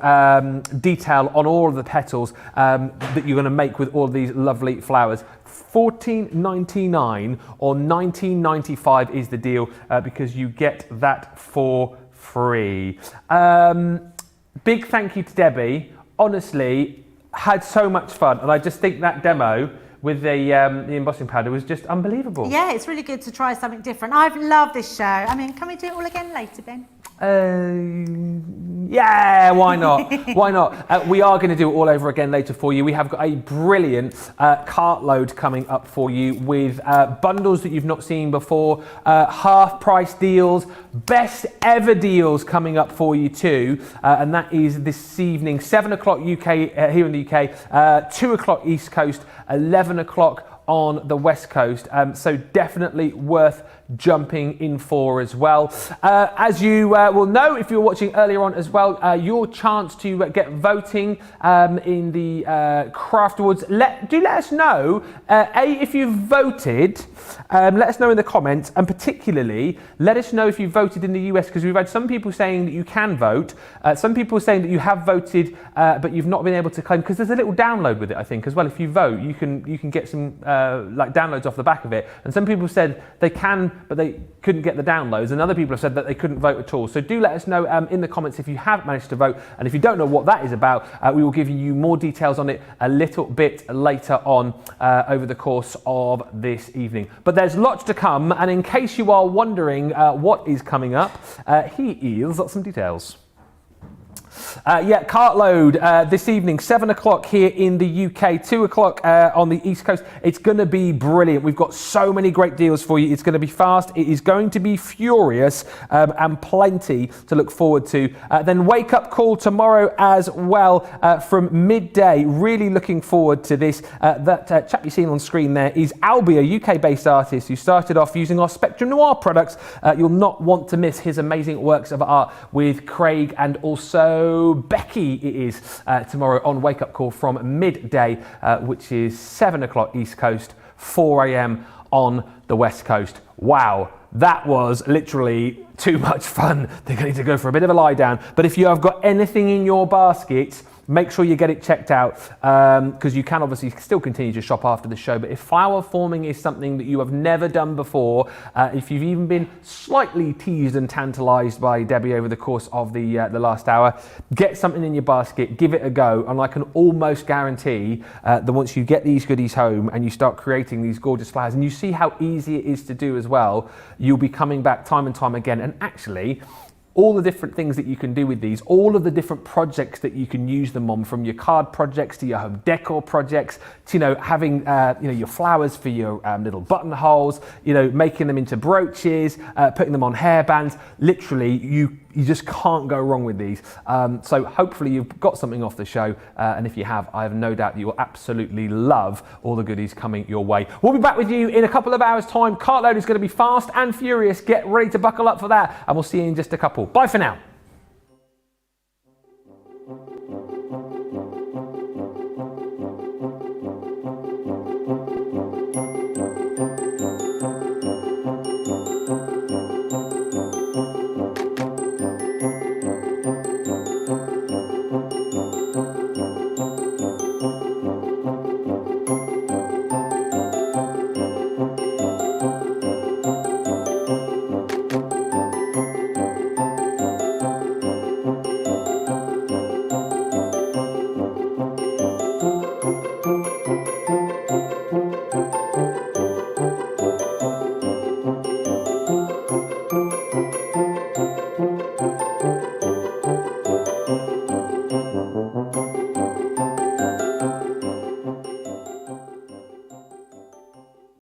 detail on all of the petals that you're going to make with all of these lovely flowers. $14.99 or $19.95 is the deal because you get that for free. Big thank you to Debbie. Honestly, had so much fun, and I just think that demo with the embossing powder was just unbelievable. Yeah, it's really good to try something different. I've loved this show. I mean, can we do it all again later, Ben? Yeah, why not? Why not? We are going to do it all over again later for you. We have got a brilliant cartload coming up for you with bundles that you've not seen before, half price deals, best ever deals coming up for you too. And that is this evening, 7 o'clock UK here in the UK, 2 o'clock East Coast, 11 o'clock on the West Coast. So definitely worth jumping in for as well. As you will know, if you were watching earlier on as well, your chance to get voting in the Craft Awards. Do let us know, if you've voted, let us know in the comments, and particularly let us know if you voted in the US, because we've had some people saying that you can vote, some people saying that you have voted but you've not been able to claim, because there's a little download with it, I think, as well. If you vote, you can get some like downloads off the back of it, and some people said they can but they couldn't get the downloads, and other people have said that they couldn't vote at all. So do let us know in the comments if you have managed to vote, and if you don't know what that is about, we will give you more details on it a little bit later on over the course of this evening. But there's lots to come, and in case you are wondering what is coming up, here is some details. Cartload this evening, 7 o'clock here in the UK, 2 o'clock on the East Coast. It's going to be brilliant. We've got so many great deals for you. It's going to be fast. It is going to be furious, and plenty to look forward to. Then Wake Up Call tomorrow as well from midday. Really looking forward to this. That chap you've seen on screen there is Albie, a UK-based artist who started off using our Spectrum Noir products. You'll not want to miss his amazing works of art with Craig and also Becky. It is tomorrow on Wake Up Call from midday, which is 7 o'clock East Coast, 4 a.m. on the West Coast. Wow, that was literally too much fun. They're going to go for a bit of a lie down. But if you have got anything in your basket, make sure you get it checked out, because you can obviously still continue to shop after the show. But if flower forming is something that you have never done before, if you've even been slightly teased and tantalized by Debbie over the course of the last hour, get something in your basket, give it a go, and I can almost guarantee that once you get these goodies home and you start creating these gorgeous flowers, and you see how easy it is to do as well, you'll be coming back time and time again. And actually, all the different things that you can do with these, all of the different projects that you can use them on, from your card projects to your home decor projects to, having, your flowers for your little buttonholes, making them into brooches, putting them on hairbands. Literally, you just can't go wrong with these. So hopefully you've got something off the show. And if you have, I have no doubt that you will absolutely love all the goodies coming your way. We'll be back with you in a couple of hours' time. Cartload is going to be fast and furious. Get ready to buckle up for that. And we'll see you in just a couple. Bye for now.